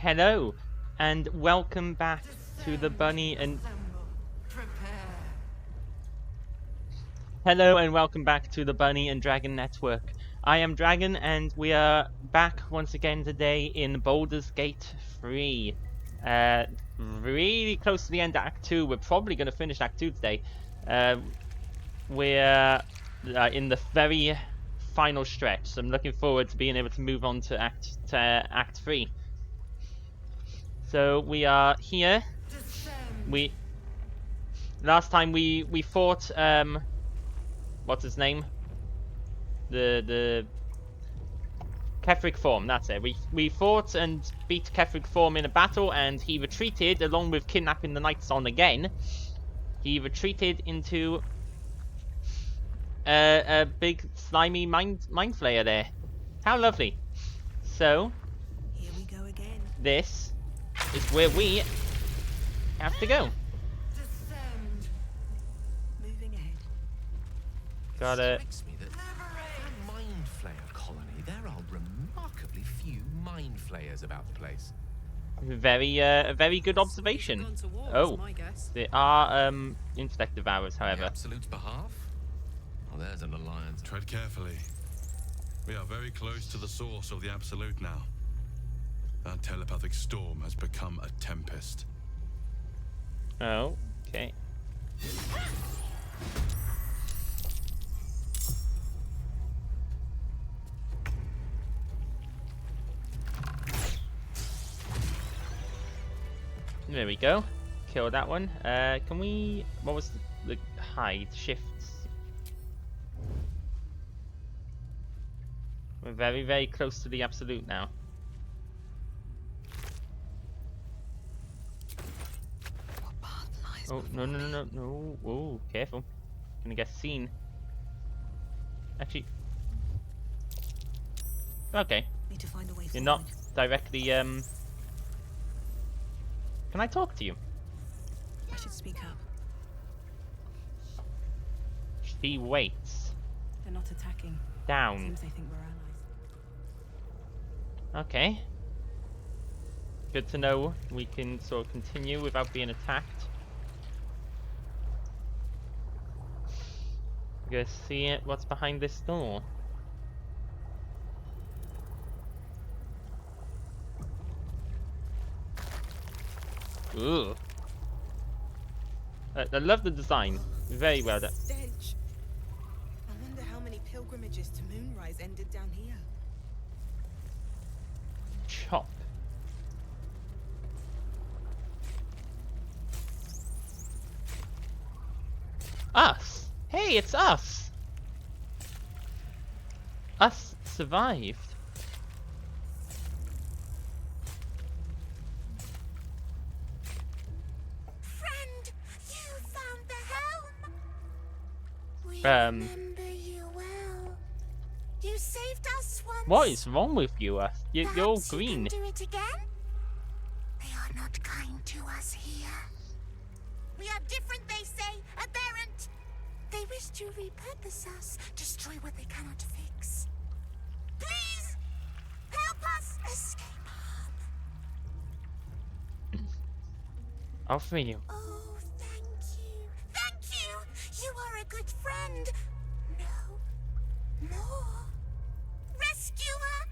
Hello, and welcome back to the Bunny and Dragon Network. I am Dragon, and we are back once again today in Baldur's Gate 3. Really close to the end of Act 2. We're probably going to finish Act 2 today. We're in the very final stretch, so I'm looking forward to being able to move on to Act 3. So we are here. Last time we fought what's his name? The Kefric Form, that's it. We fought and beat Kefric Form in a battle, and he retreated along with kidnapping the Knights on again. He retreated into a big slimy mind flayer there. How lovely. So here we go again. This is where we have to go. Moving ahead. Got it. Strikes me that a mind flayer colony, there are remarkably few mind flayers about the place. Very good observation. Oh, there are infect devourers, On the however. Absolute's behalf? Oh, there's an alliance. Tread carefully. We are very close to the source of the Absolute now. That telepathic storm has become a tempest. Oh, okay. There we go. Kill that one. Can we... What was the hide? Shifts. We're very close to the Absolute now. What path lies Oh, before me? no. Oh, careful. Gonna get seen. Actually... Okay. Need to find a way You're forward. not directly, Can I talk to you? I should speak up. She waits. They're not attacking. Down. Seems they think we're allies. Okay. Good to know we can sort of continue without being attacked. Let's see it. What's behind this door? Ooh. I love the design. Very well done. Stench. I wonder how many pilgrimages to Moonrise ended down here. Chop. Us! Hey, it's us! Us survived. Friend, you found the helm. We Um. remember you well. You saved us once. What is wrong with you? You're Perhaps green. You can do it again? They are not kind to us here. We are different, they say, aberrant. They wish to repurpose us, destroy what they cannot fix. Please, help us escape harm. I'll free you. Oh, thank you. Thank you! You are a good friend. No. More. Rescuer!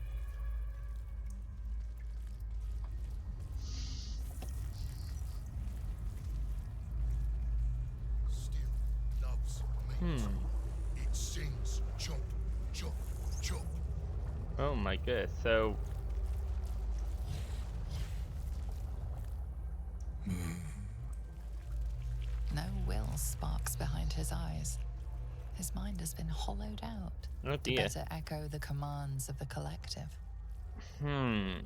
Still loves me. It sings chop, chop, chop. Oh my goodness. So No will sparks behind his eyes. His mind has been hollowed out oh to dear. better echo the commands of the collective.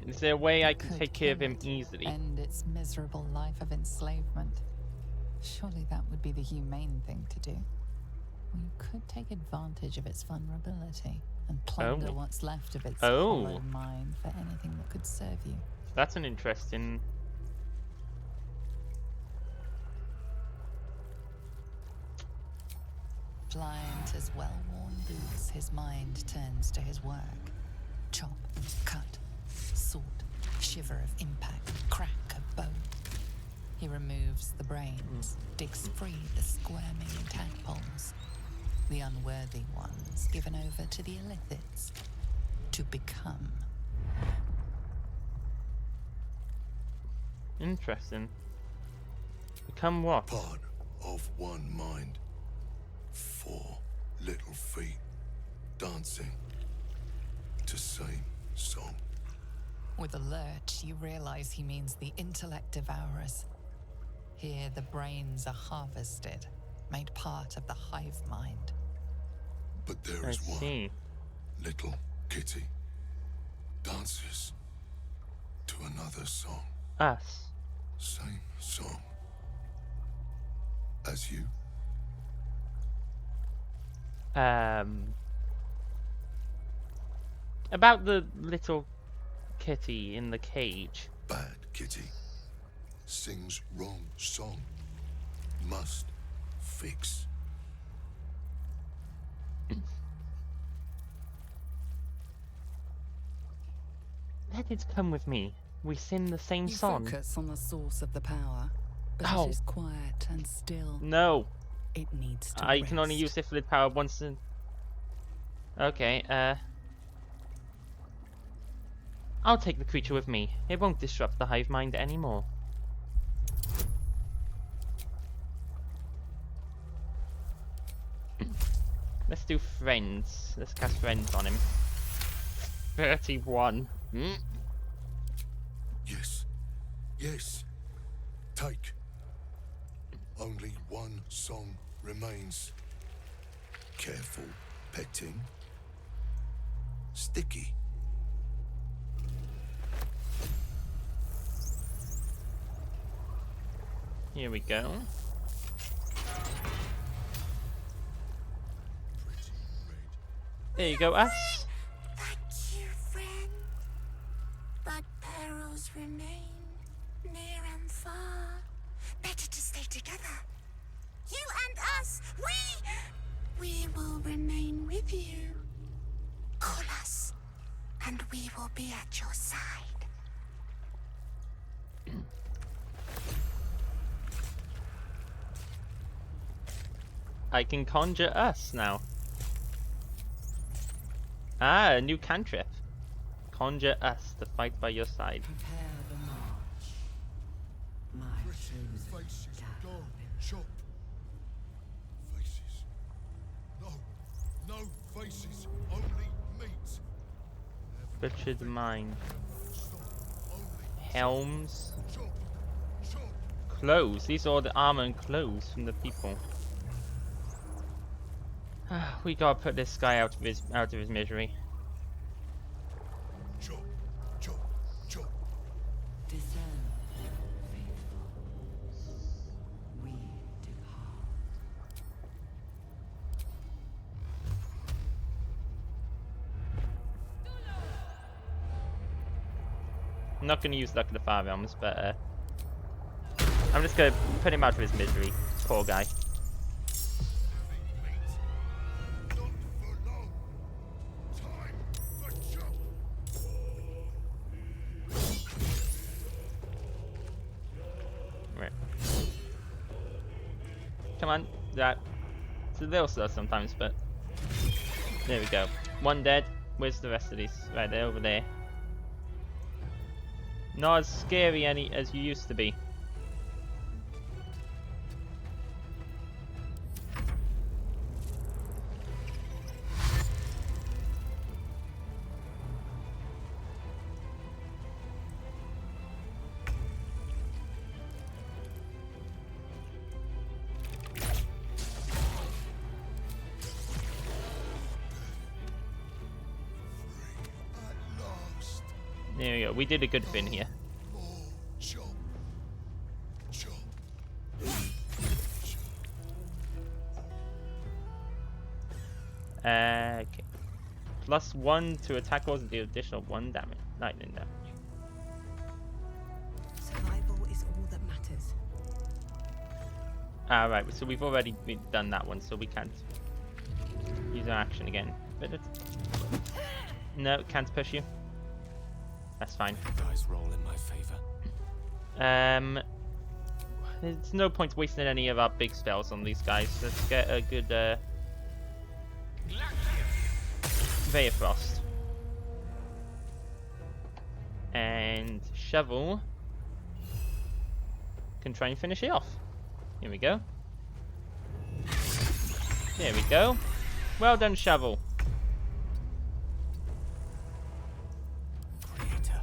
Is there a way I can Could take care of kill him it, easily? End its miserable life of enslavement. Surely that would be the humane thing to do. We could take advantage of its vulnerability and plunder Oh. what's left of its Oh. hollow mind for anything that could serve you. That's an interesting... Blind as well-worn his mind turns to his work. Chop, cut, sort, shiver of impact, crack of bone. He removes the brains, digs free the squirming tadpoles, the unworthy ones given over to the illithids to become. Interesting. Become what? Part of one mind. 4 little feet dancing to same song. With a lurch, you realize he means the intellect devourers. Here, the brains are harvested, made part of the hive mind. But there I is one see. little kitty dances to another song. Us. Same song as you. About the little kitty in the cage. Bad kitty sings wrong song. Must fix. Let it come with me. We sing the same You song. focus on the source of the power, but Ow. it is quiet and still. No. It needs to I can only rest. use Siflid power once in... Okay, I'll take the creature with me. It won't disrupt the hive mind anymore. Let's do friends. Let's cast friends on him. 31. Yes. Yes. Take. Only one song remains. Careful petting. Sticky. Here we go. Pretty red. There you go, us. Thank you, friend. But perils remain near and far. Better to stay together. You and us, we will remain with you. Call us, and we will be at your side. I can conjure us now. Ah, a new cantrip. Conjure us to fight by your side. Prepare the march. My Pretty chosen faces gather gone. with Chop. Faces. No. No faces. Only meat. Butchered mind. Stop. Only Helms. chop. Chop. Clothes. These are all the armor and clothes from the people. We gotta put this guy out of his misery. Chop. Chop. Chop. discern, faithful. We depart. I'm not gonna use Luck of the Far Realms, but I'm just gonna put him out of his misery. Poor guy. Not for long. Time for chop. Right. Come on, that. It's a little slow sometimes, but there we go. One dead. Where's the rest of these? Right, they're over there. Not as scary as you used to be. At last. There we go. We did a good thing here. More chop. Chop. Okay. +1 to attack rolls and deal additional 1 damage. Lightning damage. Survival is all that matters. Alright, so we've already done that one, so we can't use our action again. But no, can't push you. That's fine. Dice roll in my favor. There's no point wasting any of our big spells on these guys. Let's get a good Veil Frost. And Shovel can try and finish it off. Here we go. There we go. Well done, Shovel. Creator,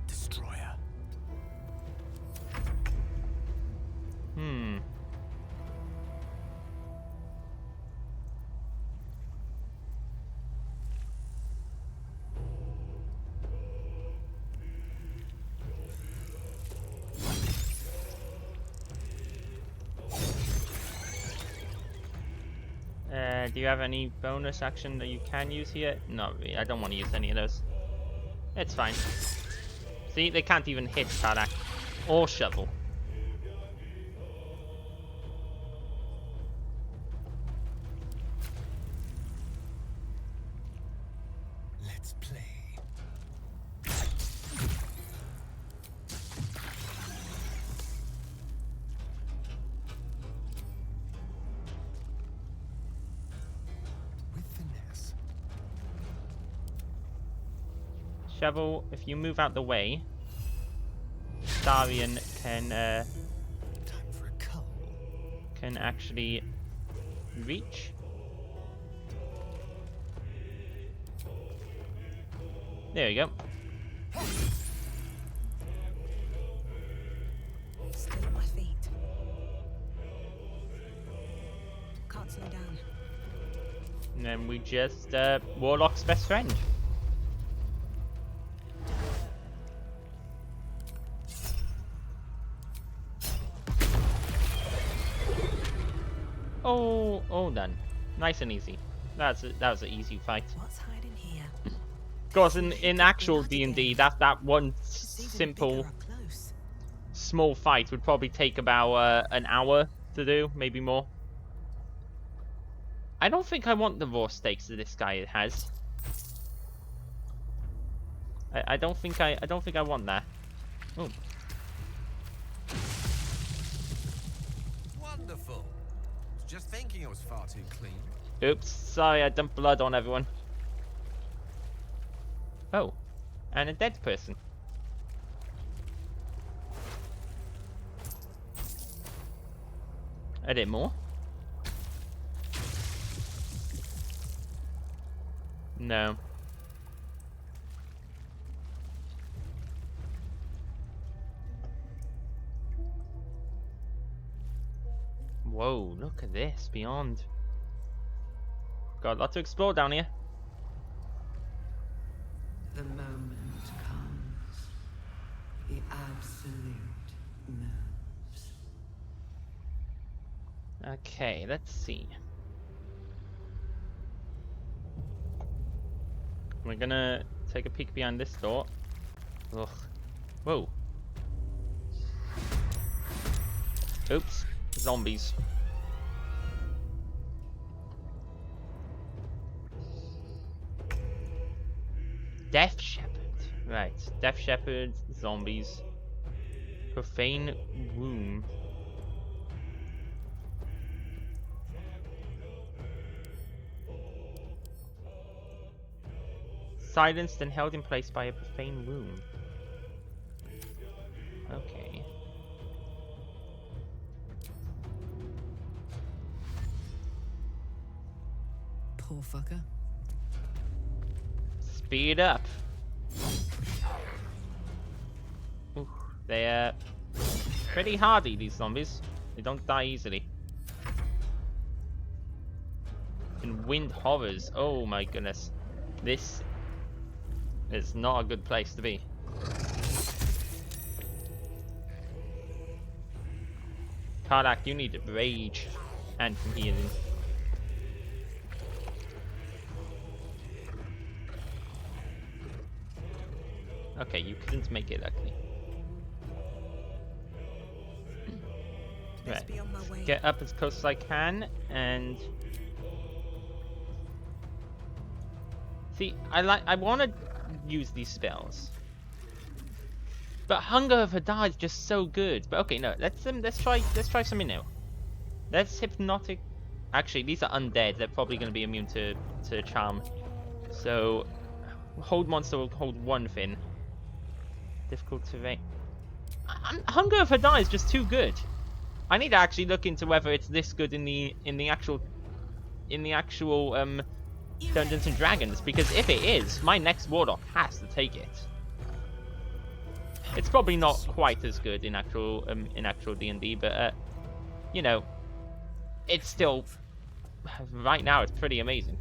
destroyer. Do you have any bonus action that you can use here? Not really. I don't want to use any of those. It's fine. See, they can't even hit Tarak or Shovel. Let's play. With finesse. Shovel, if you move out the way, Darian can Time for a cull. can actually reach. There you go. Still at my feet. Can't slow down. And then we just Warlock's best friend. Oh, done. Nice and easy. That was an easy fight. What's hiding here? Of course, in actual D&D, that one It's even simple bigger up close. small fight would probably take about an hour to do, maybe more. I don't think I want the raw stakes that this guy has. I don't think I want that. Oh, Wonderful. Just thinking it was far too clean. oops, sorry, I dumped blood on everyone. Oh, and a dead person. Are there more? No. Whoa, look at this, beyond. Got a lot to explore down here. The moment comes. The absolute moves. Okay, let's see. We're gonna take a peek behind this door. Ugh. Whoa. Oops. Zombies. Death Shepherd. Right. Death Shepherd, zombies. Profane Womb. Silenced and held in place by a profane womb. Okay. Poor fucker. Speed up. Ooh, they're pretty hardy, these zombies. They don't die easily. And wind horrors. Oh my goodness. This is not a good place to be. Kardak, you need rage and some healing. Okay, you couldn't make it, luckily. Best Right, be on my way. get up as close as I can, and see, I want to use these spells, But Hunger of Hadar is just so good. But okay, no, let's try something new. Let's hypnotic. Actually, these are undead. They're probably going to be immune to charm. So, hold monster will hold one thing. Difficult terrain. Hunger of Hadar is just too good. I need to actually look into whether it's this good in the actual Dungeons and Dragons, because if it is, my next Warlock has to take it. It's probably not quite as good in actual D&D, but you know, it's still right now it's pretty amazing.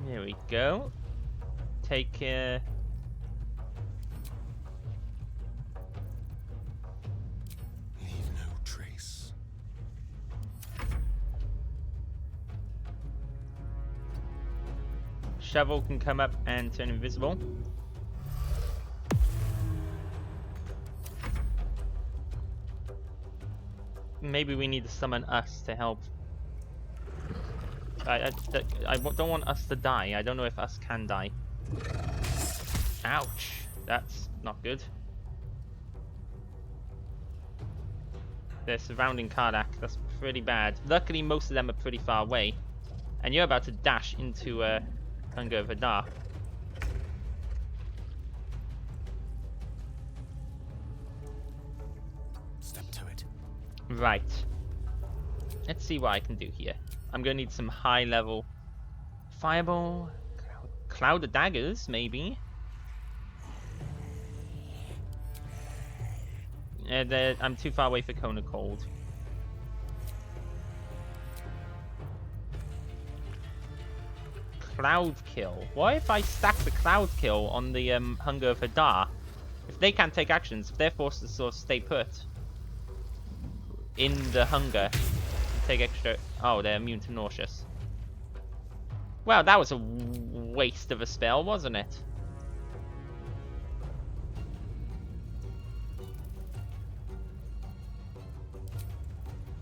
There we go. Take care. Leave no trace. Shovel can come up and turn invisible. Maybe we need to summon us to help. I don't want us to die. I don't know if us can die. Ouch. That's not good. They're surrounding Kardak. That's pretty bad. Luckily, most of them are pretty far away. And you're about to dash into Hunger of Hadar. Step to it. Right. Let's see what I can do here. I'm gonna need some high level fireball, cloud of daggers, maybe. I'm too far away for Cone of Cold. Cloud kill. What if I stack the cloud kill on the Hunger of Hadar? If they can't take actions, if they're forced to sort of stay put in the hunger. Take extra. Oh, they're immune to nauseous. Well, that was a waste of a spell, wasn't it?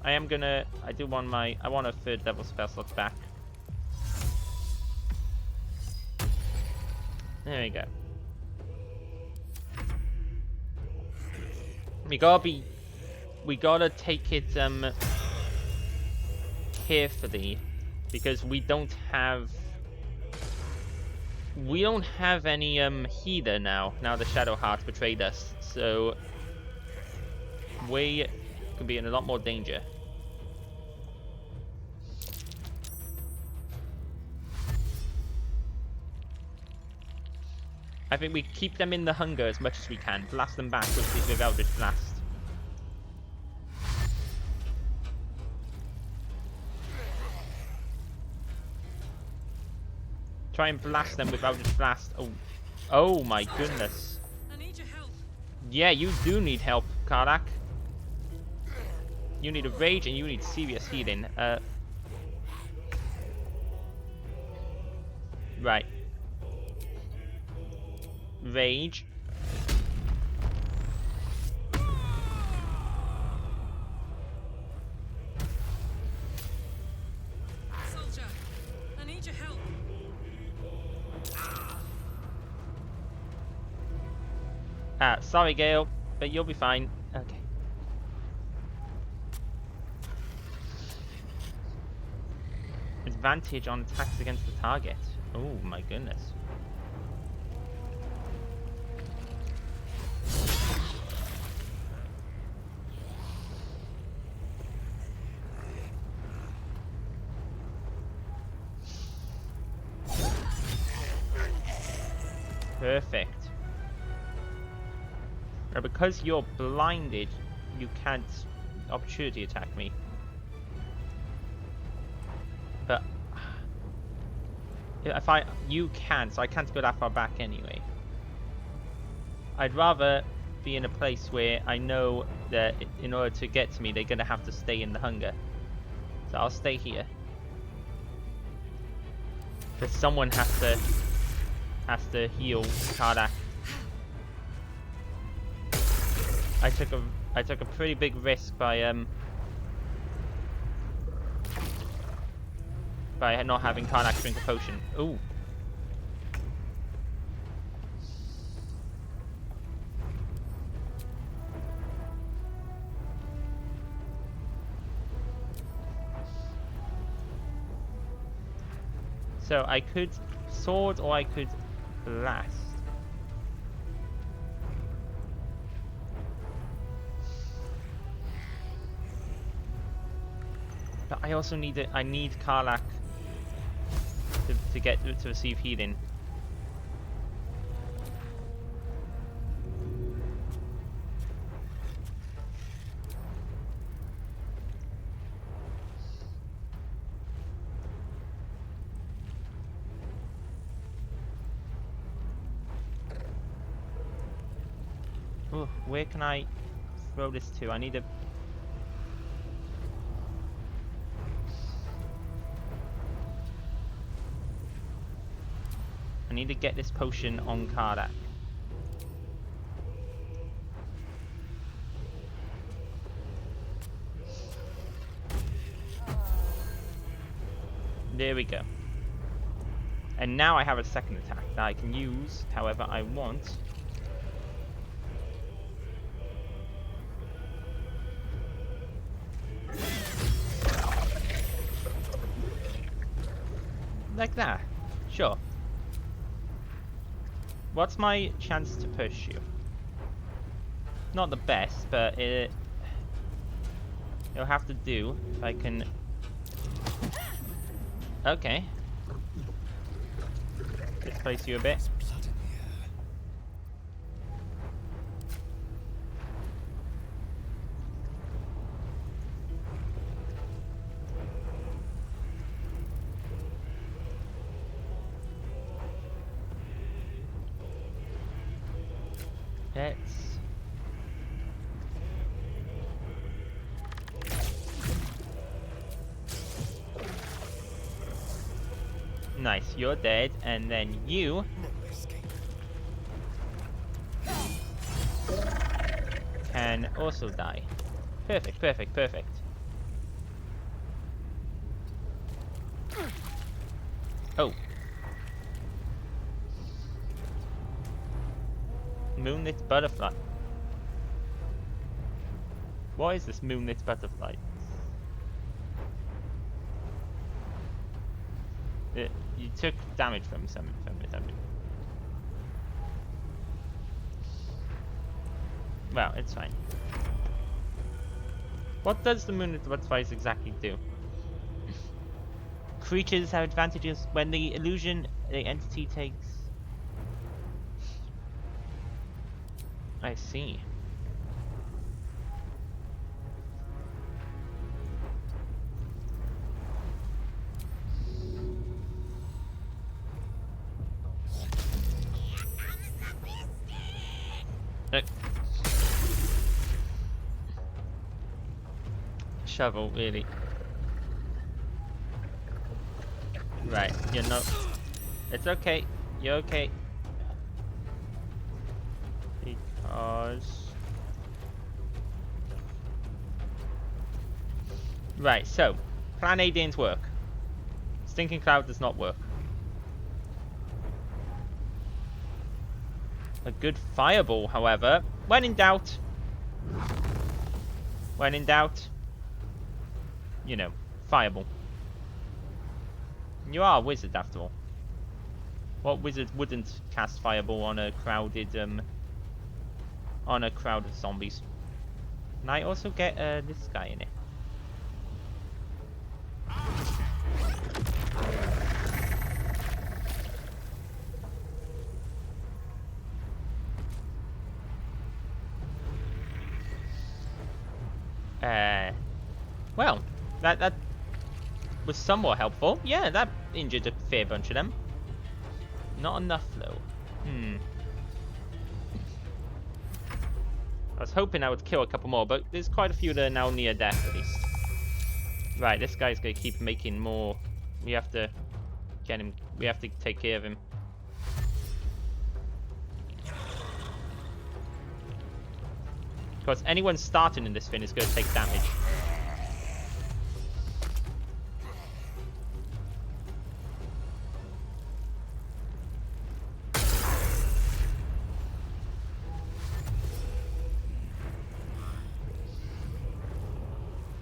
I want a third level spell slot back. There we go. We gotta take it carefully, because we don't have any healer now the Shadow Heart betrayed us, so we could be in a lot more danger. I think we keep them in the hunger as much as we can. Blast them back with Eldritch Blast. Try and blast them with Eldritch Blast. Oh my goodness. I need your help. Yeah, you do need help, Kardak. You need a rage and you need serious healing. Right. Rage. Soldier, I need your help. Sorry, Gale, but you'll be fine. Okay. Advantage on attacks against the target. Oh my goodness. Perfect. Now, because you're blinded, you can't opportunity attack me. But you can, so I can't go that far back anyway. I'd rather be in a place where I know that in order to get to me, they're gonna have to stay in the hunger. So I'll stay here. Because someone has to heal Kardak. I took I took a pretty big risk by not having Karnak drink a potion. Ooh. So I could sword or I could blast. But I also need it. I need Karlach to receive healing. Oh, where can I throw this to? I need a... I need to get this potion on Karlach. There we go. And now I have a second attack that I can use however I want. Like that. Sure. What's my chance to push you? Not the best, but it'll have to do if I can... Okay. Displace you a bit. Let's... Nice, you're dead, and then you... can also die. Perfect, perfect, perfect. Oh. Moonlit butterfly. What is this moonlit butterfly? You took damage from some it. Well, it's fine. What does the moonlit butterflies exactly do? Creatures have advantages when the illusion the entity takes. I see. Shovel, really. Right, you're not... It's okay. You're okay. Because... Right, so. Plan A didn't work. Stinking Cloud does not work. A good fireball, however. When in doubt. When in doubt. You know, fireball. You are a wizard after all. What wizard wouldn't cast fireball on a crowded zombies? And I also get this guy in it. Well, that was somewhat helpful. Yeah, that injured a fair bunch of them. Not enough though. I was hoping I would kill a couple more, but there's quite a few that are now near death at least. Right, this guy's gonna keep making more. We have to get him. We have to take care of him. Because anyone starting in this thing is going to take damage.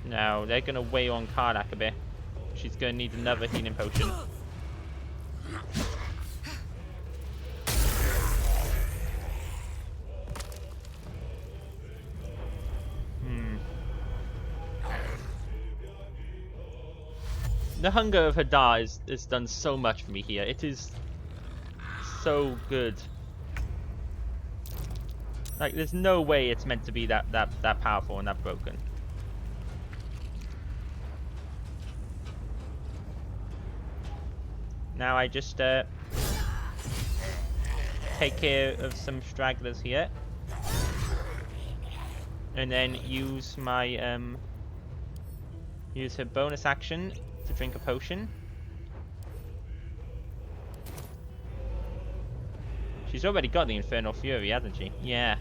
Now, they're going to weigh on Kardak a bit. She's going to need another healing potion. The Hunger of Hadar is done so much for me here. It is so good. Like, there's no way it's meant to be that powerful and that broken. Now I just take care of some stragglers here, and then use my use her bonus action to drink a potion. She's already got the Infernal Fury, hasn't she? Yeah.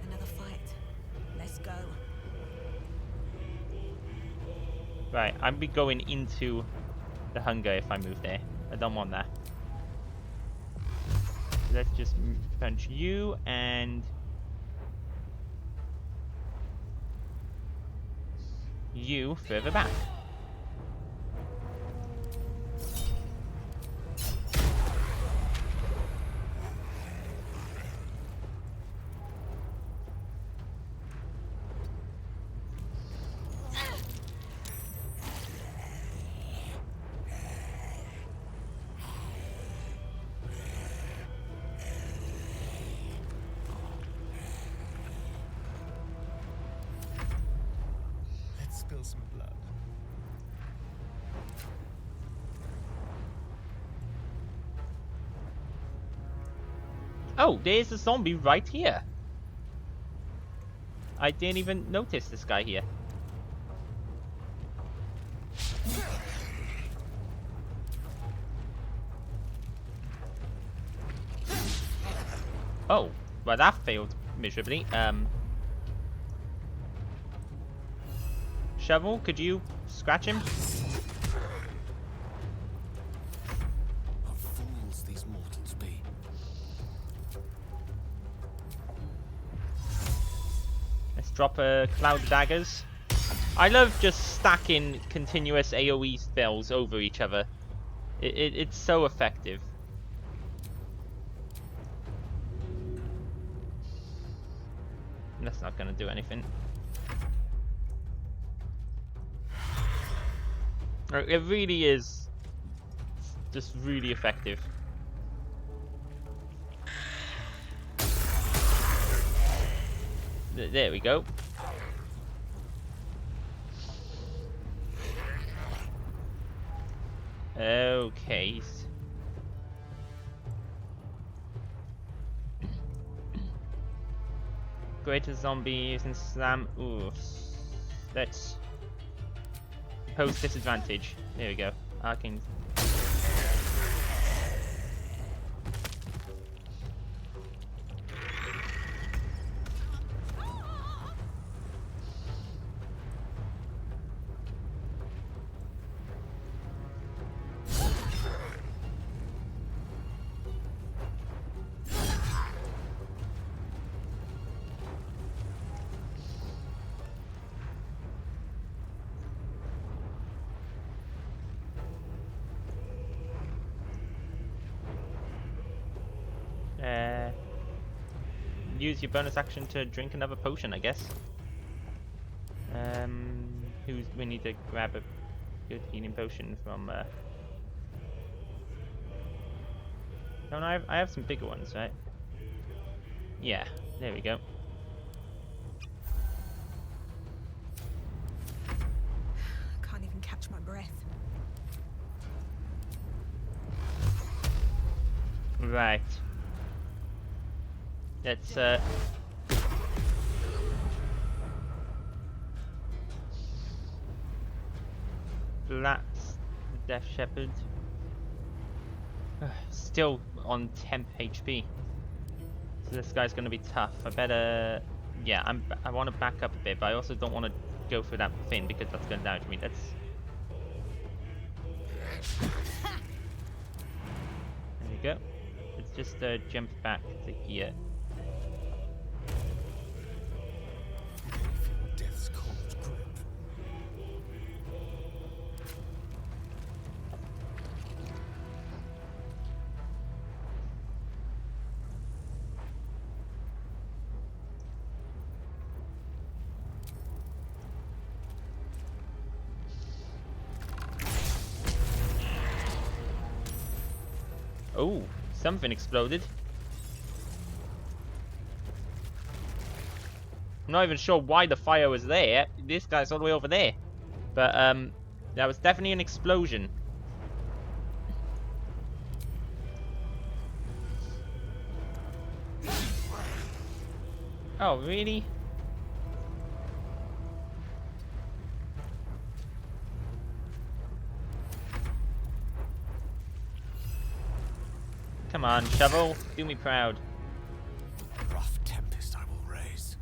Another fight. Let's go. Right, I'll be going into the Hunger if I move there. I don't want that. Let's just punch you and you further back. Spill some blood. Oh, there's a zombie right here. I didn't even notice this guy here. Oh, well that failed miserably. Shovel, could you scratch him? What fools these mortals be. Let's drop a cloud of daggers. I love just stacking continuous AoE spells over each other. It's so effective. That's not gonna do anything. It really is just really effective. There we go. Okay. Greater zombies and slam. Ooh. Let's post disadvantage. There we go. Arcane. Use your bonus action to drink another potion, I guess. We need to grab a good healing potion from. Don't I have some bigger ones, right? Yeah, there we go. Can't even catch my breath. Right. Let's Blast the Death Shepherd. Still on temp HP. So this guy's gonna be tough. I better... Yeah, I want to back up a bit, but I also don't want to go for that thing because that's gonna damage me. That's... There we go. Let's just jump back to here. Feel death's cold grip. Oh, something exploded. I'm not even sure why the fire was there. This guy's all the way over there. But, that was definitely an explosion. Oh, really? Come on, shovel. Do me proud. Rough tempest I will raise.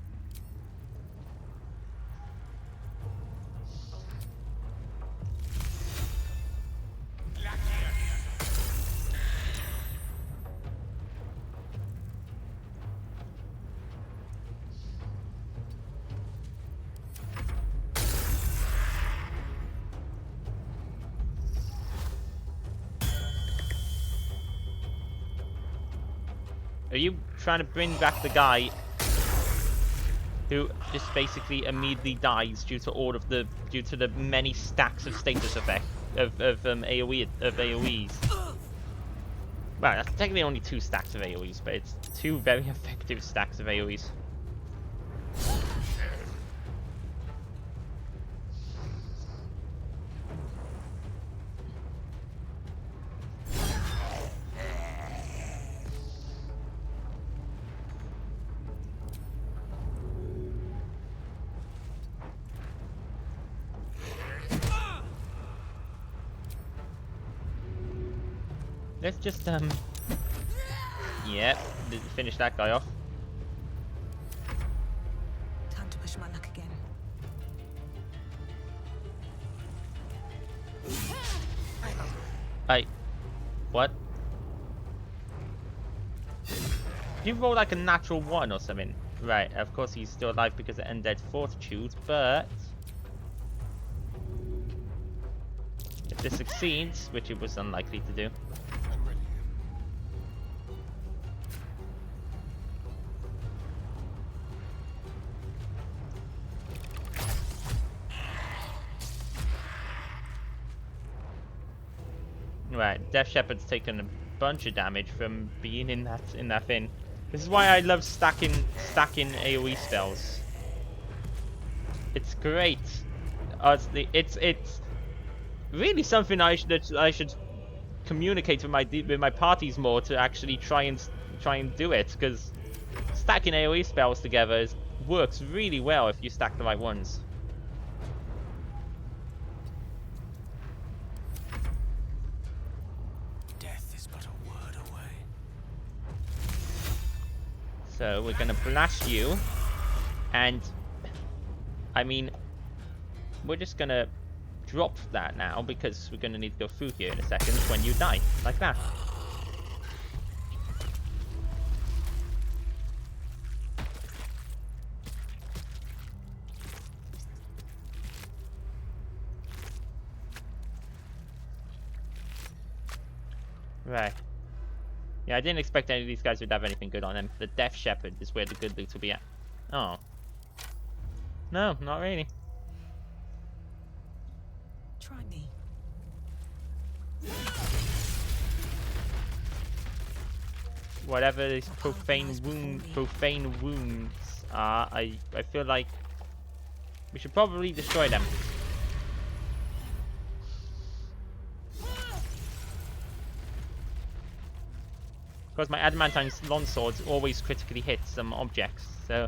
Are you trying to bring back the guy who just basically immediately dies due to the many stacks of status effect of AoEs? Well, that's technically only 2 stacks of AoEs, but it's 2 very effective stacks of AoEs. Let's just, yep, finish that guy off. Time to push my luck again. What? You roll like a natural 1 or something. Right, of course he's still alive because of Undead Fortitude, but... if this succeeds, which it was unlikely to do... I'm ready. Right, Death Shepherd's taken a bunch of damage from being in that thing. This is why I love stacking AoE spells. It's great. It's really something I should communicate with my parties more to actually try and do it, because stacking AoE spells together works really well if you stack the right ones. Death is but a word away. So we're gonna blast you, and I mean, we're just gonna drop that now because we're gonna need to go through here in a second when you die, like that. Right. Yeah, I didn't expect any of these guys would have anything good on them. The Death Shepherd is where the good loot will be at. Oh. No, not really. Try me. Whatever these profane wounds are, I feel like we should probably destroy them. Because my adamantine longswords always critically hit some objects, so...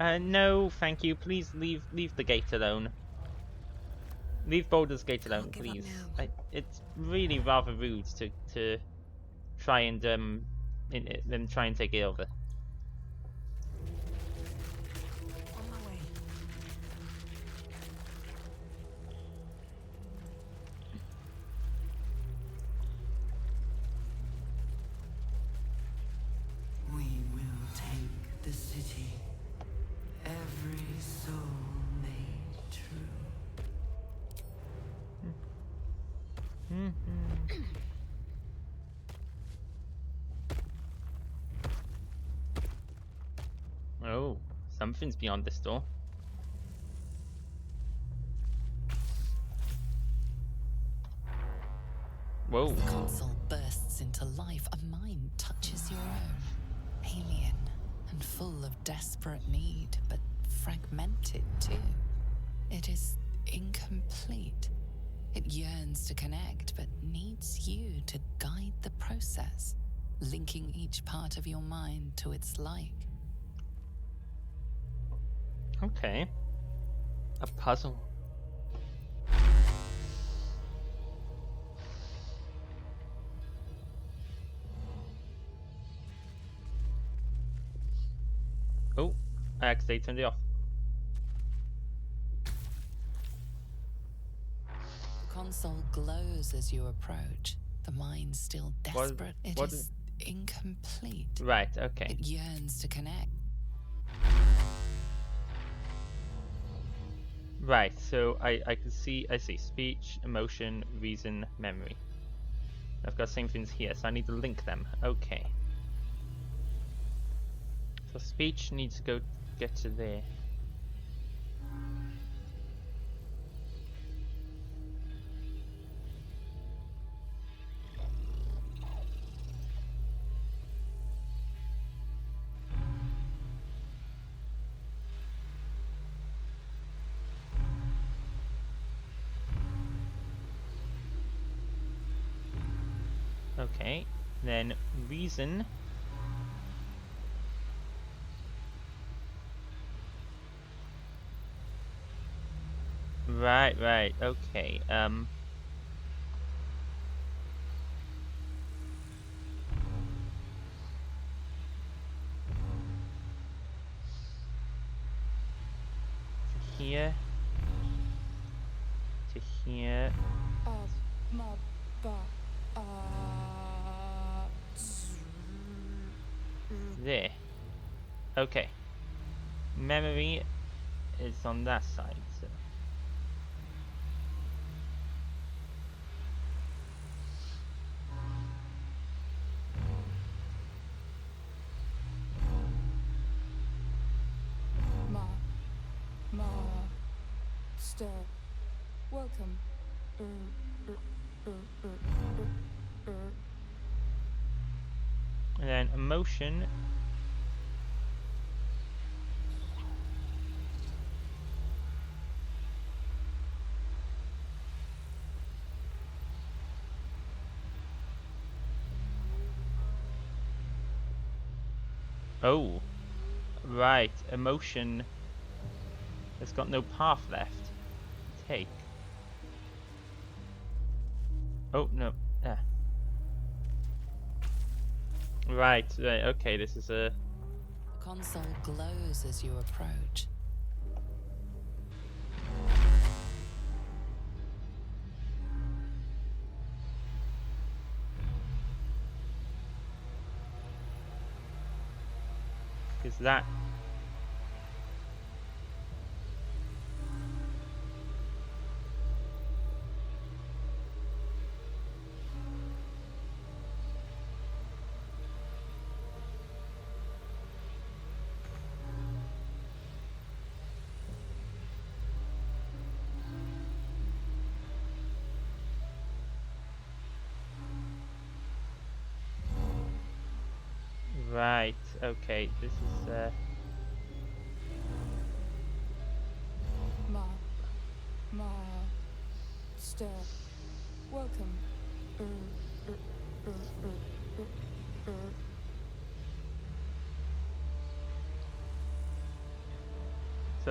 No, thank you. Please leave the gate alone. Leave Baldur's Gate alone, Can't give up please. now. It's really rather rude to try and then try and take it over. On my way. We will take the city. Every soul made true. Oh, something's beyond this door. Whoa. The console bursts into life. A mind touches your own. Alien and full of desperate need, but fragmented too. It is incomplete. It yearns to connect, but needs you to guide the process, linking each part of your mind to its like. Okay. A puzzle. Oh, I accidentally turned it off. The console glows as you approach. The mind still desperate. It is incomplete. Right, okay. It yearns to connect. Right, so I see speech, emotion, reason, memory. I've got the same things here, so I need to link them. Okay. So speech needs to go get to there. Okay, then reason. Right, okay. Here to here. There. Okay. Memory is on that side, so. Welcome. And then emotion. Oh, right. Emotion has got no path left to take. Oh, no. Ah. Right, okay, this is a... The console glows as you approach. Is that... Right, okay, this is Welcome.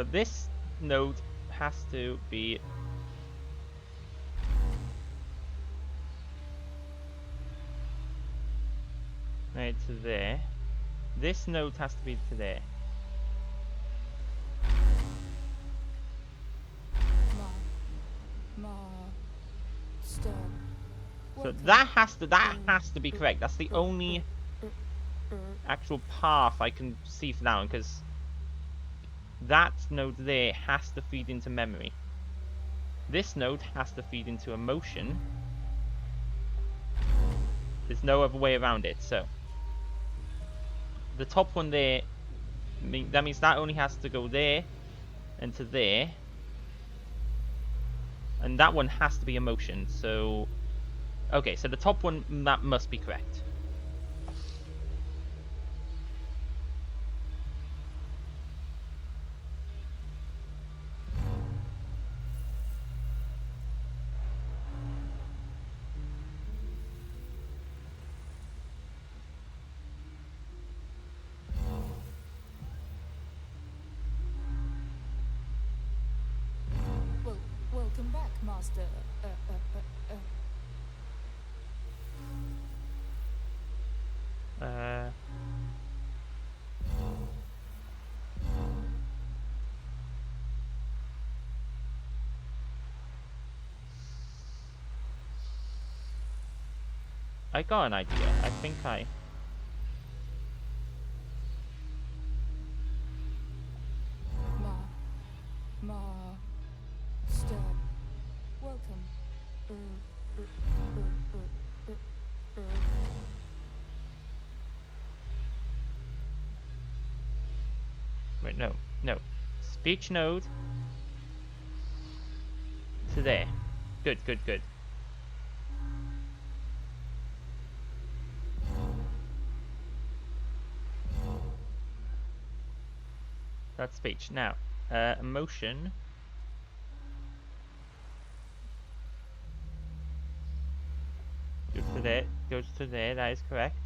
So this node has to be right to there. This node has to be to there. So that has to be correct. That's the only actual path I can see for that one, because that node there has to feed into memory. This node has to feed into emotion. There's no other way around it. So the top one there, that means that only has to go there and to there, and that one has to be emotion. So okay, so the top one, that must be correct. Welcome back, Master. I got an idea. I think Master. Welcome. Wait, no. Speech node to there. Good. That's speech. Now, emotion. Goes to there, that is correct.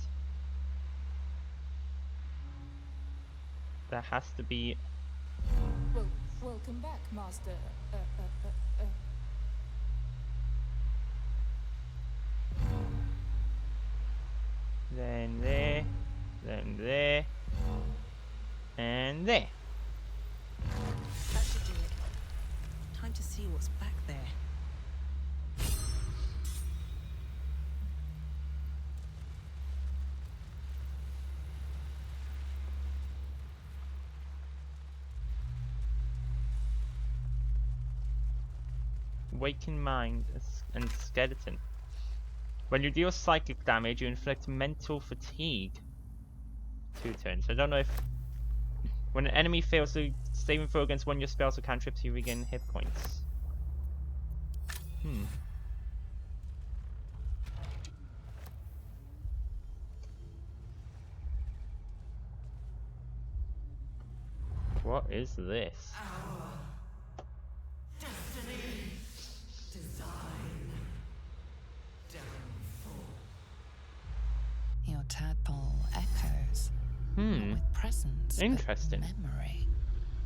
That has to be... Welcome back, Master. Then there, and there. That should do it. Time to see what's back there. Waking mind and skeleton. When you deal psychic damage, you inflict mental fatigue. 2 turns. I don't know if when an enemy fails to saving throw against one of your spells or cantrips, you regain hit points. What is this? Your tadpole echoes. Not with presence, Interesting. but memory,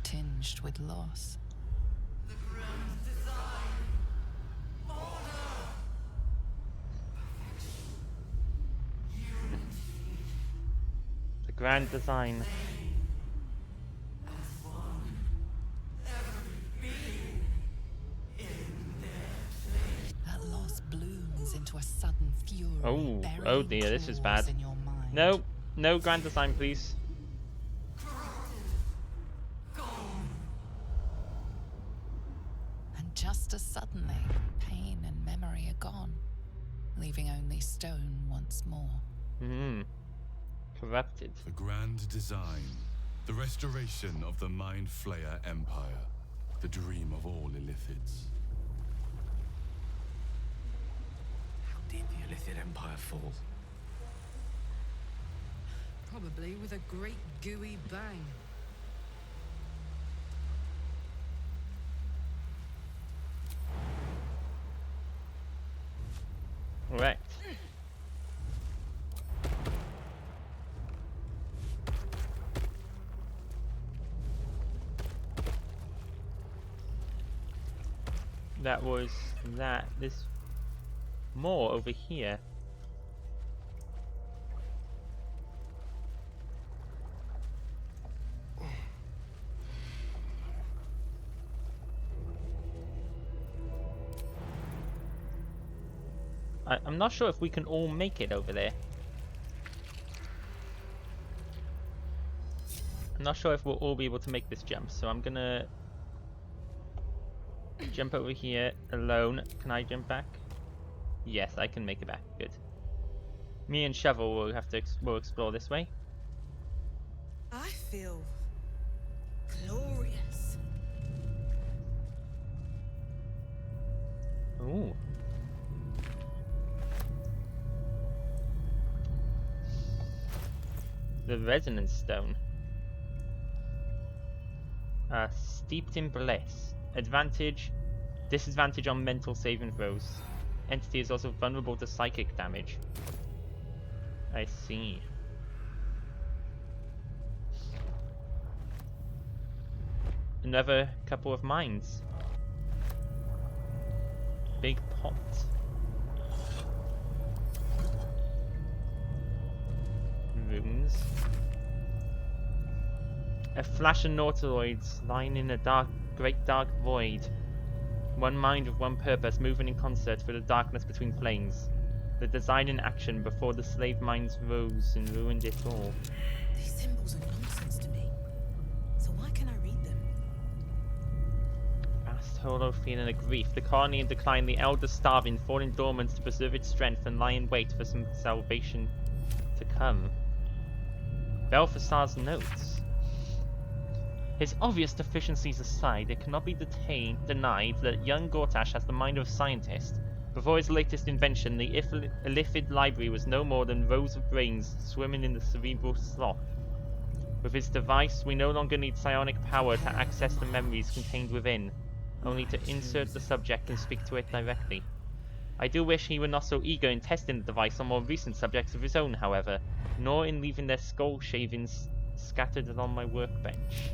tinged with loss. The grand design. That loss blooms into a sudden fury. Oh dear, this is bad. In your mind. No grand design, please. And just as suddenly, pain and memory are gone, leaving only stone once more. Corrupted. The grand design. The restoration of the Mind Flayer Empire. The dream of all Illithids. How did the Illithid Empire fall? Probably with a great gooey bang. Right. That was that. There's more over here. I'm not sure if we can all make it over there. I'm not sure if we'll all be able to make this jump, so I'm gonna jump over here alone. Can I jump back? Yes, I can make it back. Good. Me and Shovel will have to we'll explore this way. I feel glorious. Ooh. The resonance stone. Steeped in bliss. Advantage, disadvantage on mental saving throws. Entity is also vulnerable to psychic damage. I see. Another couple of mines. Big pot. Runes. A flash of nautiloids lying in a great dark void. One mind with one purpose, moving in concert through the darkness between planes. The design in action before the slave mines rose and ruined it all. These symbols are nonsense to me. So why can I read them? Vast hollow feeling of grief. The colony in decline, the elder starving, falling dormant to preserve its strength and lie in wait for some salvation to come. Balthasar's notes. His obvious deficiencies aside, it cannot be denied that young Gortash has the mind of a scientist. Before his latest invention, the Illithid library was no more than rows of brains swimming in the cerebral slough. With his device, we no longer need psionic power to access the memories contained within, only to insert the subject and speak to it directly. I do wish he were not so eager in testing the device on more recent subjects of his own, however, nor in leaving their skull shavings scattered along my workbench.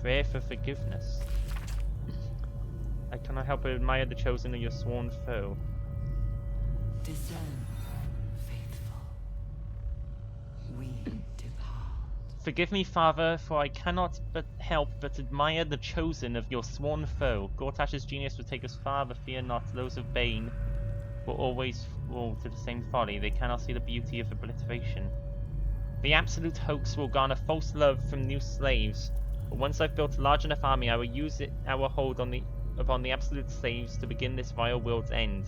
Prayer for forgiveness. I cannot help but admire the chosen of your sworn foe. Discern, faithful. We depart. Forgive me, Father, for I cannot but help but admire the chosen of your sworn foe. Gortash's genius would take us far, but fear not. Those of Bane will always fall to the same folly. They cannot see the beauty of obliteration. The absolute hoax will garner false love from new slaves. But once I've built a large enough army, I will use our hold upon the absolute slaves to begin this vile world's end.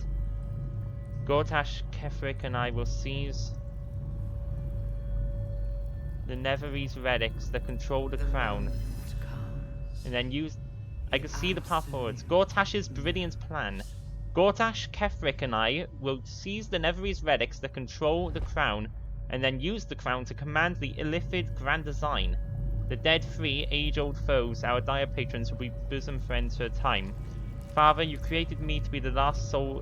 Gortash, Kefric, and I will seize the Netherese relics that control the crown, and then use... I can see the path forwards. Gortash's brilliant plan. Gortash, Kefric, and I will seize the Netherese relics that control the crown, and then use the crown to command the Illithid grand design. The dead-free, age-old foes, our dire patrons, will be bosom friends for a time. Father, you created me to be the last soul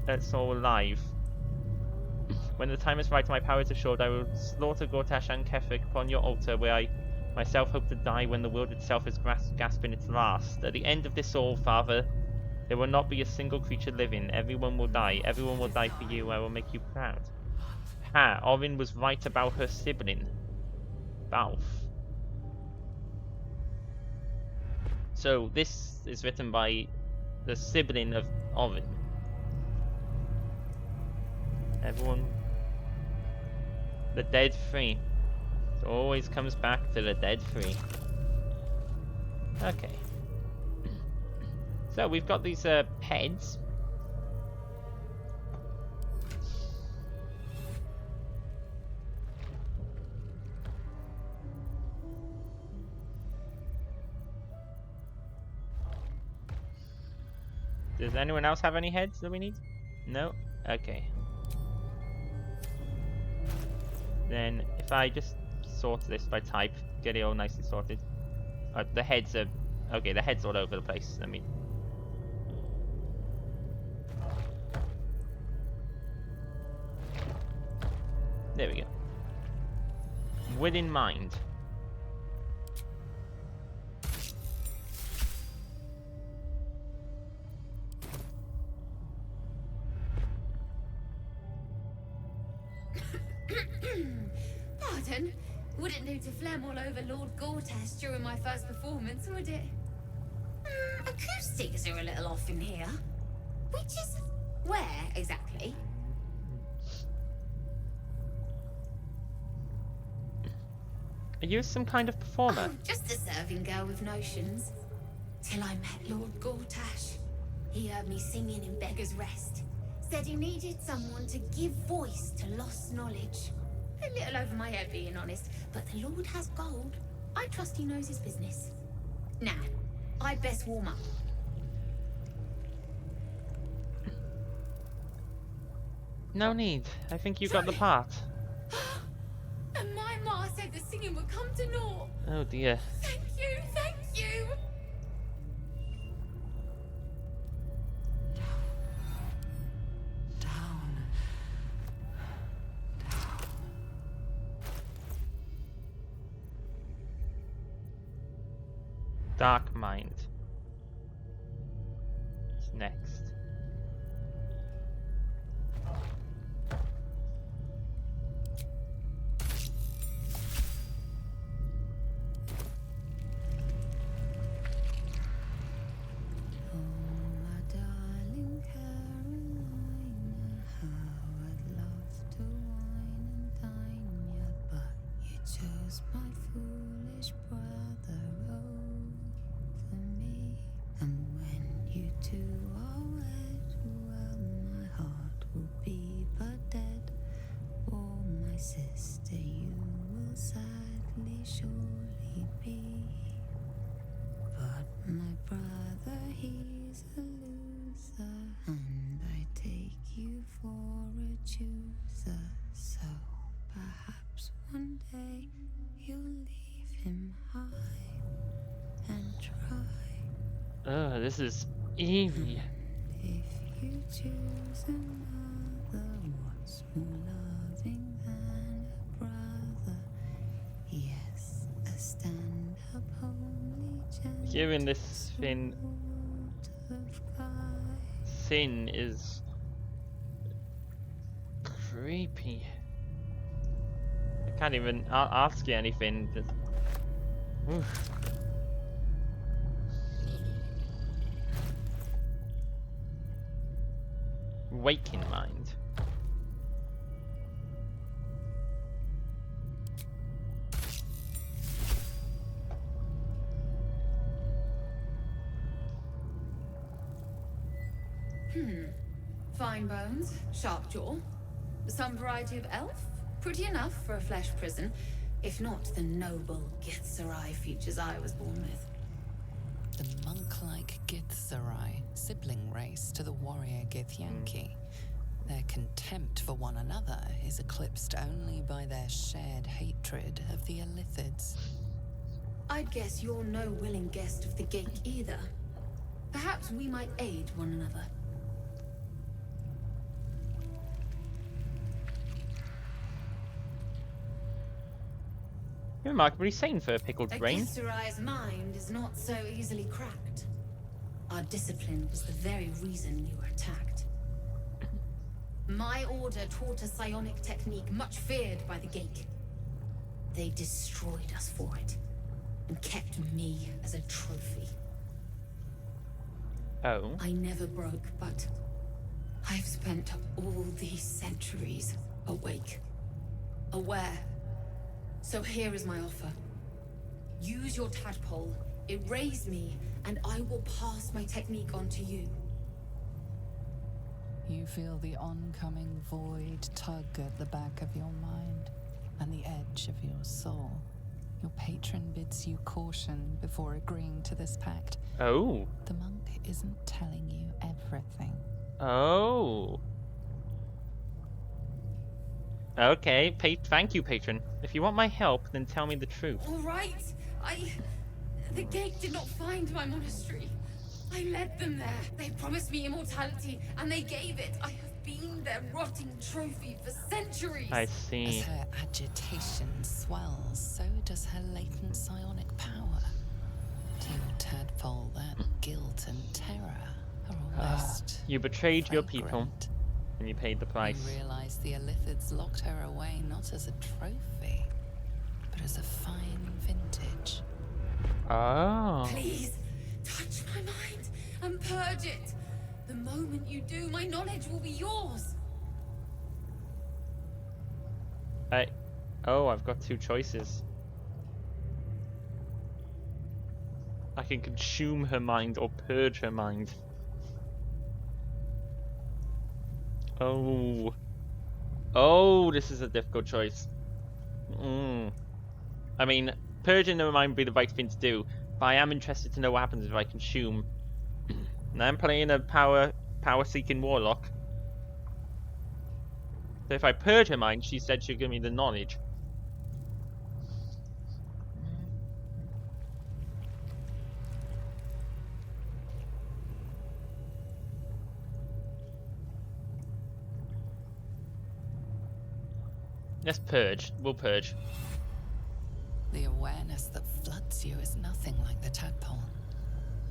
alive. When the time is right and my power is assured, I will slaughter Gortash and Kefric upon your altar, where I myself hope to die when the world itself is gasping its last. At the end of this all, Father, there will not be a single creature living. Everyone will die. Everyone will die for you. I will make you proud. Ha! Orin was right about her sibling. Balf. So this is written by the sibling of Orin. Everyone, the dead free. It always comes back to the dead free. Okay. So we've got these heads. Does anyone else have any heads that we need? No? Okay. Then, if I just sort this by type, get it all nicely sorted. The heads are... Okay, the head's all over the place. Let me... There we go. Within mind. Pardon? Wouldn't do to phlegm all over Lord Gortash during my first performance, would it? Acoustics are a little off in here. Which is... where, exactly? Are you some kind of performer? Oh, just a serving girl with notions. Till I met Lord Gortash. He heard me singing in Beggar's Rest. Said he needed someone to give voice to lost knowledge. A little over my head, being honest, but the Lord has gold. I trust he knows his business. Now, I'd best warm up. No need. I think you got the part. And my ma said the singing would come to naught. Oh dear. Thank you, thank you. Dark Mind. What's next? Sister, you will sadly surely be. But my brother, he's a loser, and I take you for a chooser. So perhaps one day you'll leave him high and try. Oh, this is eerie. If you choose another, what's more loving than a brother? Yes, a stand-up homely gentleman. Given this thing, Sin is creepy. I can't even ask you anything. Just, oof. Waking Mind. Fine bones, sharp jaw. Some variety of elf? Pretty enough for a flesh prison, if not the noble Githzerai features I was born with. The monk-like Githzerai, sibling race to the warrior Githyanki. Their contempt for one another is eclipsed only by their shared hatred of the Illithids. I'd guess you're no willing guest of the Gink either. Perhaps we might aid one another. You're remarkably sane for a pickled A brain. Githzerai's mind is not so easily cracked. Our discipline was the very reason you were attacked. My order taught a psionic technique much feared by the Gink. They destroyed us for it, and kept me as a trophy. Oh. I never broke, but I've spent all these centuries awake, aware. So here is my offer. Use your tadpole, erase me, and I will pass my technique on to you. You feel the oncoming void tug at the back of your mind and the edge of your soul. Your patron bids you caution before agreeing to this pact. Oh. The monk isn't telling you everything. Oh. Okay, thank you, patron. If you want my help, then tell me the truth. All right, the Gate did not find my monastery. I led them there. They promised me immortality, and they gave it. I have been their rotting trophy for centuries. I As see. her agitation swells, so does her latent psionic power. To your tadpole, that guilt and terror are almost You betrayed your people, fragrant. and you paid the price. You realize the Illithids locked her away not as a trophy, but as a fine vintage. Oh. Please, touch my mind and purge it. The moment you do, my knowledge will be yours. Oh, I've got two choices. I can consume her mind or purge her mind. Oh. Oh, this is a difficult choice. I mean, purging her mind would be the right thing to do, but I am interested to know what happens if I consume. Now I'm playing a power-seeking warlock. So if I purge her mind, she said she'll give me the knowledge. Let's purge. We'll purge. The awareness that floods you is nothing like the tadpole.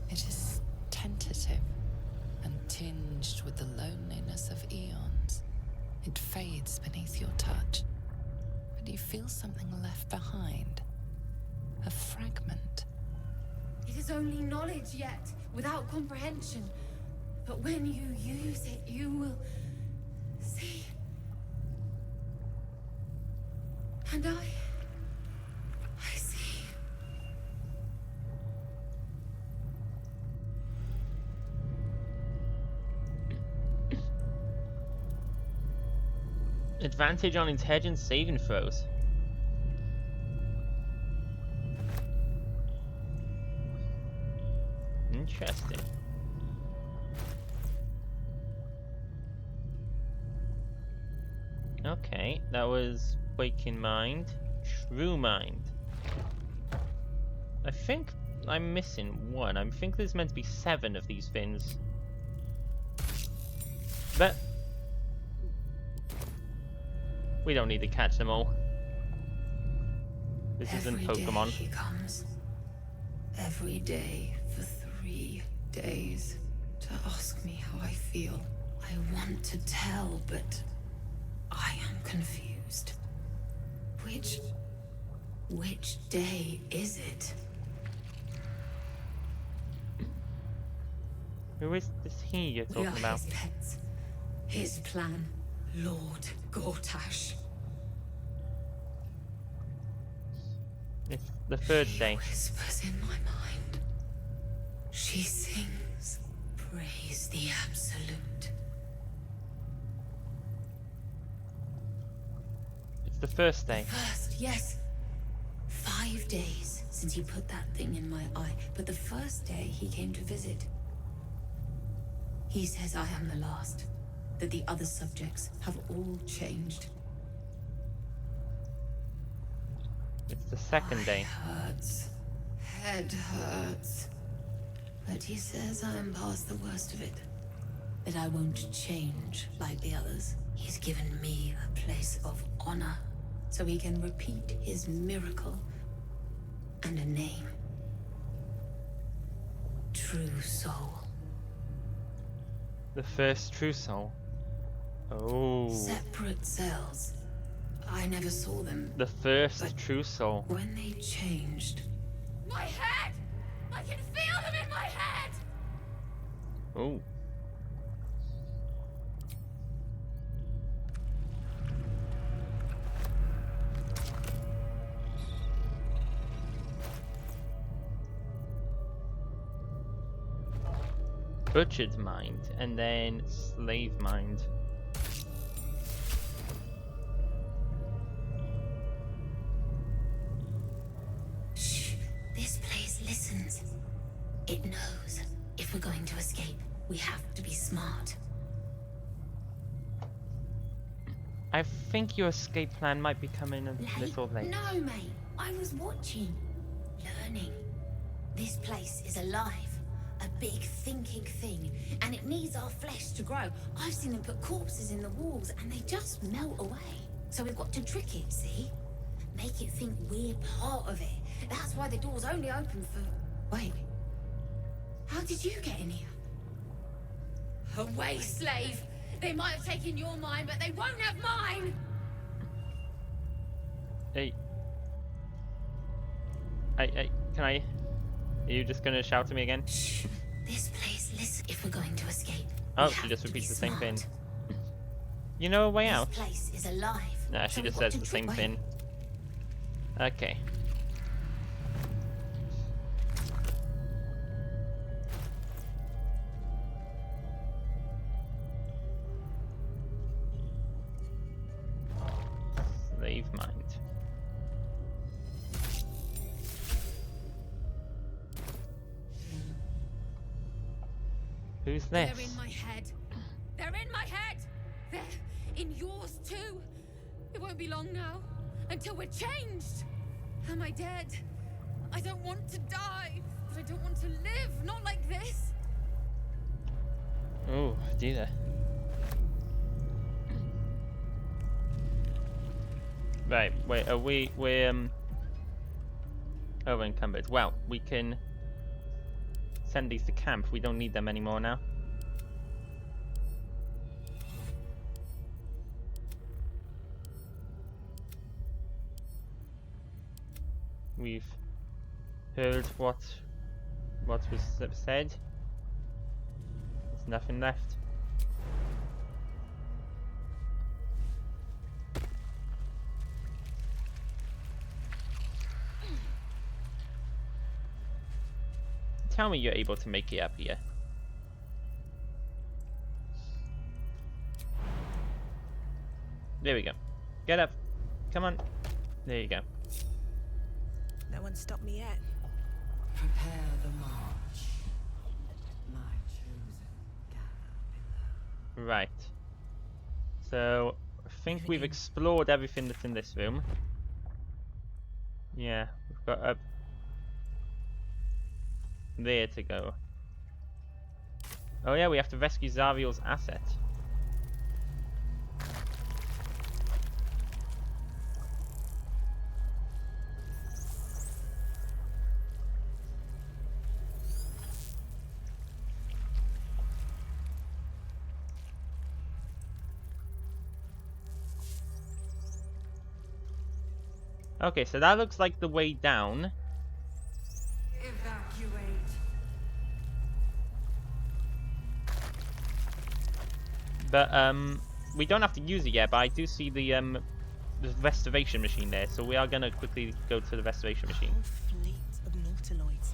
It is tentative and tinged with the loneliness of eons. It fades beneath your touch, but you feel something left behind. A fragment. It is only knowledge yet, without comprehension. But when you use it, you will see. And I see. Advantage on intelligence saving throws. Interesting. Okay, that was Waking Mind, True Mind. I think I'm missing one. I think there's meant to be 7 of these things. But we don't need to catch them all. This isn't Pokemon. He comes. Every day for 3 days to ask me how I feel. I want to tell, but I am confused. Which day is it? Who is this he you're We are talking about? his pets. His plan, Lord Gortash. It's the 3rd day. Whispers in my mind. She sings, praise the Absolute. It's the 1st day. First, yes. 5 days since he put that thing in my eye, but the first day he came to visit. He says I am the last, that the other subjects have all changed. It's the 2nd day. Hurts. Head hurts. But he says I am past the worst of it. That I won't change like the others. He's given me a place of honor, so he can repeat his miracle and a name. True Soul. The first True Soul. Oh. Separate cells. I never saw them. The first True Soul. When they changed. My head! I can feel them in my head! Oh. Butchered Mind, and then Slave Mind. Shh. This place listens. It knows. If we're going to escape, we have to be smart. I think your escape plan might be coming a little late. No, mate. I was watching. Learning. This place is alive. a big thinking thing, and it needs our flesh to grow. I've seen them put corpses in the walls, and they just melt away. So we've got to trick it, see? Make it think we're part of it. That's why the door's only open for... Wait. How did you get in here? Away, slave! They might have taken your mind, but they won't have mine! Hey. Can I... Are you just gonna shout to me again? Shh. This place, listen, if we're going to escape. Oh, she just repeats the same thing. You know a way out? This place is alive. Nah, she just says the same thing. Okay. Slave mind. Who's this? They're in my head. They're in my head. They're in yours too. It won't be long now until we're changed. Am I dead? I don't want to die, but I don't want to live. Not like this. Oh, dear. Right, wait, are we're encumbered. Well, we can send these to camp. We don't need them anymore now. We've heard what was said. There's nothing left. Tell me you're able to make it up here. There we go. Get up. Come on. There you go. No one stopped me yet. Prepare the march. My chosen gather below. Right. So, I think we've explored everything that's in this room. Yeah, we've got up there to go. Oh yeah, we have to rescue Zariel's asset. Okay, so that looks like the way down. Evacuate. But we don't have to use it yet, but I do see the restoration machine there, so we are gonna quickly go to the restoration machine. A whole fleet of nautiloids.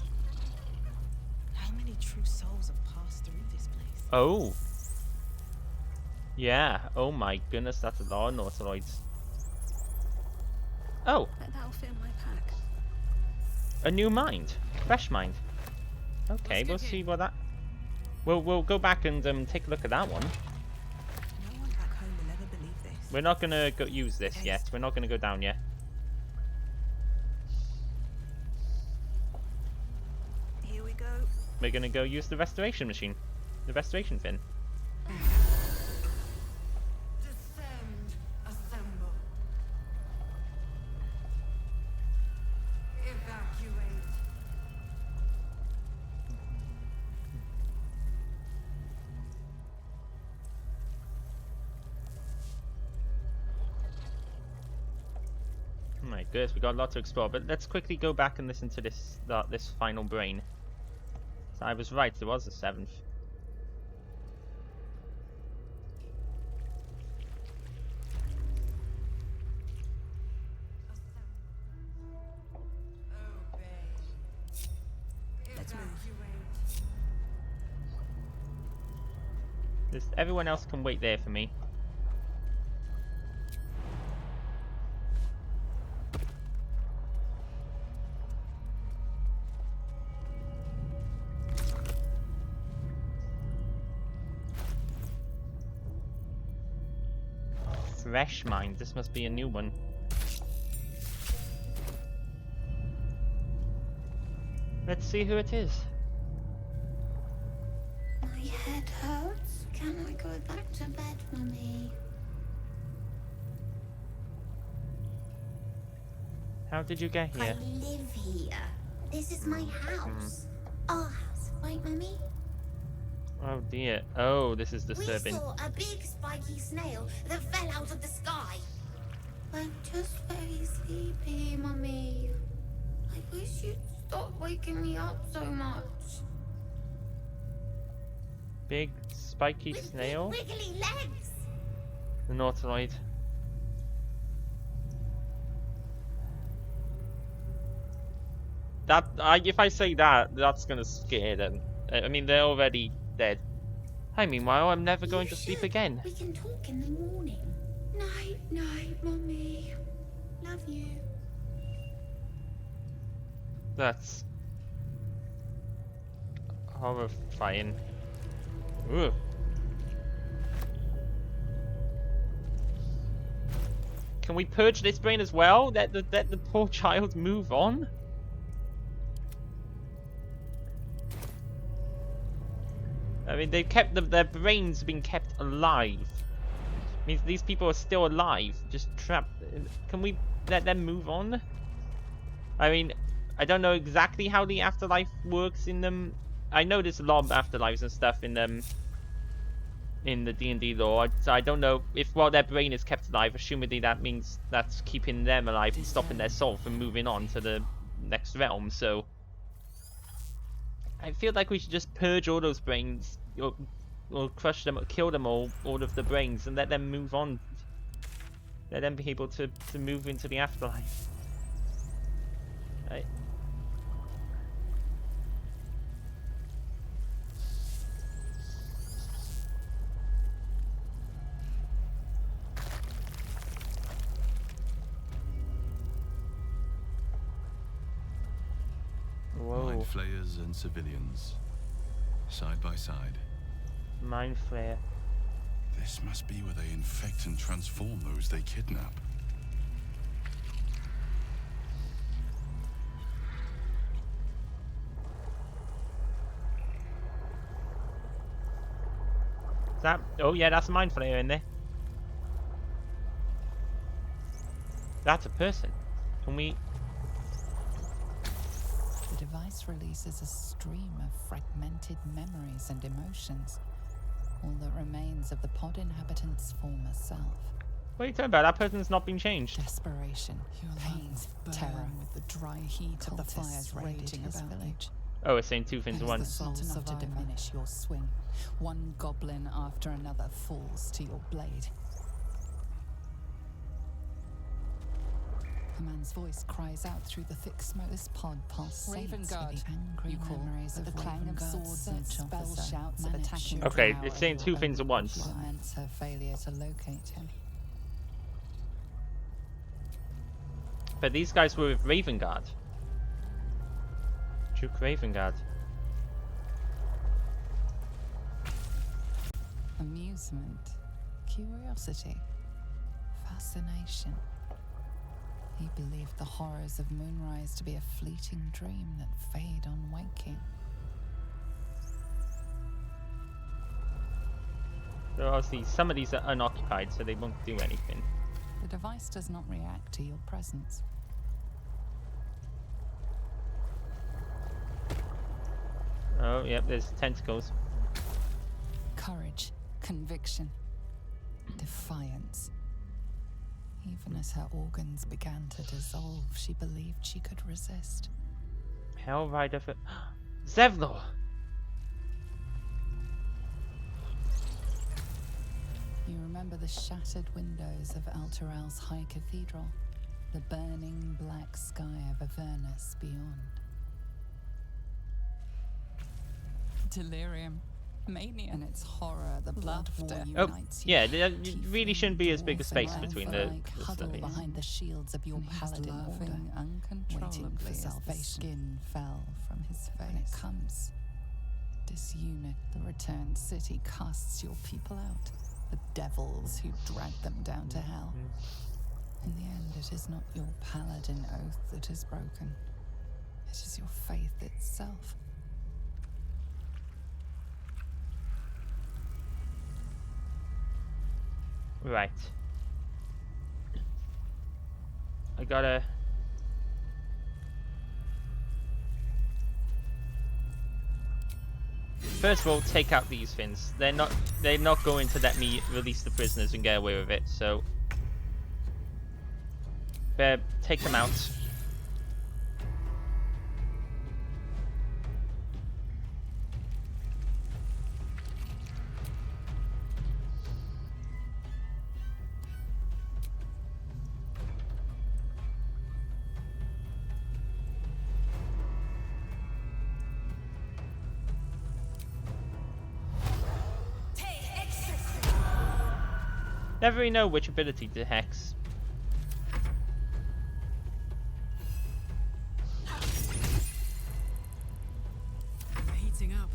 How many true souls have passed through this place? Oh. Yeah, oh my goodness, that's a lot of nautiloids. Oh, That'll fill my pack. a new mind. Fresh mind. Okay, we'll see what that... We'll go back and take a look at that one. No one back home will ever believe this. We're not gonna go use this yet. We're not gonna go down yet. Here we go. We're gonna go use the restoration machine. The restoration fin. Descend. Assemble. Evacuate. Oh my goodness, we got a lot to explore, but let's quickly go back and listen to this this final brain. So I was right, there was a 7th. Let's move. Just everyone else can wait there for me. Fresh mind, this must be a new one. Let's see who it is. head hurts. Can I go back to bed, Mummy? How did you get I here? live here. This is my house. Our house, right, Mummy? Oh dear. Oh, this is We disturbing. saw a big spiky snail that fell out of the sky. I'm just very sleepy, Mummy. I wish you'd stop waking me up so much. Big spiky With snail. big wiggly legs. The Nautiloid. If I say that, that's gonna scare them. I mean, they're already dead. Meanwhile, I'm never going to sleep again. We can talk in the morning. Night, night, Mummy. Love you. That's horrifying. Ugh. Can we purge this brain as well? Let the poor child move on? I mean, they've kept their brains being kept alive. Means these people are still alive, just trapped. Can we let them move on? I mean, I don't know exactly how the afterlife works in them. I know there's a lot of afterlives and stuff in them. In the D&D lore, so I don't know if while their brain is kept alive, assumedly that means that's keeping them alive and stopping their soul from moving on to the next realm. So I feel like we should just purge all those brains, or crush them, or kill them all of the brains, and let them move on. Let them be able to move into the afterlife. Mind flayers and civilians, side by side. Mind flayer. This must be where they infect and transform those they kidnap. That? Oh yeah, that's a mind flayer in there. That's a person. Can we? The device releases a stream of fragmented memories and emotions. All that remains of the pod inhabitant's former self. What are you talking about? That person's not been changed. Desperation, pain, terror, with the dry heat of the fires raging about village. Oh, it's saying two things at once. Not enough to diminish your swing. One goblin after another falls to your blade. A man's voice cries out through the thick smoke. This pod pulsates with the angry memories of the clang of swords and spell shouts of attacking. Okay, it's saying two things at once. She laments her failure to locate him. But these guys were with Ravengard. Duke Ravengard. Amusement, curiosity, fascination. He believed the horrors of Moonrise to be a fleeting dream that fade on waking. So obviously some of these are unoccupied, so they won't do anything. The device does not react to your presence. Oh, yep, there's tentacles. Courage, conviction, defiance. Even as her organs began to dissolve, she believed she could resist. Hell Rider for Zevlor! You remember the shattered windows of Alteral's High Cathedral, the burning black sky of Avernus beyond. Delirium, mania, and its horror, the blood war unites you. Yeah, there really shouldn't be as big a space between the huddle studies. behind the shields of your paladin order, waiting for salvation. Skin fell from his face. When it comes, disunit, the returned city casts your people out, the devils who dragged them down to hell. In the end, it is not your paladin oath that is broken. It is your faith itself. Right. I gotta... First of all, take out these things. They're not going to let me release the prisoners and get away with it, so... take them out. Never really know which ability to hex. Heating up.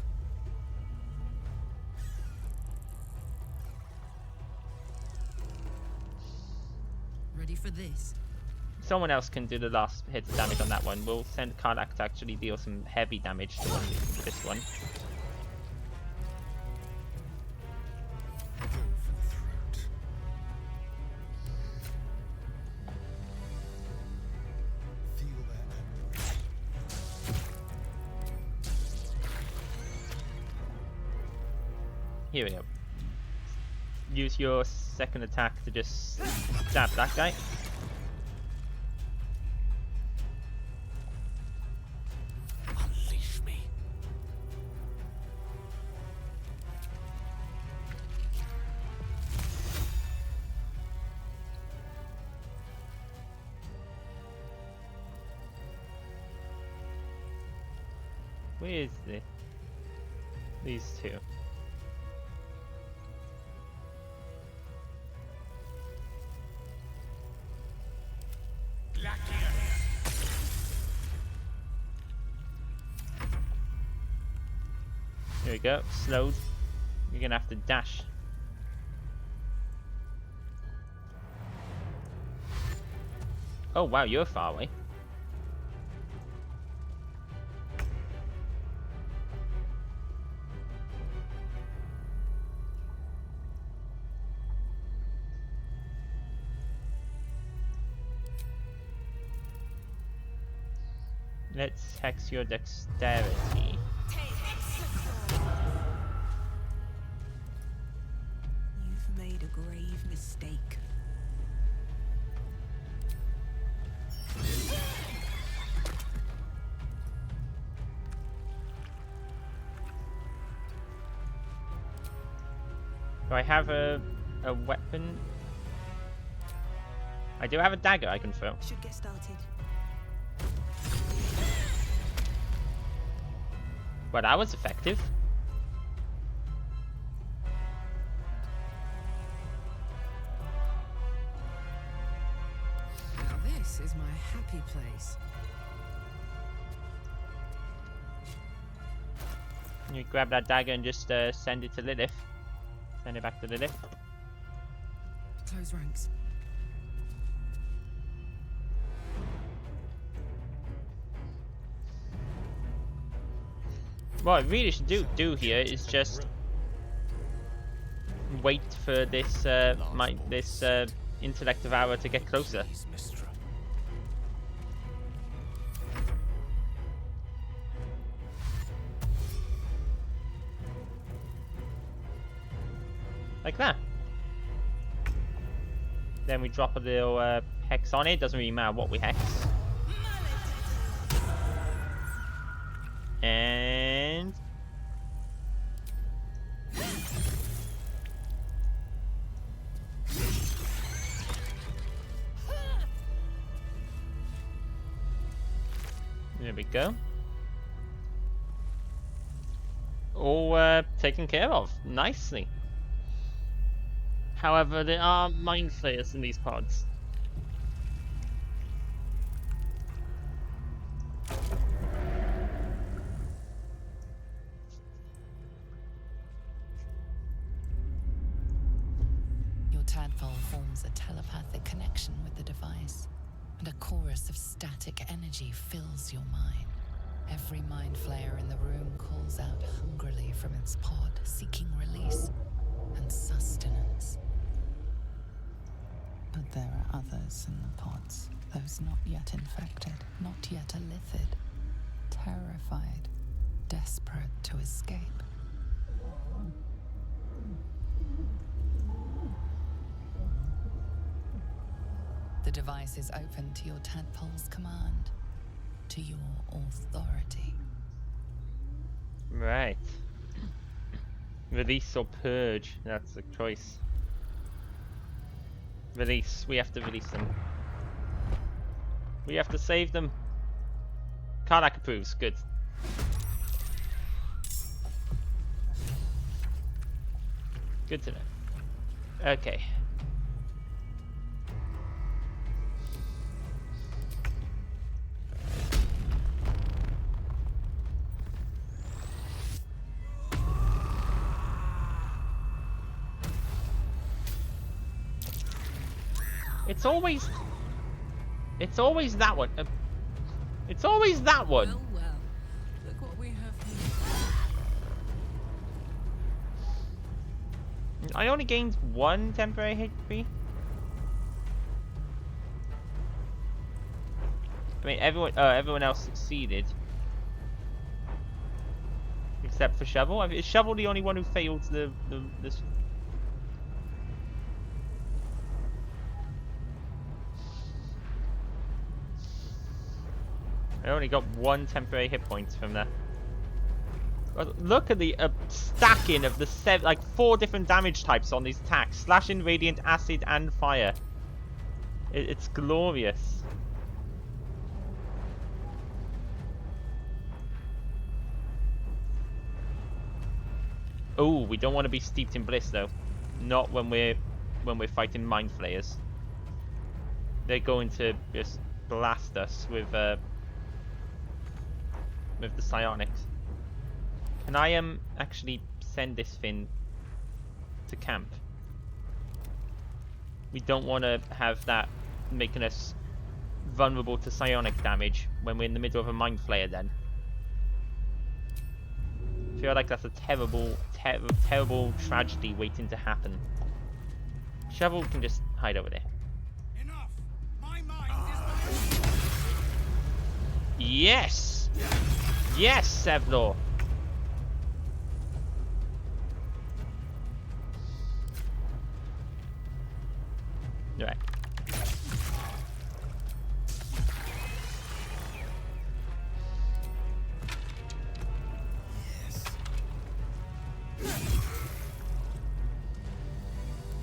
Ready for this? Someone else can do the last hit of damage on that one. We'll send Karlach to actually deal some heavy damage to this one. Here we go. Use your second attack to just stab that guy. Unleash me. Where is these two? There we go, slowed. You're gonna have to dash. Oh wow, you're far away. Let's hex your dexterity. You've made a grave mistake. Do I have a weapon? I do have a dagger I can throw. Should get started. Well, that was effective. Now this is my happy place. You grab that dagger and just send it to Lilith. Send it back to Lilith. Close ranks. What I really should do here is just wait for this intellect of hour to get closer. Like that. Then we drop a little hex on it. Doesn't really matter what we hex. And there we go. All taken care of nicely. However, there are mind flayers in these pods. Your tadpole forms a telepathic connection with the device, and a chorus of static energy fills your mind. Every mind flayer in the room calls out hungrily from its pod, seeking release and sustenance. But there are others in the pods, those not yet infected, not yet illithid, terrified, desperate to escape. The device is open to your tadpole's command, to your authority. Right. Release or purge, that's the choice. Release, we have to release them. We have to save them. Karnak approves, good. Good to know. Okay. It's always that one. It's always that one. Well, well. Look what we have here. I only gained one temporary HP. I mean, everyone else succeeded, except for Shovel. I mean, is Shovel the only one who failed this? I only got one temporary hit point from that. Look at the stacking of the like 4 different damage types on these attacks: slashing, radiant, acid, and fire. It's glorious. Oh, we don't want to be steeped in bliss though. Not when we're fighting mind flayers. They're going to just blast us with the psionics. Can I actually send this thing to camp? We don't want to have that making us vulnerable to psionic damage when we're in the middle of a mind flayer then. I feel like that's a terrible, terrible tragedy waiting to happen. Shovel can just hide over there. Enough. My mind is Yes! Yes, Sevlor! Right.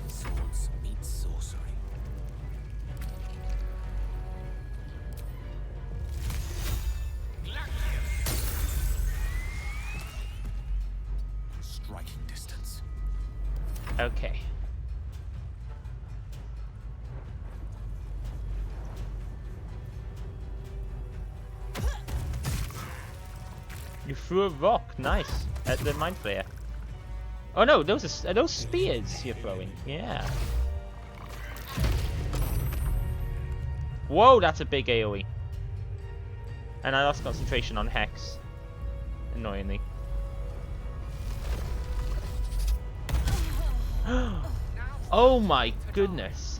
Swords meet sorcery. Striking distance. Okay. You threw a rock, nice, at the mind flayer. Oh no, those are those spears you're throwing? Yeah. Whoa, that's a big AoE. And I lost concentration on Hex, annoyingly. Oh my goodness.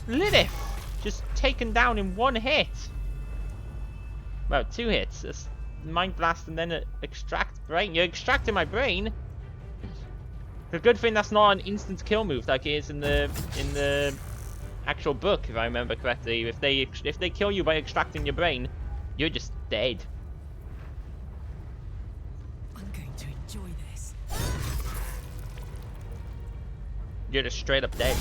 Lilith! Just taken down in one hit. Well, 2 hits. A mind blast and then an extract brain. You're extracting my brain. The good thing that's not an instant kill move like it is in the actual book, if I remember correctly. If they kill you by extracting your brain, you're just dead. I'm going to enjoy this. You're just straight up dead.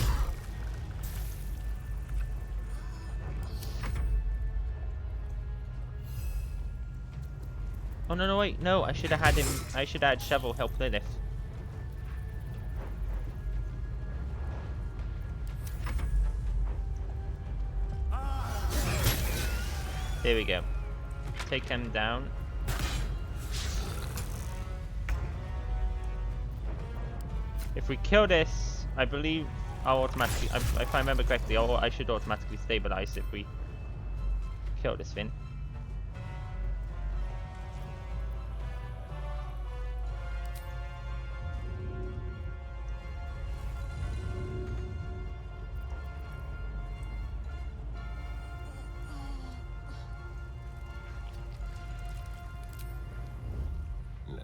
Oh no, wait, no, I should have had him, I should have had Shovel help Lilith. There we go. Take him down. If we kill this, I believe I'll automatically, if I remember correctly, I should automatically stabilize if we kill this thing.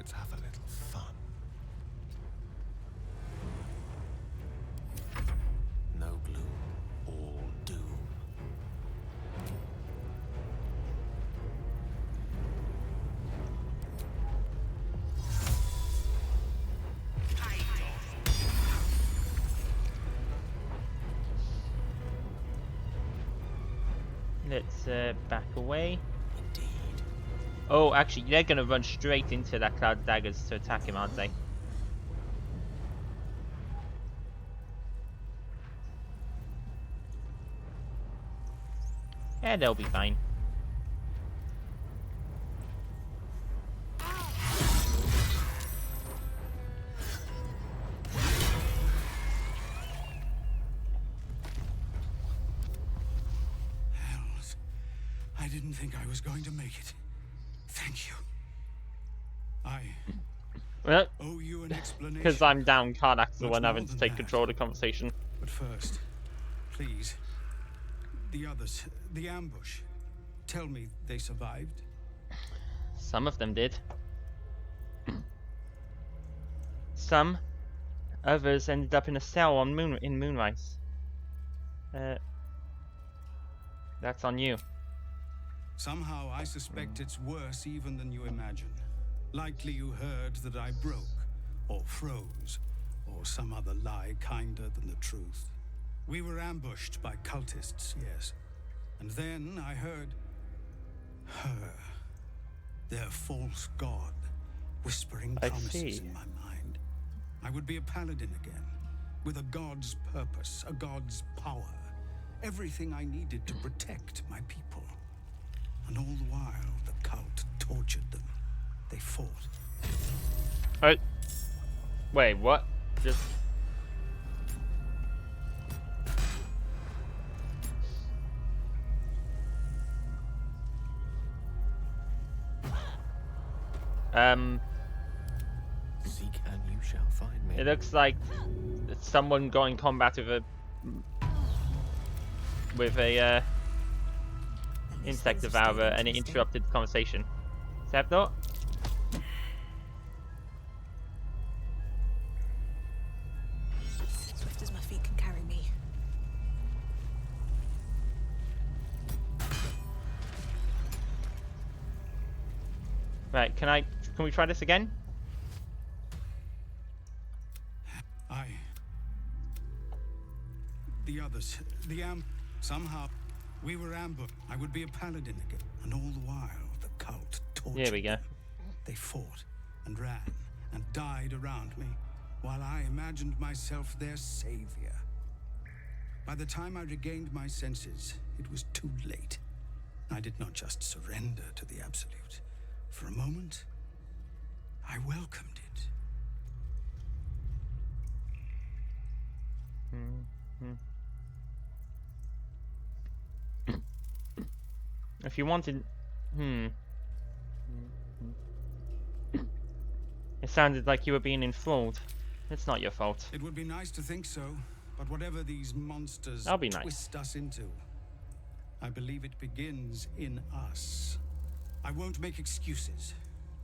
Let's have a little fun. No gloom, all doom. Let's back away. Indeed. Oh, actually, they're gonna run straight into that cloud daggers to attack him, aren't they? Yeah, they'll be fine. Hells. I didn't think I was going to make it. Thank you. I Well, owe you an explanation. because I'm down, Kardak's the Much one more having to than take that. control of the conversation. But first, please, the others, the ambush. Tell me they survived. Some of them did. Some others ended up in a cell on Moonrise. That's on you. Somehow I suspect it's worse even than you imagine. Likely you heard that I broke, or froze, or some other lie kinder than the truth. We were ambushed by cultists, yes. And then I heard her, their false god, whispering I promises see. in my mind. I would be a paladin again, with a god's purpose, a god's power. Everything I needed to protect my people. And all the while, the cult tortured them. They fought. Wait, what? Just... Seek and you shall find me. It looks like someone got in combat with a insect devourer, and it interrupted the conversation. Septo? Swift as my feet can carry me. Right, can we try this again? The others, somehow, we were ambushed. I would be a paladin again. And all the while, the cult tortured Here we go. them. They fought and ran and died around me, while I imagined myself their savior. By the time I regained my senses, it was too late. I did not just surrender to the Absolute. For a moment, I welcomed it. If you wanted... It sounded like you were being enthralled. It's not your fault. It would be nice to think so, but whatever these monsters That'll be nice. twist us into, I believe it begins in us. I won't make excuses.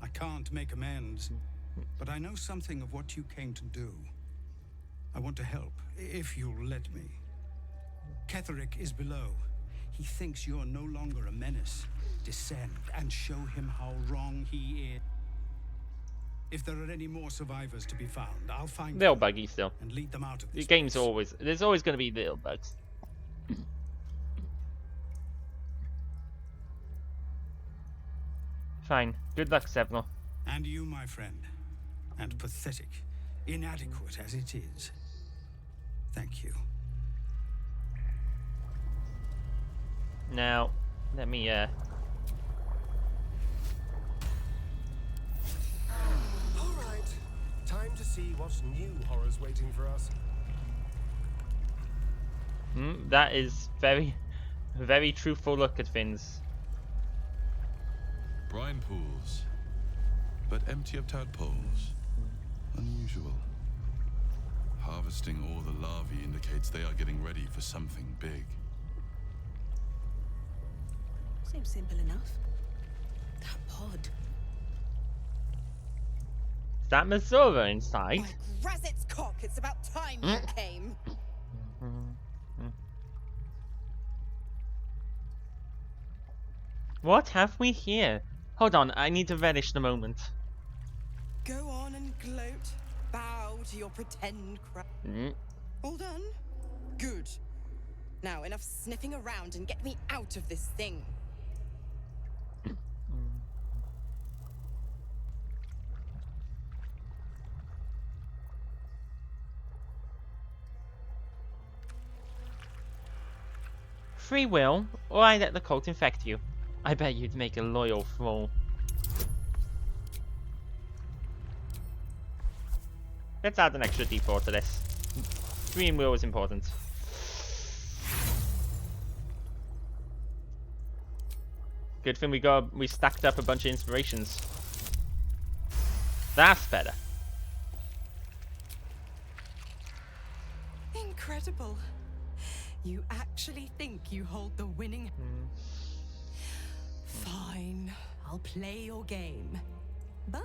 I can't make amends. But I know something of what you came to do. I want to help, if you'll let me. Ketherick is below. He thinks you're no longer a menace. Descend and show him how wrong he is. If there are any more survivors to be found, I'll find Little them buggy still. and lead them out of The this game's place. always... There's always going to be little bugs. Fine. Good luck, Sevnor. And you, my friend. And pathetic, inadequate as it is. Thank you. Now, let me, All right. Time to see what's new horrors waiting for us. that is very truthful look at things. Brine pools, but empty of tadpoles. Unusual. Harvesting all the larvae indicates they are getting ready for something big. Seems simple enough. That pod. Is that Missoura inside? Like Razzet's cock, it's about time you came. What have we here? Hold on, I need to relish the moment. Go on and gloat. Bow to your pretend All done? Good. Now, enough sniffing around and get me out of this thing. Free will, or I let the cult infect you. I bet you'd make a loyal thrall. Let's add an extra d4 to this. Free will is important. Good thing we stacked up a bunch of inspirations. That's better. Incredible. You actually think you hold the winning... Fine, I'll play your game. But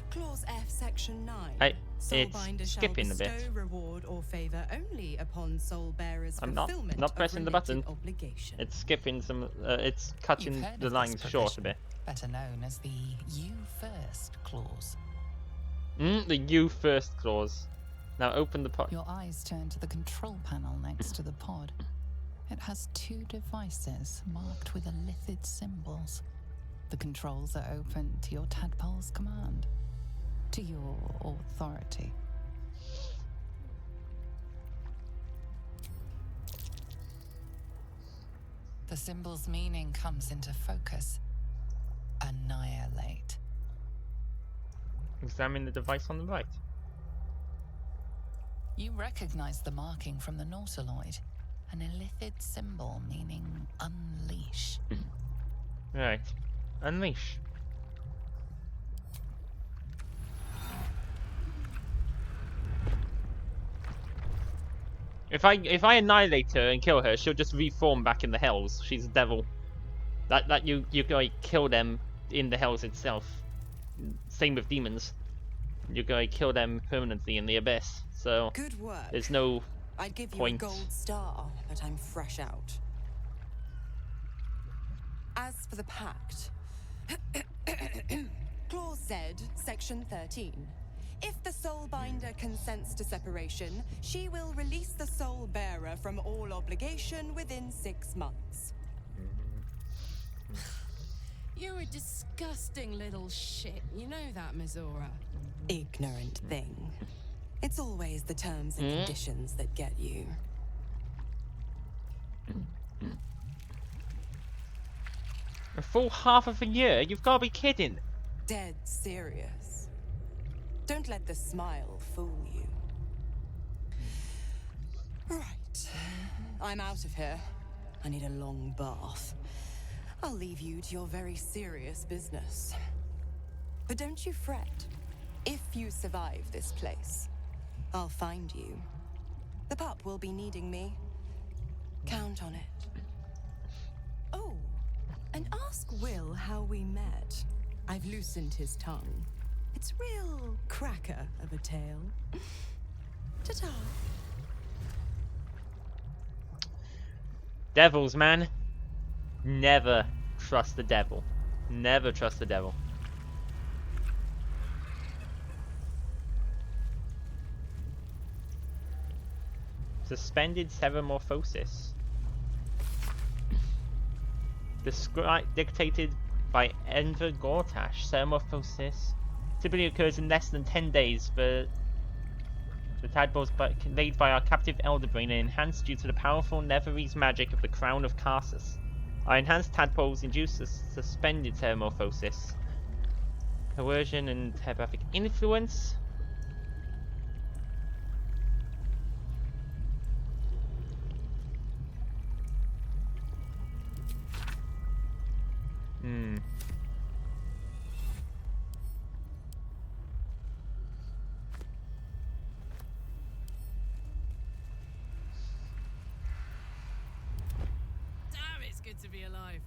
Clause F, Section 9. Hey, Soulbinder it's shall skipping a bit. bestow reward or favor only upon soul bearers' I'm fulfillment not pressing the of button. related obligation. It's skipping some. It's cutting You've heard the of lines this short a provision, bit. better known as the "You First" clause. The "You First" clause. Now open the pod. Your eyes turn to the control panel next to the pod. It has 2 devices marked with illithid symbols. The controls are open to your tadpole's command, to your authority. The symbol's meaning comes into focus. Annihilate. Examine the device on the right. You recognize the marking from the nautiloid, an illithid symbol meaning unleash. Right. Unleash. If I annihilate her and kill her, she'll just reform back in the hells. She's a devil. That you gotta kill them in the hells itself. Same with demons. You gotta kill them permanently in the abyss. So Good work. there's no I'd give point. you a gold star, but I'm fresh out. As for the pact, Clause Z, Section 13. If the soulbinder consents to separation, she will release the soul bearer from all obligation within 6 months. You're a disgusting little shit. You know that, Missoura. Ignorant thing. It's always the terms and conditions that get you. A full half of a year? You've gotta be kidding. Dead serious. Don't let the smile fool you. Right. I'm out of here. I need a long bath. I'll leave you to your very serious business. But don't you fret. If you survive this place, I'll find you. The pup will be needing me. Count on it. Oh, and ask Will how we met. I've loosened his tongue. It's real cracker of a tale. Ta-ta. Devils, man. Never trust the devil. Never trust the devil. Suspended Ceremorphosis. Dictated by Enver Gortash. Ceremorphosis typically occurs in less than 10 days, but the tadpoles laid by our captive Elderbrain and enhanced due to the powerful Netherese magic of the Crown of Karsus. Our enhanced tadpoles induce a suspended Ceremorphosis. Coercion and telepathic influence. Damn, it's good to be alive.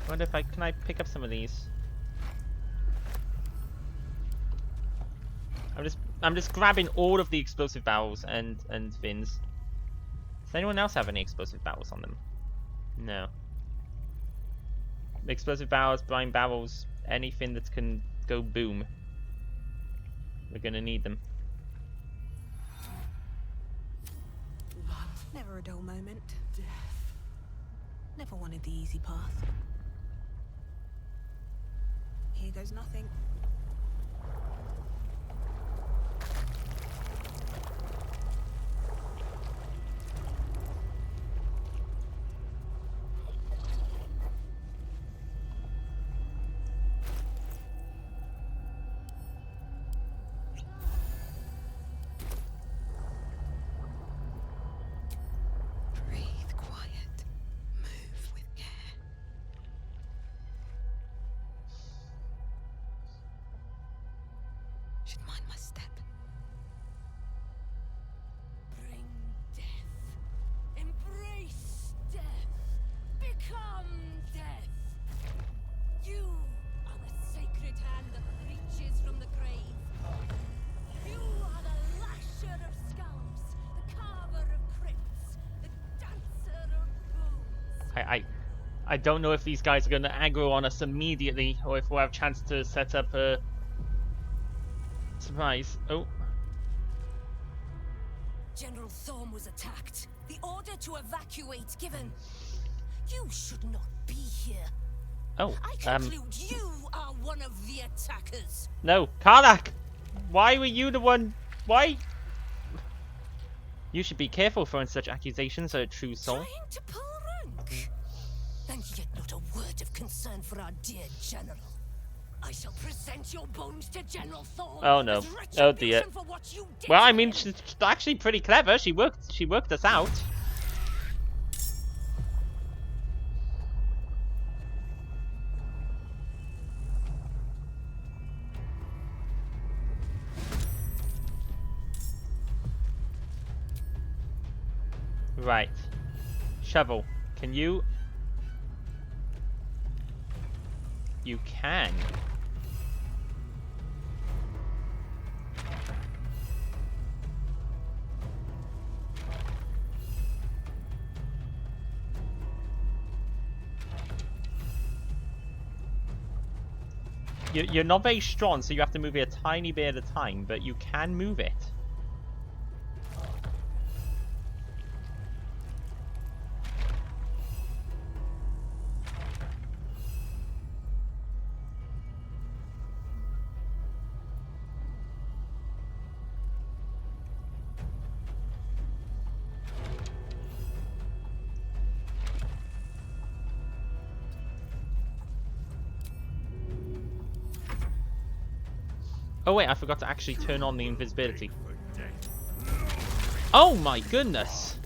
I wonder if can I pick up some of these? I'm just grabbing all of the explosive barrels and fins. Does anyone else have any explosive barrels on them? No. Explosive barrels, brine barrels, anything that can go boom. We're gonna need them. Never a dull moment. Death. Never wanted the easy path. Here goes nothing. Should mind my step. Bring death. Embrace death. Become death. You are the sacred hand that reaches from the grave. You are the lasher of skulls, the carver of crypts, the dancer of bones. I don't know if these guys are going to aggro on us immediately, or if we'll have a chance to set up a surprise. Oh. General Thorm was attacked. The order to evacuate given. You should not be here. Oh, I conclude you are one of the attackers. No, Karnak! Why were you the one? Why? You should be careful throwing such accusations at a true soul. Trying to pull rank. And yet not a word of concern for our dear General. I shall present your bones to General Thorm. Oh no. Oh dear. For what you did well, I mean, she's actually pretty clever. She worked us out. Right. Shovel, can you? You can. You're not very strong, so you have to move it a tiny bit at a time, but you can move it. Oh wait, I forgot to actually turn on the invisibility. Oh my goodness!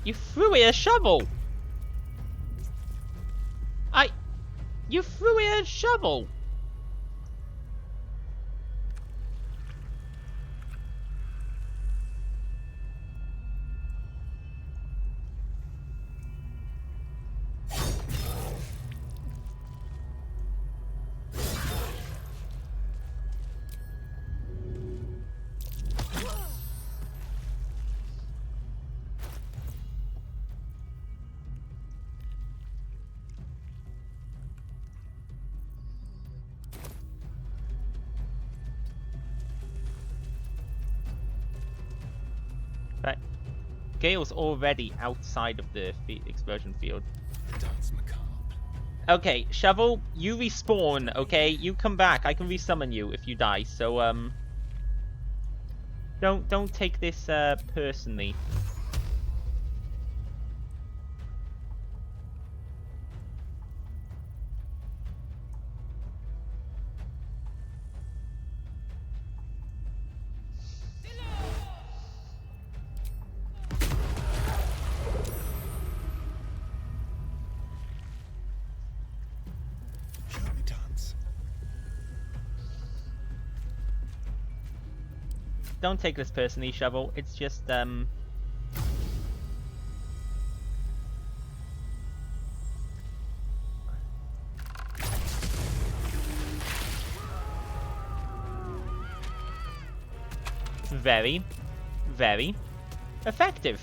You threw it a shovel! You threw it a shovel! Right. Gale's already outside of the explosion field. That's macabre. Okay, Shovel, you respawn, okay? You come back. I can resummon you if you die. So don't take this personally. Don't take this personally, Shovel. It's just very, very effective.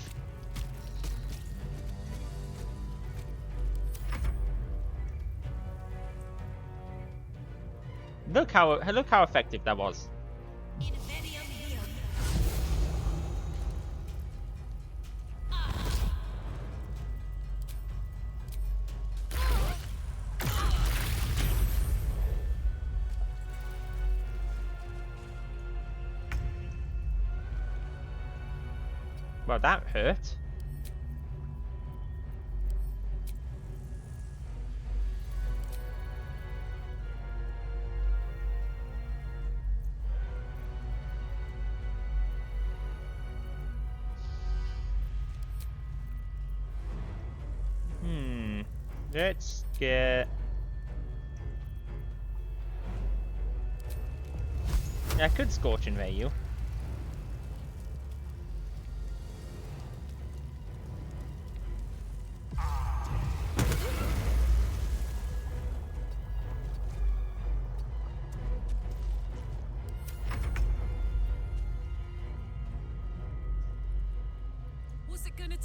Look how effective that was. Well, that hurt. Let's get... I could Scorch and Ray you.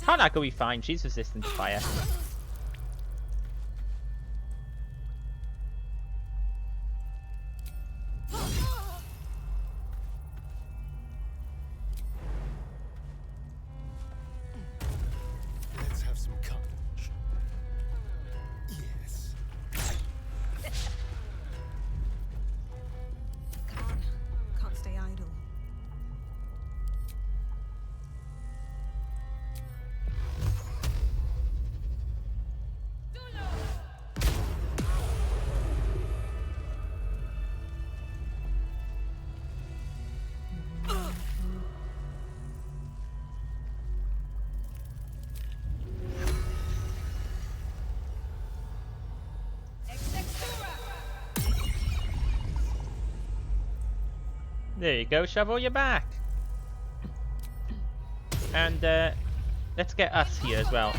Hana could be fine, she's resistant to fire. Let's have some courage. Yes. Come on. Can't stay idle. There you go, Shovel, you're back. And let's get us here as well.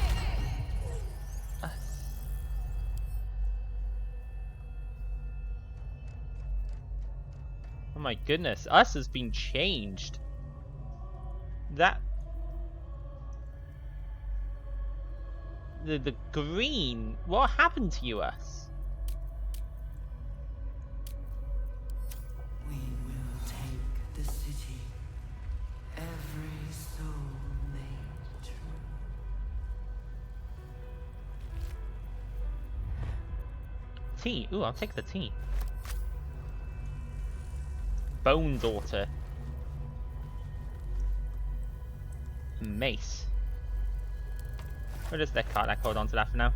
Oh my goodness, us has been changed. That... The green, what happened to you, us? We will take the city, every soul made true. Tea, ooh, I'll take the tea. Bone Daughter. Mace. We'll just let Karlach hold on to that for now.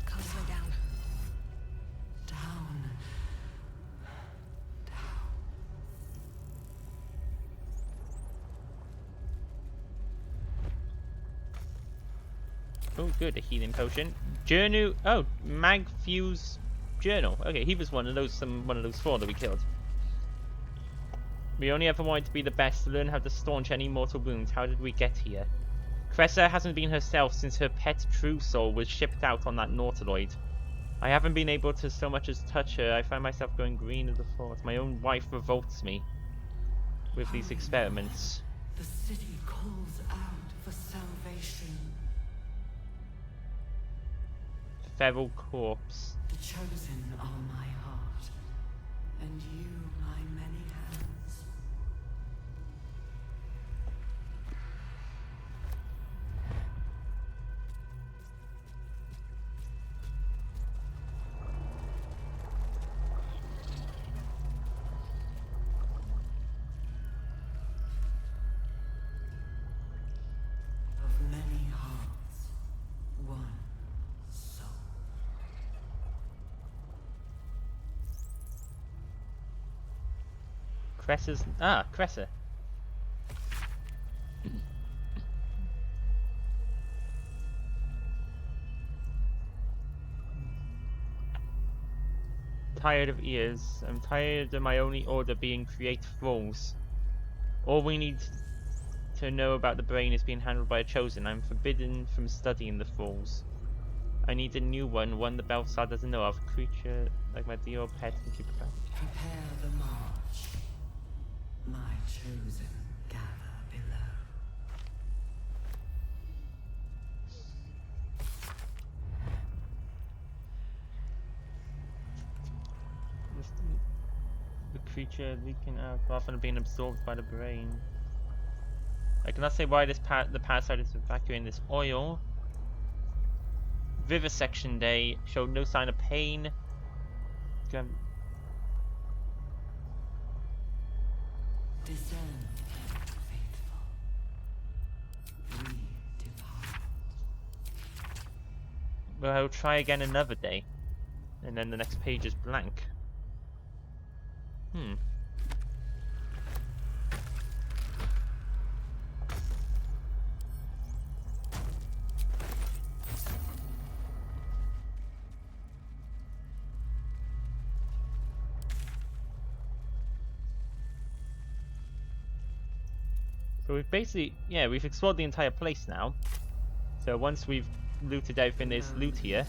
Can't slow down. Down. Oh, good, a healing potion. Journal. Oh, Magfuse Journal. Okay, he was one of those four that we killed. We only ever wanted to be the best, to learn how to staunch any mortal wounds. How did we get here? Cressa hasn't been herself since her pet True Soul was shipped out on that Nautiloid. I haven't been able to so much as touch her. I find myself going green at the thought. My own wife revolts me with these experiments. The city calls out for salvation. Feral corpse. The chosen are my heart, and you my many hands. Of many hearts, one soul. Cressa's... Cressa. Tired of ears. I'm tired of my only order being create thralls. All we need to know about the brain is being handled by a chosen. I'm forbidden from studying the fools. I need a new one the Balthasar doesn't know of. A creature like my dear old pet can keep it back. Prepare the march. My chosen gather below. The creature leaking out rather than being absorbed by the brain. I cannot say why the parasite is evacuating this oil. Vivisection day showed no sign of pain. Discern, faithful. We depart. Well, I'll try again another day. And then the next page is blank. So we've basically, yeah, we've explored the entire place now. So once we've looted everything there's loot here,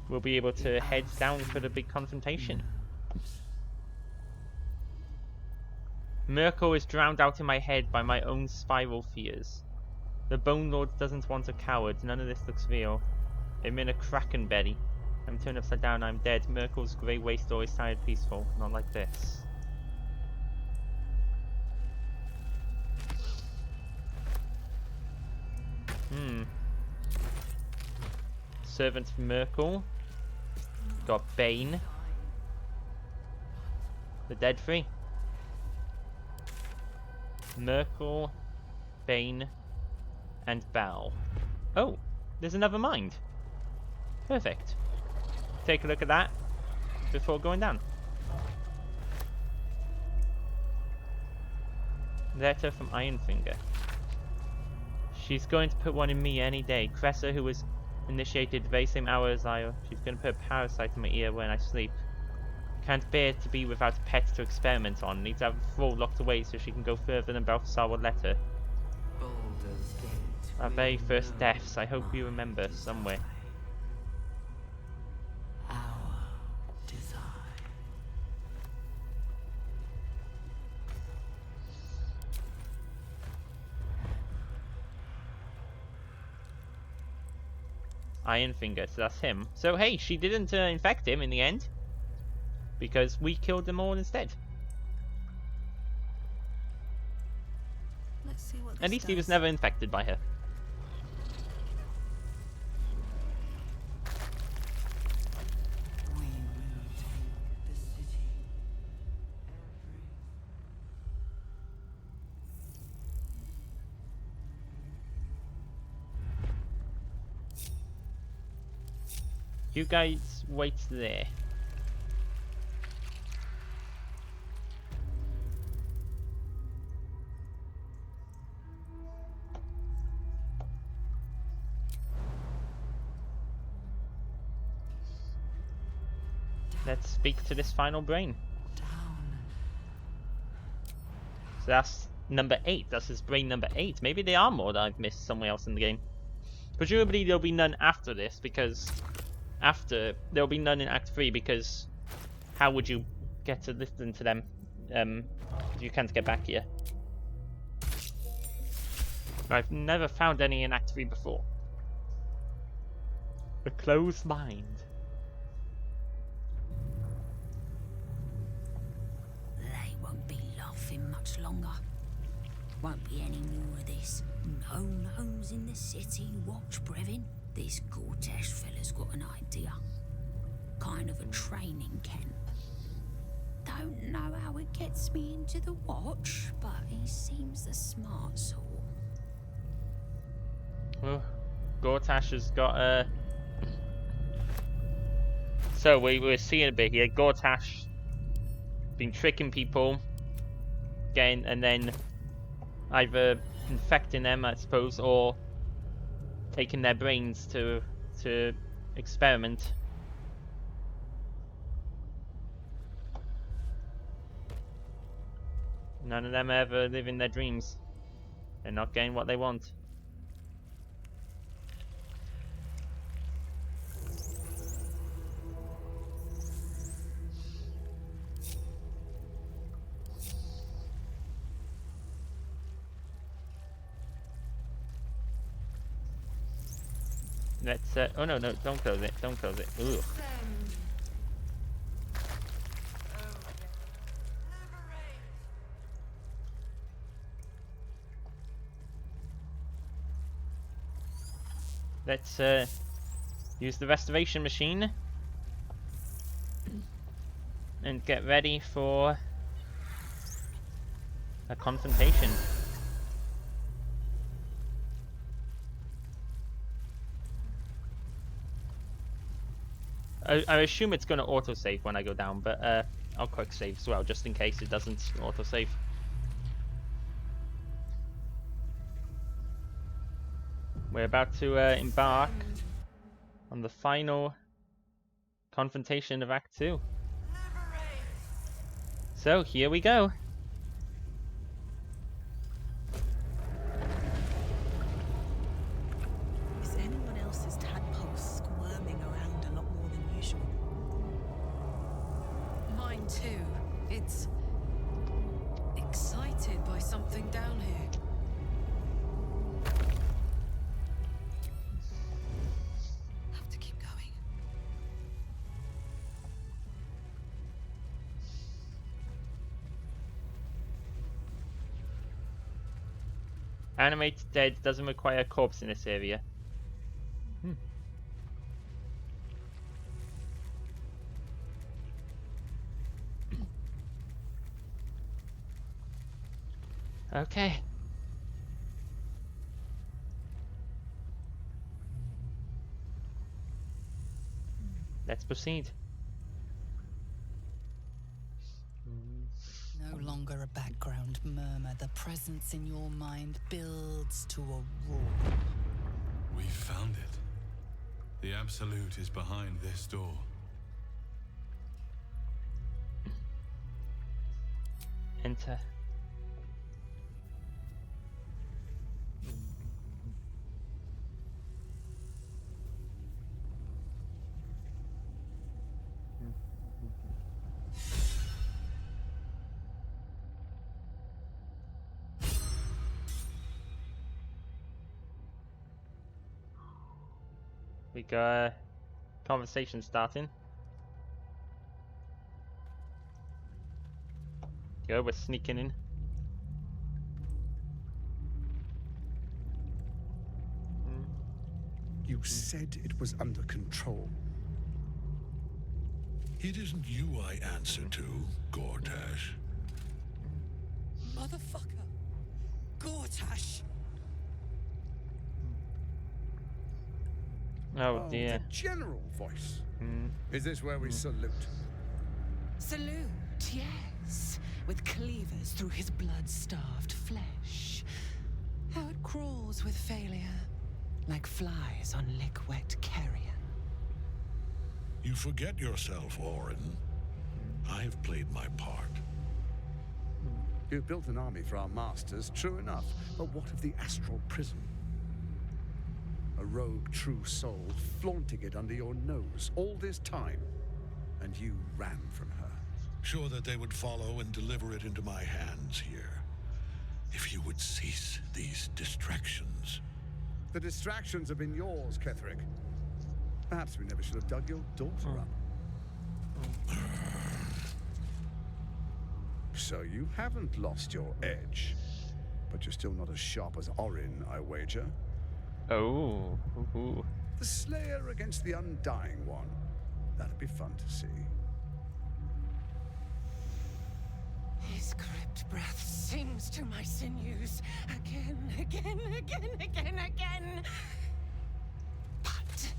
we'll be able to head down for the big confrontation. Myrkul is drowned out in my head by my own spiral fears. The Bone Lord doesn't want a coward. None of this looks real. I'm in a kraken belly. I'm turned upside down. I'm dead. Myrkul's grey waste always sounded peaceful. Not like this. Servant of Myrkul. Got Bane. The dead free. Myrkul, Bane, and Bal. Oh, there's another mind. Perfect. Take a look at that before going down. Letter from Ironfinger. She's going to put one in me any day. Cressa, who was initiated the very same hour as I, she's going to put a parasite in my ear when I sleep. Can't bear to be without a pet to experiment on. Need to have a thrall locked away so she can go further than Balthasar would let her. Baldur's Gate. Our very first deaths. I hope you remember somewhere. Our desire. Ironfinger, so that's him. So hey, she didn't infect him in the end. Because we killed them all instead. Let's see what this At least he was does. never infected by her. We will take the city. You guys wait there. Let's speak to this final brain. So that's number 8. That's his brain number 8. Maybe there are more that I've missed somewhere else in the game. Presumably there'll be none after this, because there'll be none in Act 3, because how would you get to listen to them if you can't get back here? I've never found any in Act 3 before. A closed mind. They won't be laughing much longer. Won't be any more of this. No gnomes in the city. Watch, Brevin. This Gortash fella's got an idea. Kind of a training camp. Don't know how it gets me into the watch, but he seems the smart sort. Well, Gortash has got a... So we were seeing a bit here. Gortash been tricking people, again, and then either infecting them, I suppose, or taking their brains to experiment. None of them ever live in their dreams. They're not getting what they want. Let's oh no, don't close it. Don't close it. Ooh. Let's use the restoration machine and get ready for a confrontation. I assume it's going to autosave when I go down, but I'll quick save as well, just in case it doesn't autosave. We're about to embark on the final confrontation of Act 2. So, here we go. Is anyone else's tadpole squirming around a lot more than usual? Mine too. It's excited by something down here. Have to keep going. Animated dead doesn't require a corpse in this area. Okay. Let's proceed. No longer a background murmur. The presence in your mind builds to a roar. We found it. The Absolute is behind this door. Enter. We got a conversation starting. Go, we're sneaking in. You said it was under control. It isn't you I answer to, Gortash. Motherfucker! Gortash! Oh dear. The general voice. Is this where we salute? Salute, yes. With cleavers through his blood-starved flesh. How it crawls with failure, like flies on lick-wet carrion. You forget yourself, Orin. I have played my part. You've built an army for our masters, true enough. But what of the astral prison? A rogue true soul flaunting it under your nose all this time, and you ran from her. Sure that they would follow and deliver it into my hands here. If you would cease these distractions. The distractions have been yours, Ketherick. Perhaps we never should have dug your daughter up. So you haven't lost your edge, but you're still not as sharp as Orin, I wager. Oh. Ooh. The Slayer against the Undying One. That'd be fun to see. His crypt breath sings to my sinews again. But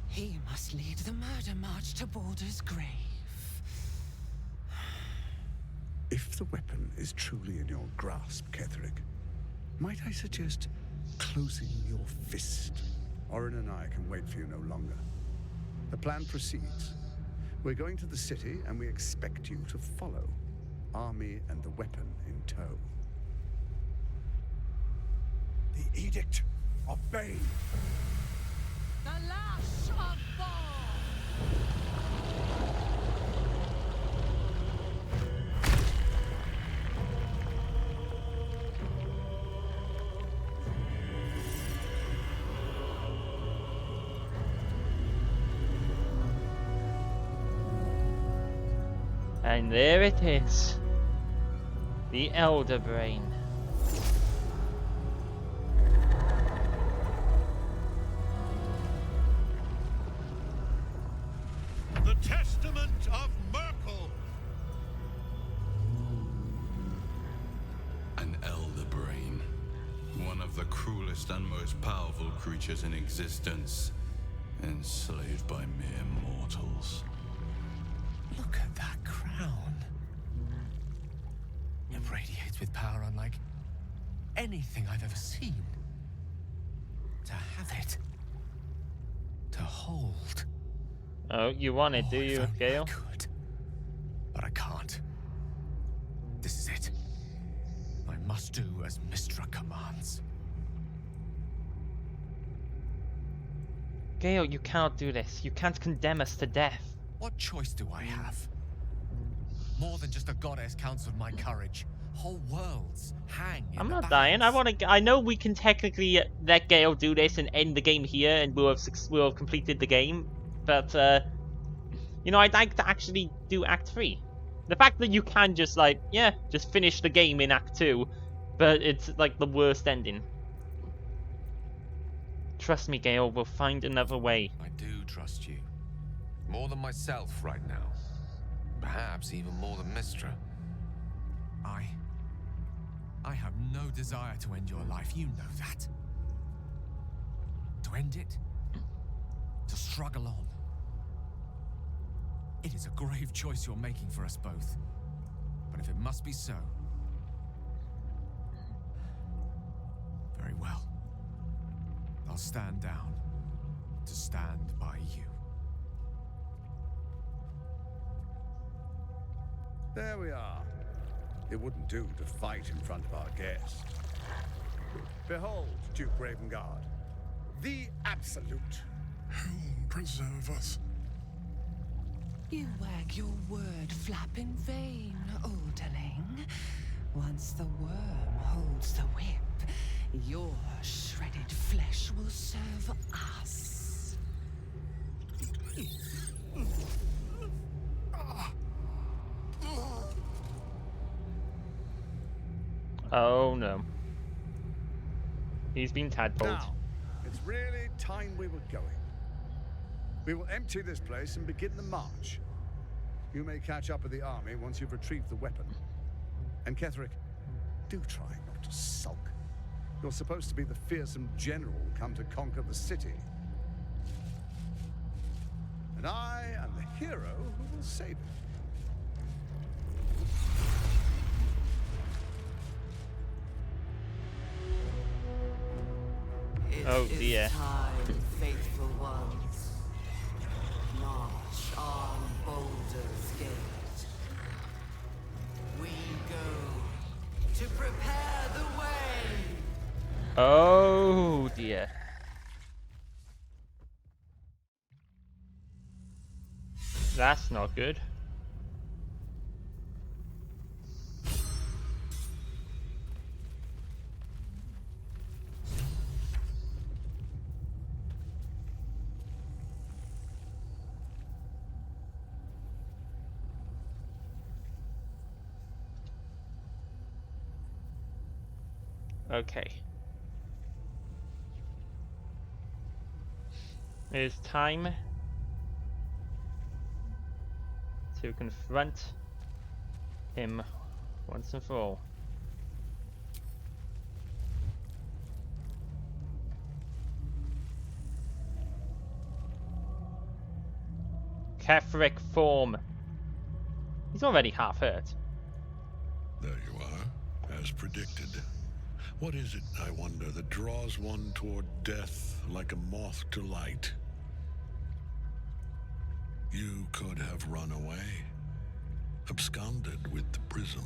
he must lead the murder march to Baldur's grave. If the weapon is truly in your grasp, Ketherick, might I suggest closing your fist? Orin and I can wait for you no longer. The plan proceeds. We're going to the city, and we expect you to follow. army and the weapon in tow. The Edict of Bane. The lash of Baldur! And there it is. The Elder Brain. The Testament of Myrkul. An Elder Brain. One of the cruelest and most powerful creatures in existence. Enslaved by mere mortals. Look at that crown. It radiates with power unlike anything I've ever seen. To have it. To hold. Oh, you want it, do you, Gale? I could. But I can't. This is it. I must do as Mystra commands. Gale, you cannot do this. You can't condemn us to death. What choice do I have? More than just a goddess counseled my courage. Whole worlds hang in I'm the not dying. I know we can technically let Gale do this and end the game here, and we'll have completed the game. But you know, I'd like to actually do Act 3. The fact that you can just like, yeah, just finish the game in Act 2, but it's like the worst ending. Trust me, Gale. We'll find another way. I do trust you. More than myself right now. Perhaps even more than Mystra. I have no desire to end your life, you know that. To end it? To struggle on. It is a grave choice you're making for us both. But if it must be so... very well. I'll stand down to stand by you. There we are. It wouldn't do to fight in front of our guest. Behold, Duke Ravengard, the Absolute. Hell preserve us. You wag your word flap in vain, Alderling. Once the worm holds the whip, your shredded flesh will serve us. Oh no. He's been tadpoled. Now, it's really time we were going. We will empty this place and begin the march. You may catch up with the army once you've retrieved the weapon. And Ketheric, do try not to sulk. You're supposed to be the fearsome general come to conquer the city. And I am the hero who will save it. Oh dear. Time, faithful ones. March on Baldur's Gate. We go to prepare the way. Oh dear. That's not good. Okay. It is time to confront him once and for all. Ketheric form. He's already half hurt. There you are, as predicted. What is it, I wonder, that draws one toward death like a moth to light? You could have run away. absconded with the prism.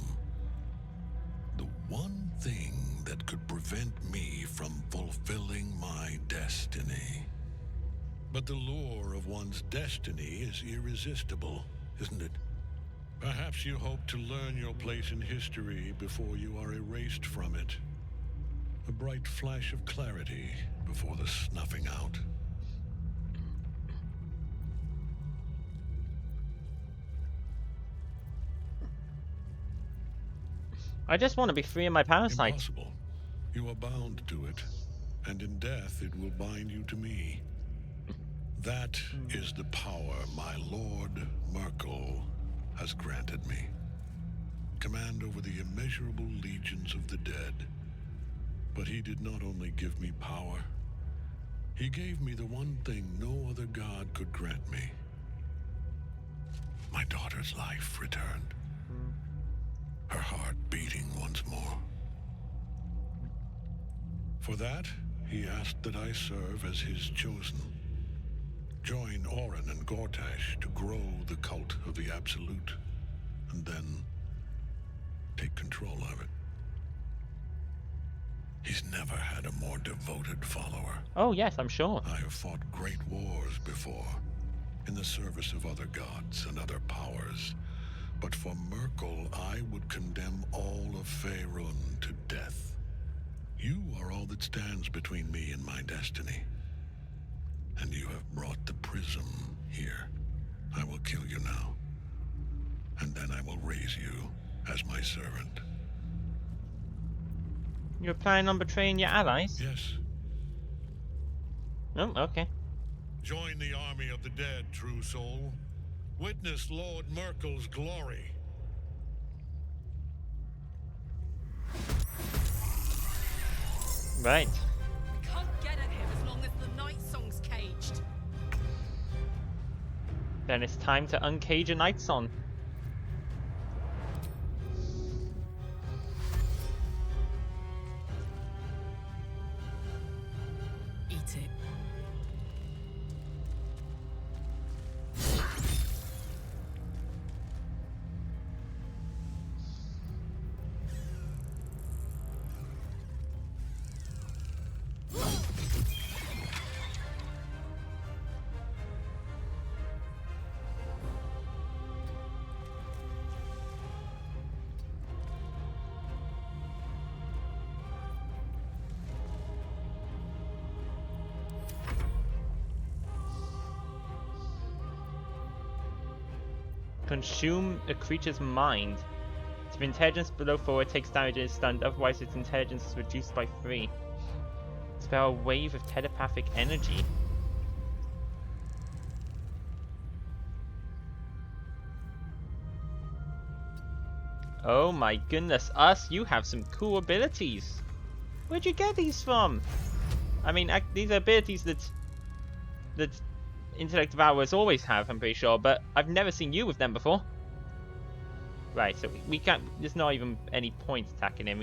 The one thing that could prevent me from fulfilling my destiny. But the lure of one's destiny is irresistible, isn't it? Perhaps you hope to learn your place in history before you are erased from it. A bright flash of clarity before the snuffing out. I just want to be free of my parasite. Impossible. You are bound to it, and in death it will bind you to me. That is the power my lord Myrkul has granted me. Command over the immeasurable legions of the dead. But he did not only give me power, he gave me the one thing no other god could grant me. My daughter's life returned. Her heart beating once more. For that, he asked that I serve as his chosen. Join Orin and Gortash to grow the cult of the Absolute, and then take control of it. He's never had a more devoted follower. Oh yes, I'm sure. I have fought great wars before, in the service of other gods and other powers. But for Myrkul, I would condemn all of Faerun to death. You are all that stands between me and my destiny. And you have brought the prism here. I will kill you now. And then I will raise you as my servant. You're planning on betraying your allies? Yes. Oh, okay. Join the army of the dead, true soul. Witness Lord Myrkul's glory. Right. We can't get at him as long as the night song's caged. Then it's time to uncage a Night Song. Eat it. Consume a creature's mind. If intelligence below 4, it takes damage and is stunned, otherwise its intelligence is reduced by 3. Spell a wave of telepathic energy. Oh my goodness, us, you have some cool abilities. Where'd you get these from? I mean, these are abilities that Intellect Devourers always have, I'm pretty sure, but I've never seen you with them before. Right, so we can't, there's not even any point attacking him.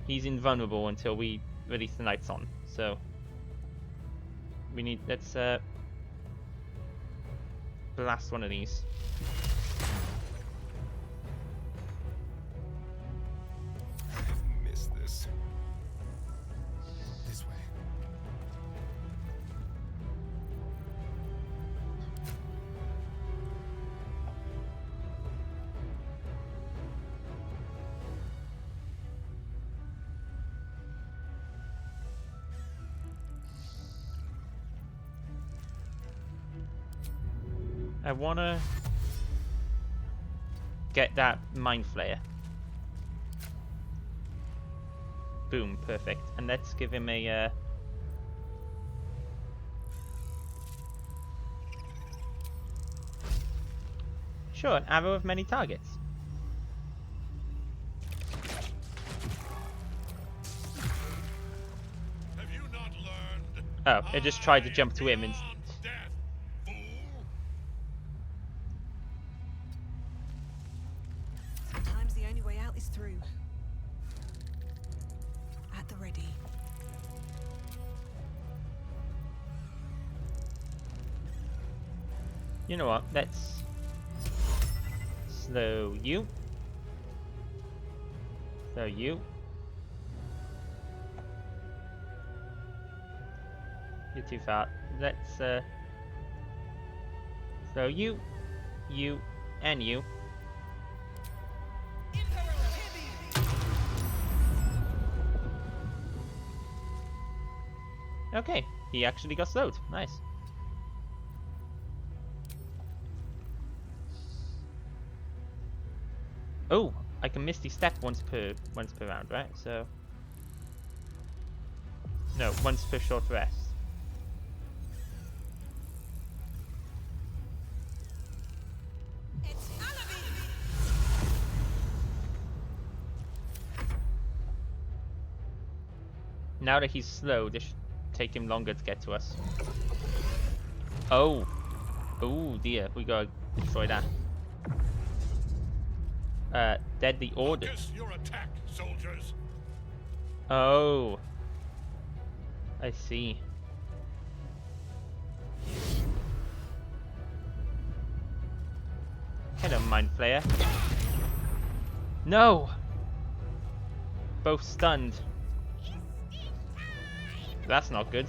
He's invulnerable until we release the Night Song. So we need, let's blast one of these. Missed this. This way. I wanna get that Mind Flayer. Boom, perfect. And let's give him a sure, an arrow of many targets. Have you not learned? Oh, I just tried to jump to him and Sometimes the only way out is through. At the ready. you know what, let's Slow you. Slow you. You're too far. Let's slow you, you, and you. Okay, he actually got slowed. Nice. Oh, I can misty step once per round, right? So no, once per short rest. Now that he's slow, this should take him longer to get to us. Oh. Oh dear, we gotta destroy that. Deadly order. Focus your attack, soldiers. Oh. I see. Hello, Mind Flayer. No! Both stunned. That's not good.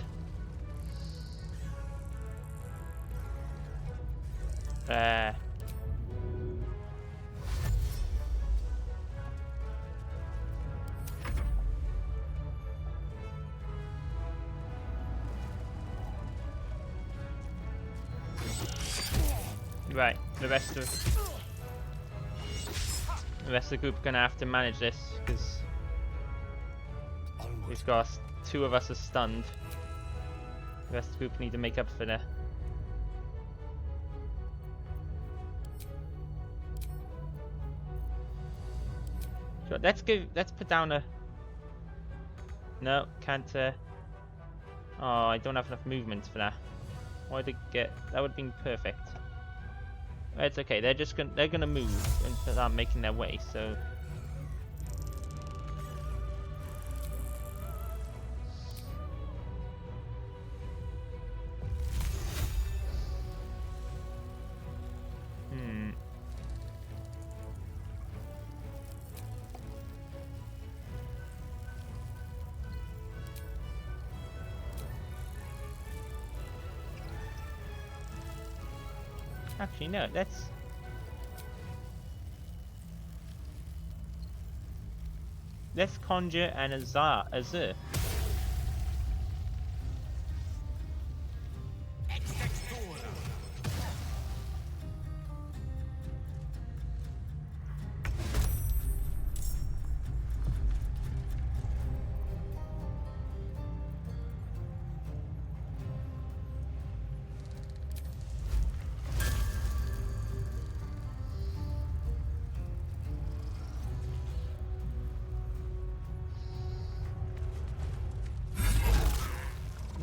Right, the rest of the group are gonna have to manage this because we've got two of us are stunned. The rest of the group need to make up for that. Sure, let's put down a. No, can't. Oh, I don't have enough movement for that. Why did get? That would have been perfect. It's okay. They're gonna move and start making their way. So. Actually, no, let's conjure an Azur.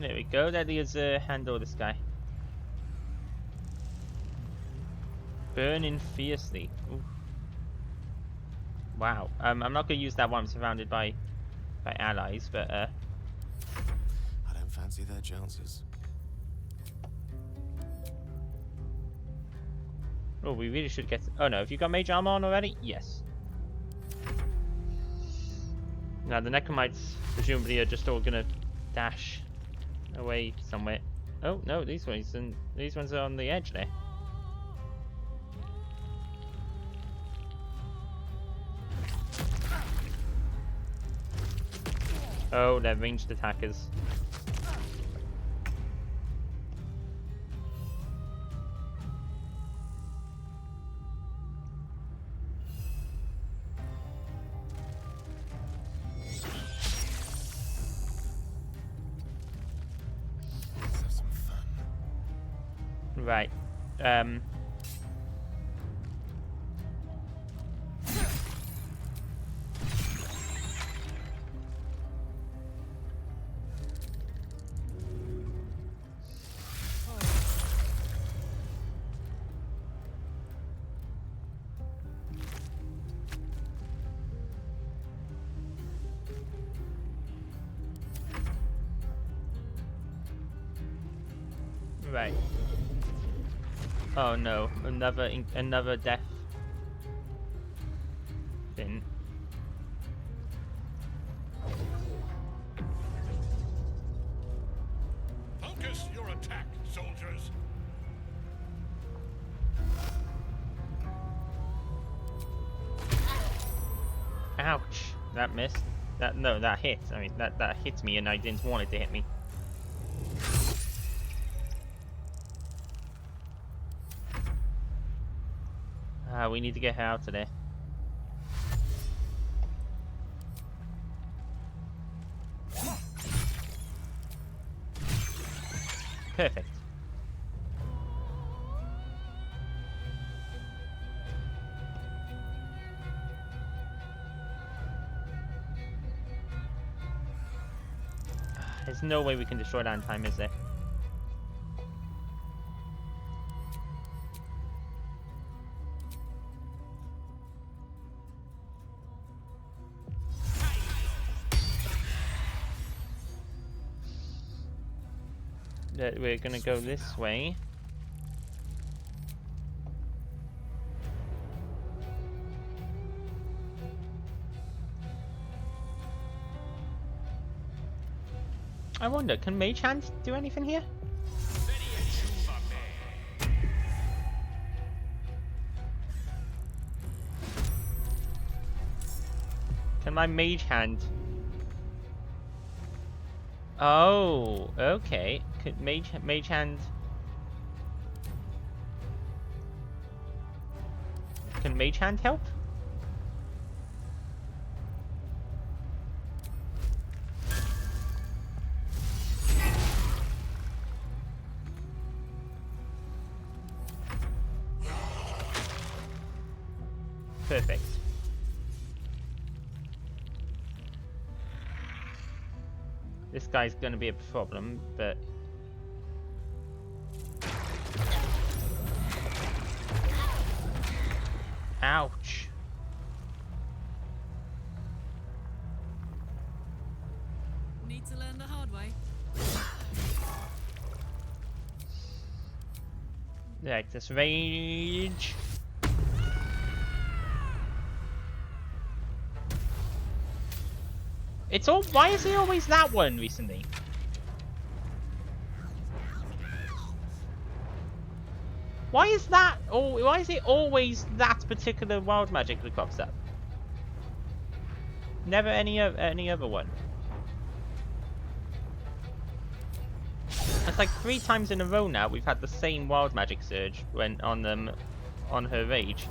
There we go. Let the Azur handle this guy. Burning fiercely. Ooh. Wow. I'm not gonna use that one. I'm surrounded by allies, but I don't fancy their chances. Oh, we really should get. Oh no, have you got mage armor on already? Yes. Now the Necromites presumably are just all gonna dash away somewhere. Oh no, these ones are on the edge there. Oh, they're ranged attackers. Right. Right. Oh no, another death. Focus your attack, soldiers. Ouch. That missed. That hit. I mean, that hit me and I didn't want it to hit me. We need to get her out of there. Perfect. There's no way we can destroy that in time, is there? We're gonna go this way. I wonder, can Mage Hand do anything here? Can my Mage Hand... Oh, okay. Could Mage Hand... Can Mage Hand help? Perfect. This guy's gonna be a problem, but... Ouch. Need to learn the hard way. Like this rage. It's all. Why is it always that one recently? Why is that? Oh, why is it always that particular wild magic that pops up? Never any other one. It's like 3 times in a row now we've had the same wild magic surge when on her rage.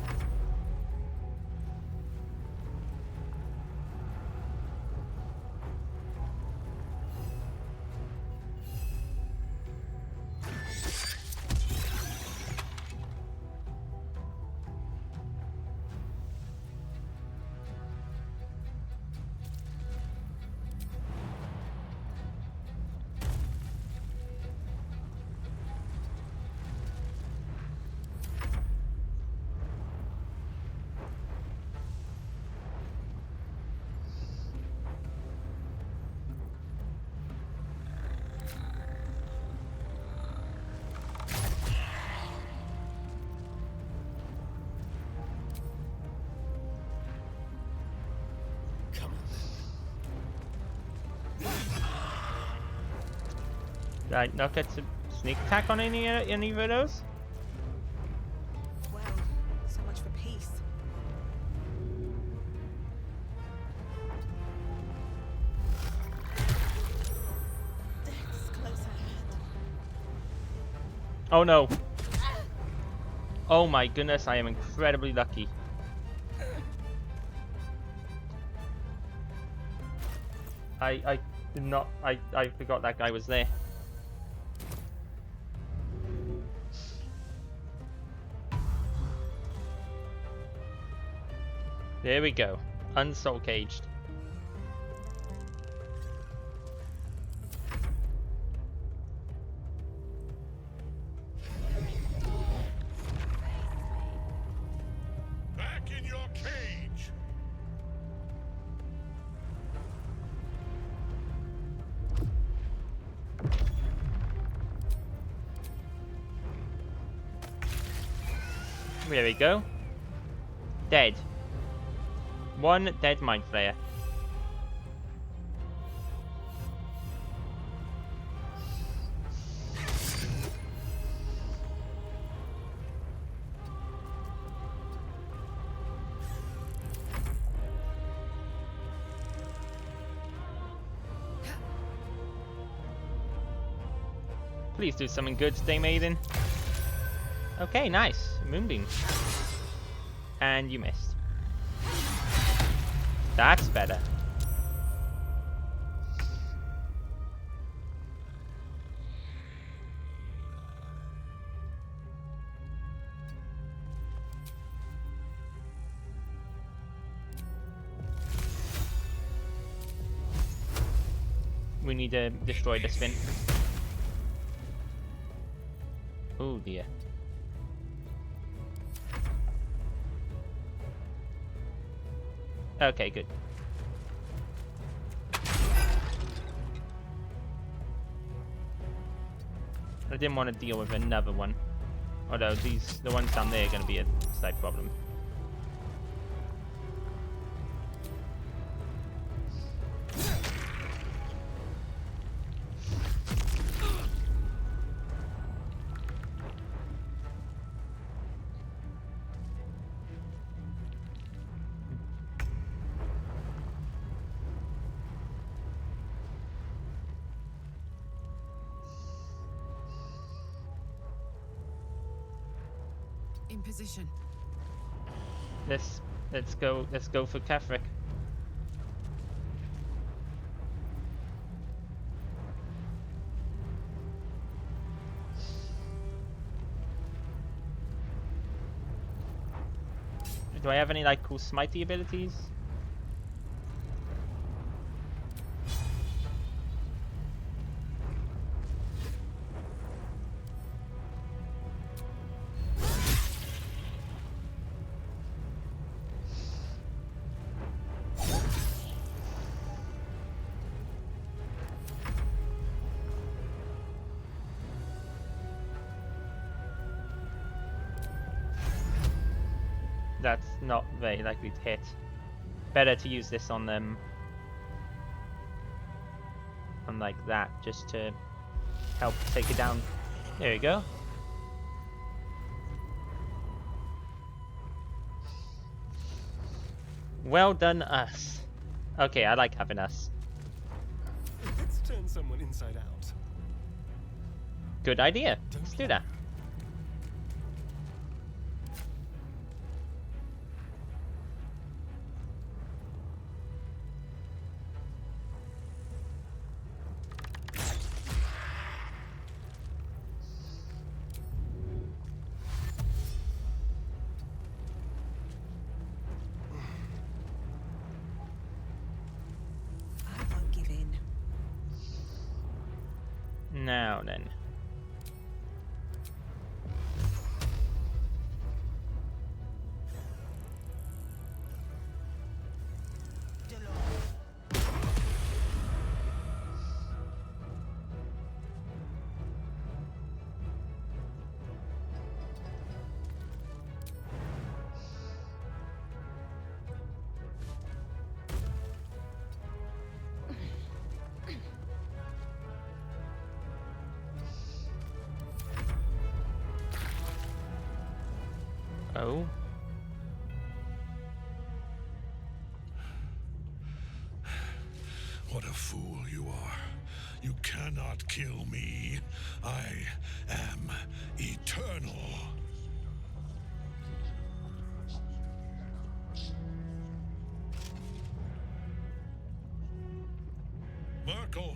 Did I not get to sneak attack on any of those? Well, so much for peace. Death's close at hand. Oh no. Oh my goodness, I am incredibly lucky. I did not, I forgot that guy was there. There we go. Unsoul caged. Back in your cage. There we go. Dead. 1 dead Mind Flayer. Please do something good, Stay Maiden. Okay, nice. Moonbeam. And you missed. That's better. We need to destroy the spin. Oh dear. Okay, good. I didn't want to deal with another one. Although the ones down there are going to be a slight problem. In position. Let's go for Kefric. Do I have any like cool smitey abilities? That's not very likely to hit. Better to use this on them. On like that, just to help take it down. There you go. Well done, us. Okay, I like having us. Let's turn someone inside out. Good idea. Let's do that. I won't give in. Now then. Oh. What a fool you are. You cannot kill me. I am eternal. Myrkul,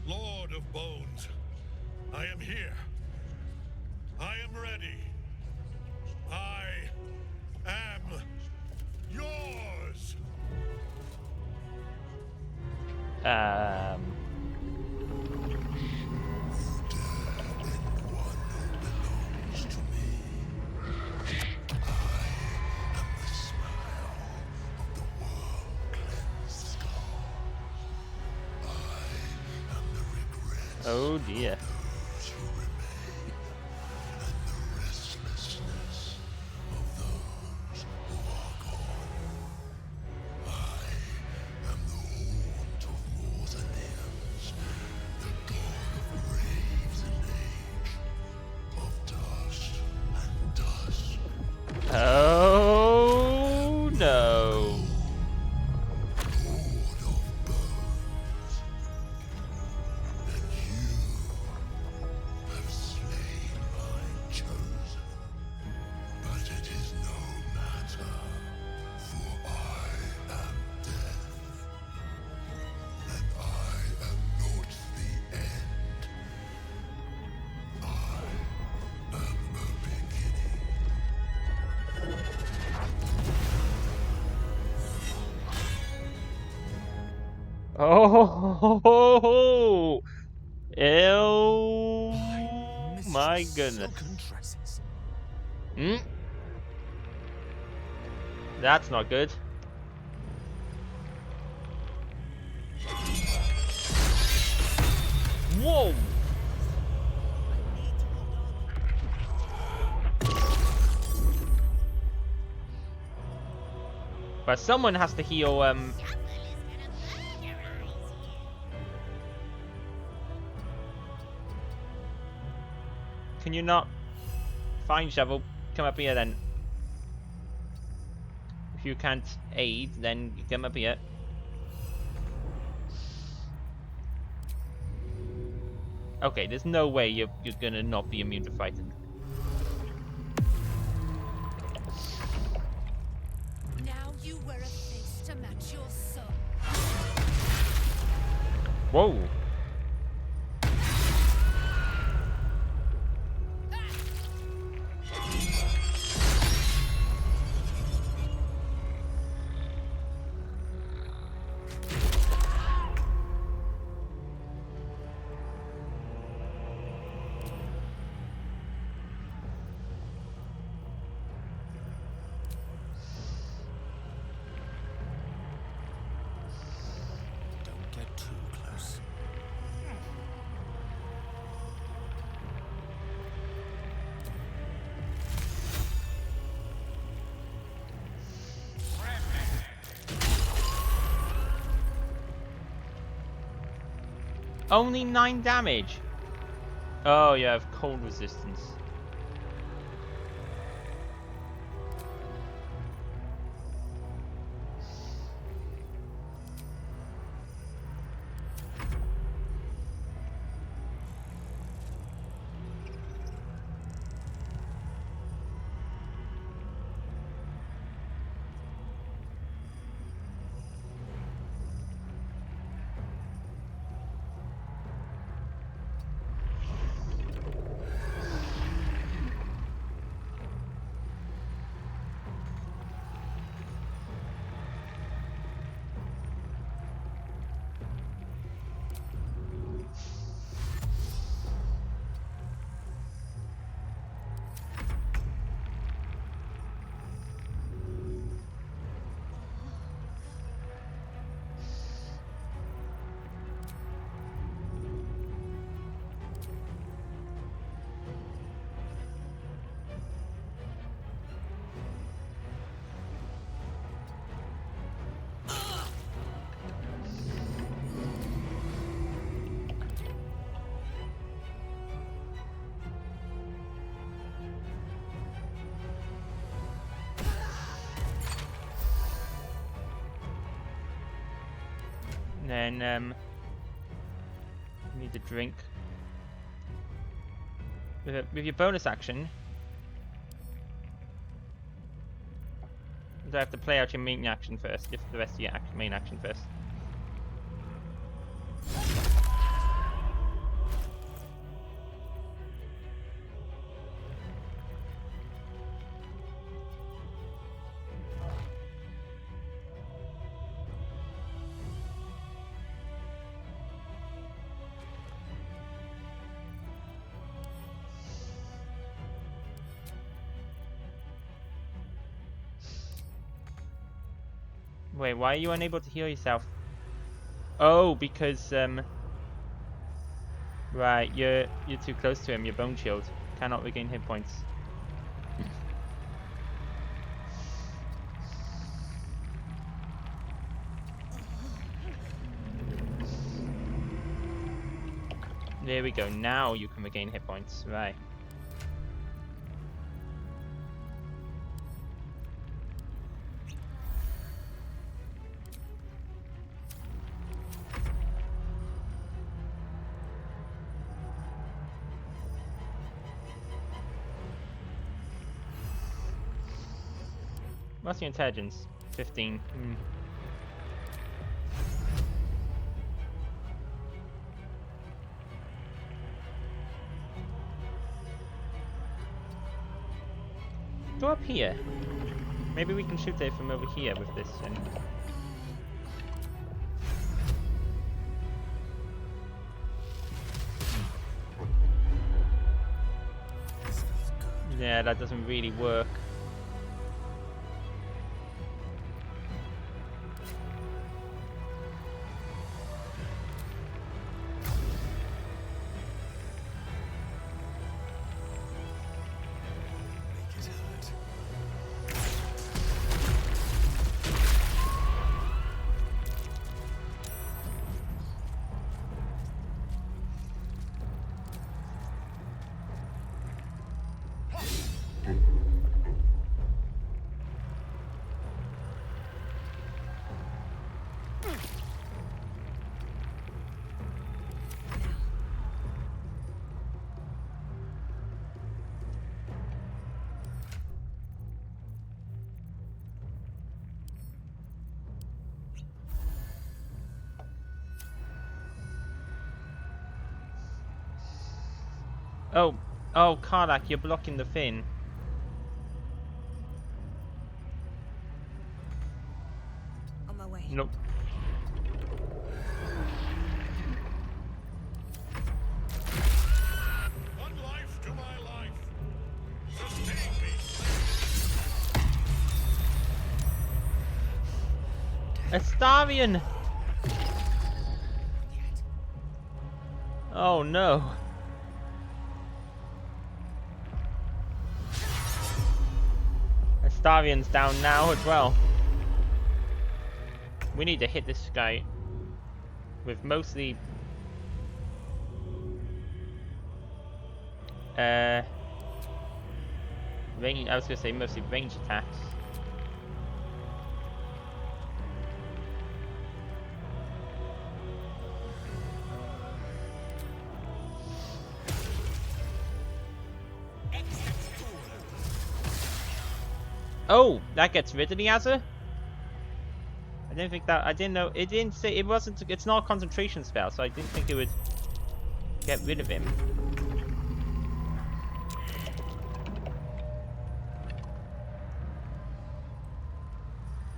Lord of Bones, I am here. I am ready. I am yours. Oh dear. Oh no. Oh, my goodness. Hmm? That's not good. Whoa! But someone has to heal, Can you not? Fine, Shovel. Come up here then. If you can't aid, then you come up here. Okay, there's no way you're gonna not be immune to fighting. Now you wear a face to match your soul. Whoa! Don't get too close. Only 9 damage. Oh, you have cold resistance. Then, need a drink. With your bonus action, you have to play out your main action first, if the rest of your main action first. Wait, why are you unable to heal yourself? Oh, because right, you're too close to him. Your bone shield cannot regain hit points. There we go. Now you can regain hit points. Right. What's your intelligence? 15. Go up here. Maybe we can shoot it from over here with this. And Yeah, that doesn't really work. Make it hurt. Oh, Karlak, you're blocking the fin. On my way. Nope. One life to my life. Sustain me. Astarion! Oh no. Astarion's down now as well. We need to hit this guy with mostly range. I was gonna say mostly range attacks. Oh, that gets rid of the Azza? I didn't think that. I didn't know. It didn't say. It wasn't. It's not a concentration spell, so I didn't think it would get rid of him.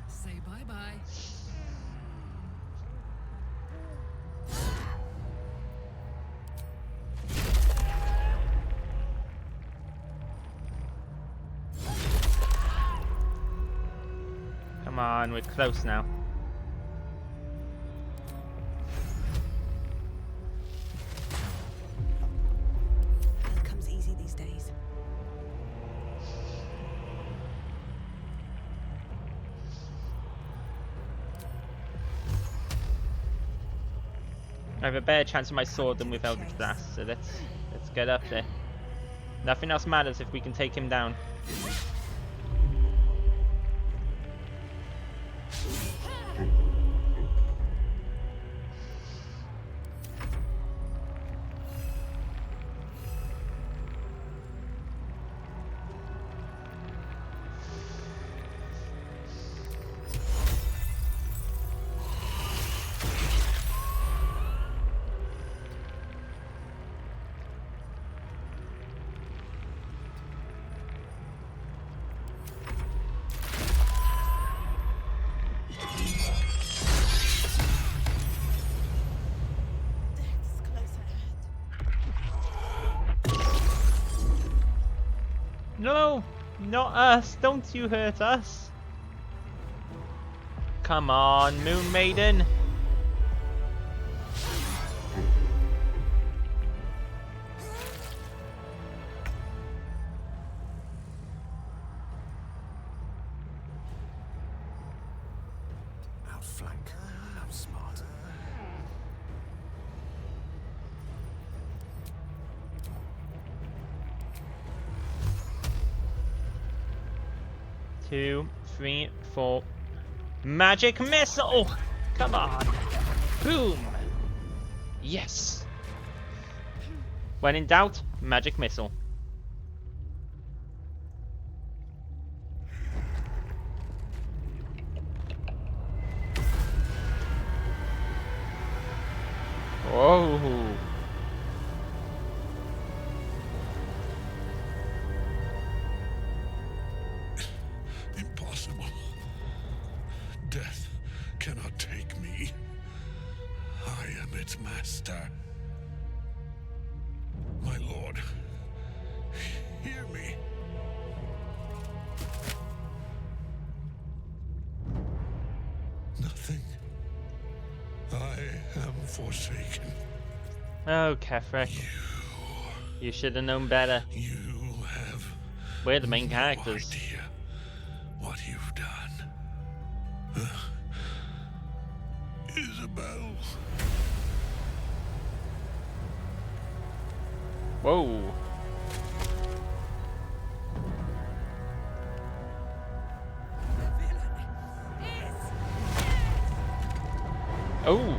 Say bye-bye. Come on, we're close now. It comes easy these days. I have a better chance with my sword than with Eldritch Blast, so let's get up there. Nothing else matters if we can take him down. No! Not us! Don't you hurt us! Come on, Moon Maiden! Outflank. Outsmart. Two, three, four. Magic missile! Come on! Boom! Yes! When in doubt, magic missile. Oh! Impossible. Death cannot take me. I am its master. My lord, hear me. Forsaken. Oh, Kefric. You should have known better. You have We're the main no characters. idea what you've done. Isabel. Whoa. Oh.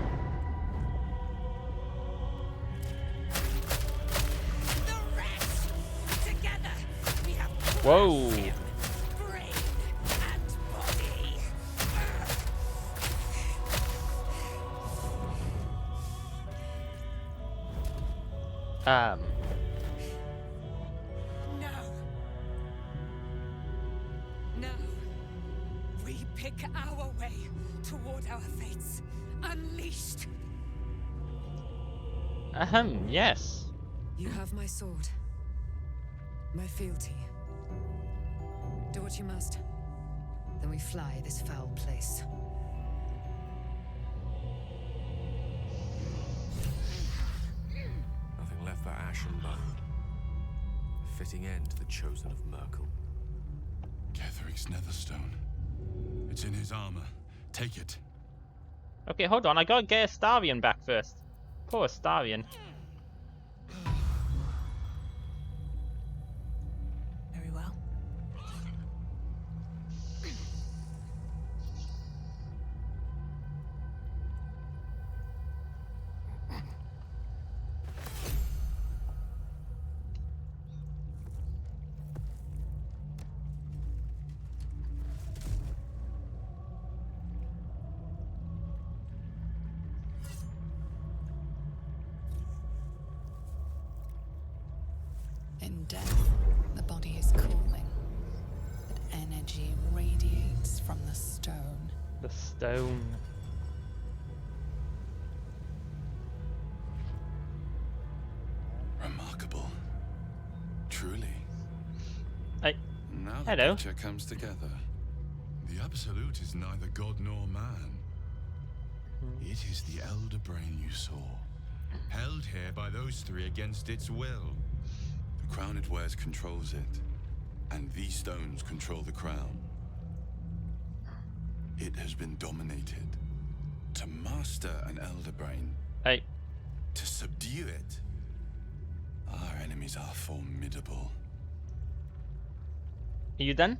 Whoa. No. We pick our way toward our fates. Unleashed. Yes. You have my sword. My fealty. Do what you must. Then we fly this foul place. Nothing left but ash and bone. A fitting end to the chosen of Myrkul. Ketheric's netherstone. It's in his armor. Take it. Okay, hold on. I gotta get Astarion back first. Poor Astarion. Very well. In death, the body is cooling, but energy radiates from the stone. The stone. Remarkable. Truly. Now the Hello. picture comes together. The Absolute is neither god nor man. It is the Elder Brain you saw, held here by those three against its will. The crown it wears controls it, and these stones control the crown. It has been dominated. To master an Elder Brain, to subdue it, our enemies are formidable. Are you done?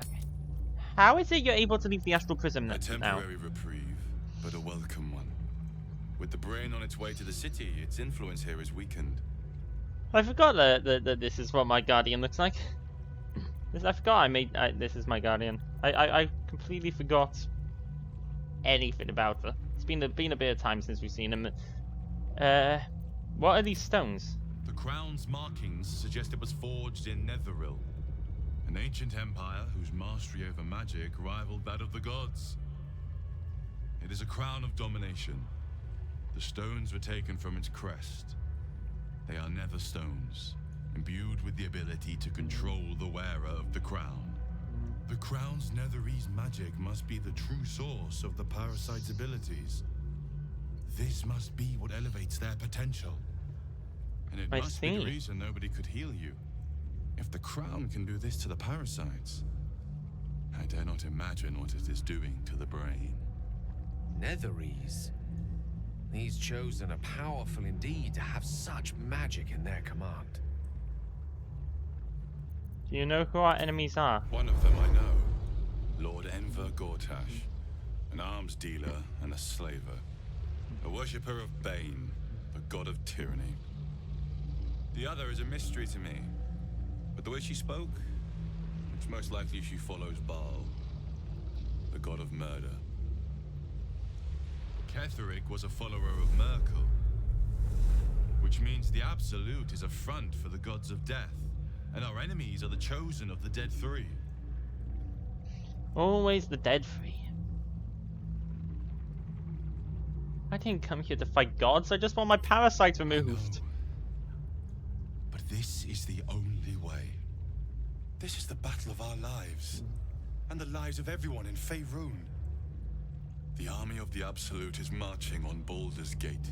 Okay. How is it you're able to leave the astral prism now? A temporary reprieve, but a welcome one. With the brain on its way to the city, its influence here is weakened. I forgot that this is what my guardian looks like. I forgot this is my guardian. I completely forgot anything about her. It's been a bit of time since we've seen him. What are these stones? The crown's markings suggest it was forged in Netheril, an ancient empire whose mastery over magic rivaled that of the gods. It is a crown of domination. The stones were taken from its crest. They are nether stones, imbued with the ability to control the wearer of the crown. The crown's netherese magic must be the true source of the parasite's abilities. This must be what elevates their potential. And it must be the reason nobody could heal you. If the crown can do this to the parasites, I dare not imagine what it is doing to the brain. Netherese? These chosen are powerful indeed to have such magic in their command. Do you know who our enemies are? One of them I know. Lord Enver Gortash. An arms dealer and a slaver. A worshipper of Bane, a god of tyranny. The other is a mystery to me. But the way she spoke, it's most likely she follows Baal, the god of murder. Ketheric was a follower of Myrkul, which means the Absolute is a front for the gods of death, and our enemies are the chosen of the Dead Three. Always the Dead Three. I didn't come here to fight gods, I just want my parasites removed. But this is the only way. This is the battle of our lives. and the lives of everyone in Faerun. The army of the Absolute is marching on Baldur's Gate.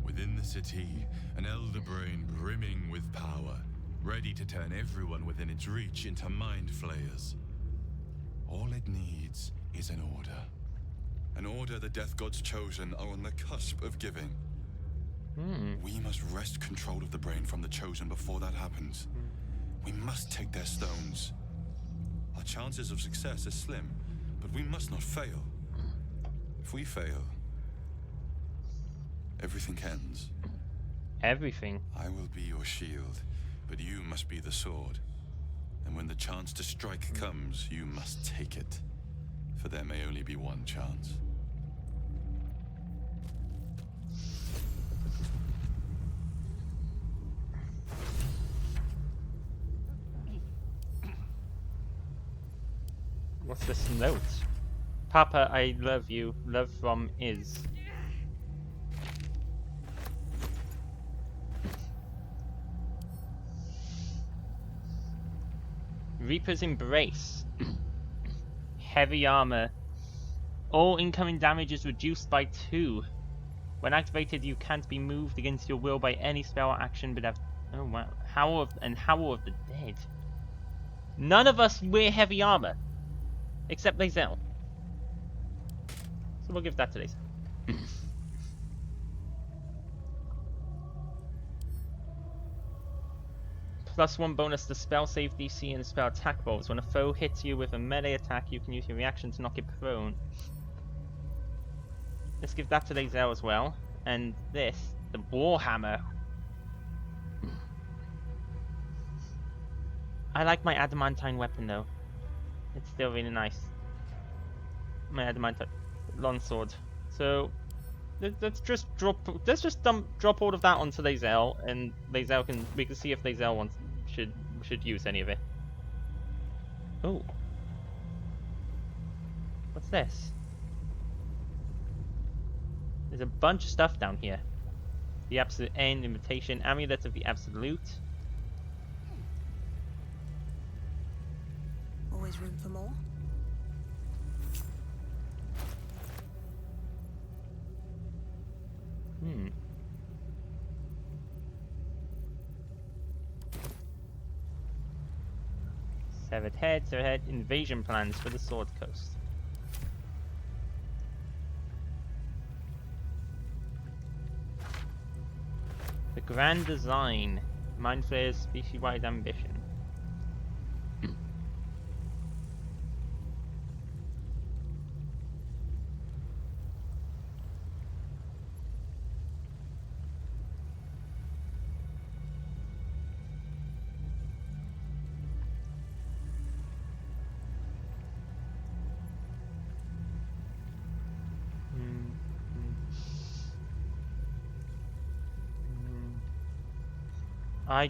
Within the city, an elder brain brimming with power, ready to turn everyone within its reach into mind flayers. All it needs is an order. An order the Death Gods chosen are on the cusp of giving. We must wrest control of the brain from the chosen before that happens. We must take their stones. Our chances of success are slim, but we must not fail. If we fail, everything ends. Everything? I will be your shield, but you must be the sword. And when the chance to strike comes, you must take it. For there may only be one chance. What's this note? Papa, I love you. Love from Iz. Reaper's Embrace. Heavy armor. All incoming damage is reduced by 2. When activated, you can't be moved against your will by any spell or action but have... Oh wow. Howl of the Dead. None of us wear heavy armor. Except Lae'zel. So we'll give that to Lae'zel. +1 bonus to spell save DC and spell attack rolls. When a foe hits you with a melee attack, you can use your reaction to knock it prone. Let's give that to Lae'zel as well. And this, the Warhammer. I like my adamantine weapon though. It's still really nice. My adamantine longsword. So let's just drop all of that onto Lae'zel, and we can see if Lae'zel should use any of it. Oh, what's this? There's a bunch of stuff down here. The Absolute End, Invitation, Amulet of the Absolute. Always room for more. Severed head, invasion plans for the Sword Coast. The Grand Design. Mind Flayer's species-wide ambition.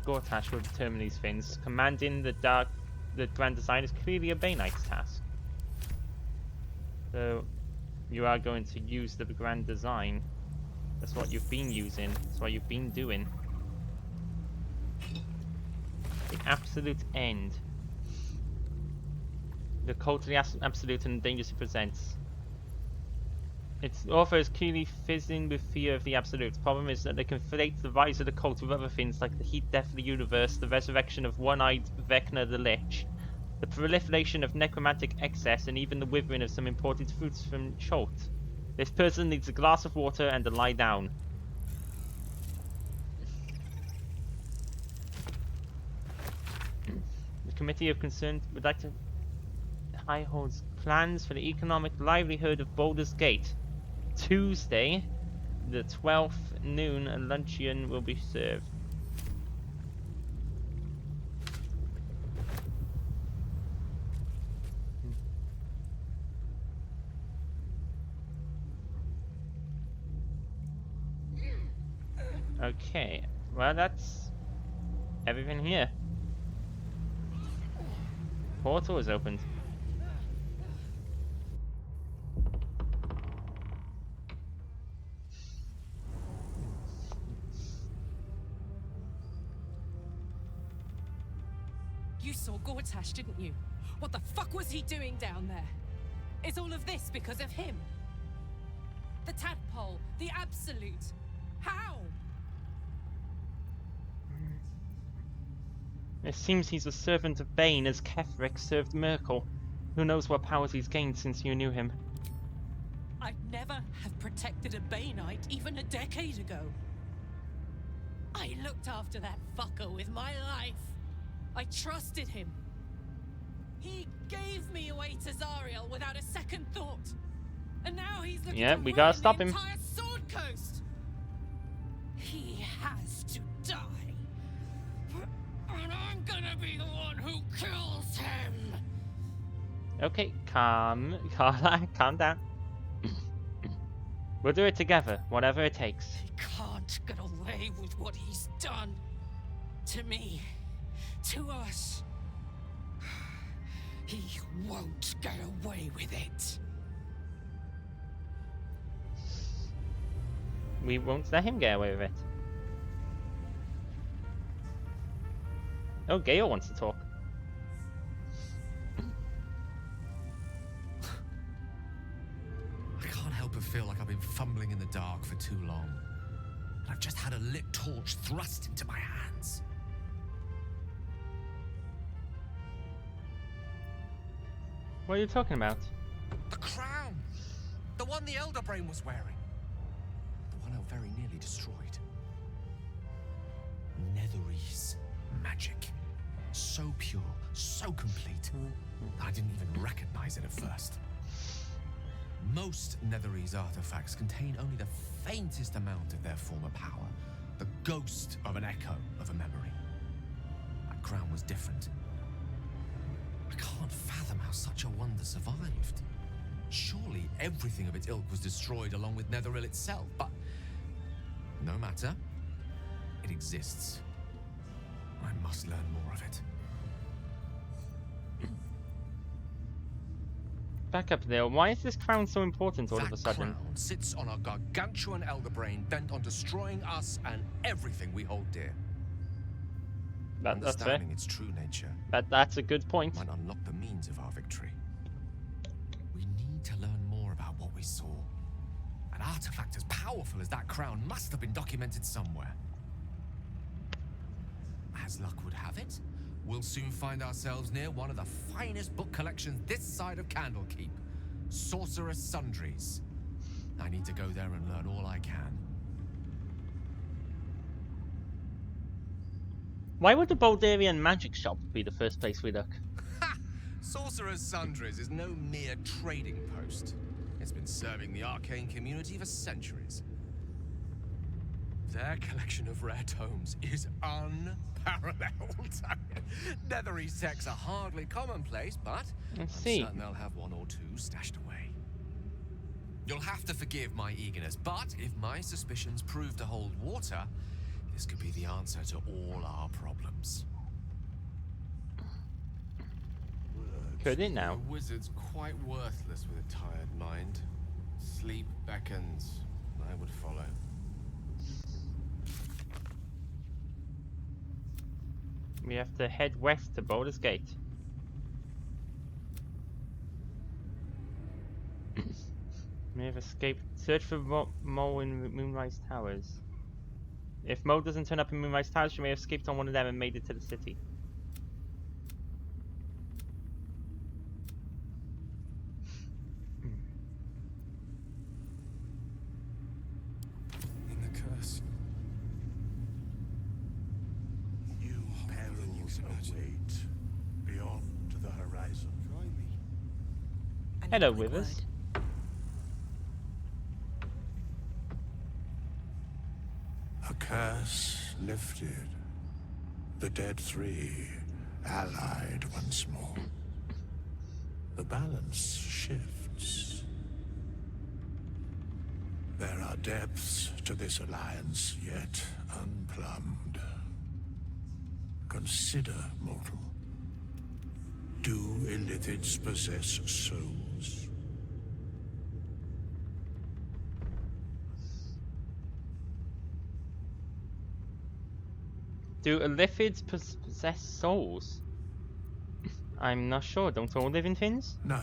Gortash will determine these things. Commanding the Grand Design is clearly a Bay Knight's task. So, you are going to use the Grand Design. That's what you've been using. That's what you've been doing. The Absolute End. The cult of the Absolute and the dangers it presents. Its author is clearly fizzing with fear of the Absolute. The problem is that they conflate the rise of the cult with other things like the heat death of the universe, the resurrection of one-eyed Vecna the Lich, the proliferation of necromantic excess, and even the withering of some imported fruits from Chult. This person needs a glass of water and to lie down. The Committee of Concerned would like to High holds plans for the economic livelihood of Baldur's Gate. Tuesday, the 12th, noon, a luncheon will be served. Okay, well that's everything here. Portal is opened. You saw Gortash, didn't you? What the fuck was he doing down there? Is all of this because of him? The tadpole, the absolute. How? It seems he's a servant of Bane, as Ketheric served Myrkul. Who knows what powers he's gained since you knew him? I'd never have protected a Baneite even a decade ago. I looked after that fucker with my life. I trusted him. He gave me away to Zariel without a second thought. And now he's looking to We gotta ruin stop the him. entire Sword Coast. He has to die. And I'm gonna be the one who kills him. Okay, calm down. We'll do it together, whatever it takes. He can't get away with what he's done. To me. To us. He won't get away with it. We won't let him get away with it. Oh, Gale wants to talk. I can't help but feel like I've been fumbling in the dark for too long. And I've just had a lit torch thrust into my hands. What are you talking about? The crown! The one the Elder Brain was wearing. The one I very nearly destroyed. Netherese magic. So pure, so complete, that I didn't even recognize it at first. Most Netherese artifacts contain only the faintest amount of their former power. The ghost of an echo of a memory. That crown was different. I can't fathom how such a wonder survived. Surely everything of its ilk was destroyed along with Netheril itself, but no matter. It exists. I must learn more of it. Back up there. Why is this crown so important all of a sudden? That crown sits on a gargantuan elder brain bent on destroying us and everything we hold dear. That's fair. Understanding its true nature. That's a good point. Might unlock the means of our victory. We need to learn more about what we saw. An artifact as powerful as that crown must have been documented somewhere. As luck would have it, we'll soon find ourselves near one of the finest book collections this side of Candlekeep. Sorcerer's Sundries. I need to go there and learn all I can. Why would the Baldurian magic shop be the first place we look? Ha! Sorcerer's Sundries is no mere trading post. It's been serving the arcane community for centuries. Their collection of rare tomes is unparalleled. Netherese texts are hardly commonplace, but I'm certain they'll have one or two stashed away. You'll have to forgive my eagerness, but if my suspicions prove to hold water, this could be the answer to all our problems. Could it now? The wizard's quite worthless with a tired mind. Sleep beckons. I would follow. We have to head west to Baldur's Gate. We have escaped. Search for Mo in Moonrise Towers. If Mo doesn't turn up in Moonrise Towers, she may have escaped on one of them and made it to the city. In the curse. New perils await beyond the horizon. Hello, Withers. A curse lifted. The dead three allied once more. The balance shifts. There are depths to this alliance yet unplumbed. Consider, mortal. Do Illithids possess souls? Do Illithids possess souls? I'm not sure. Don't all live in fins? No.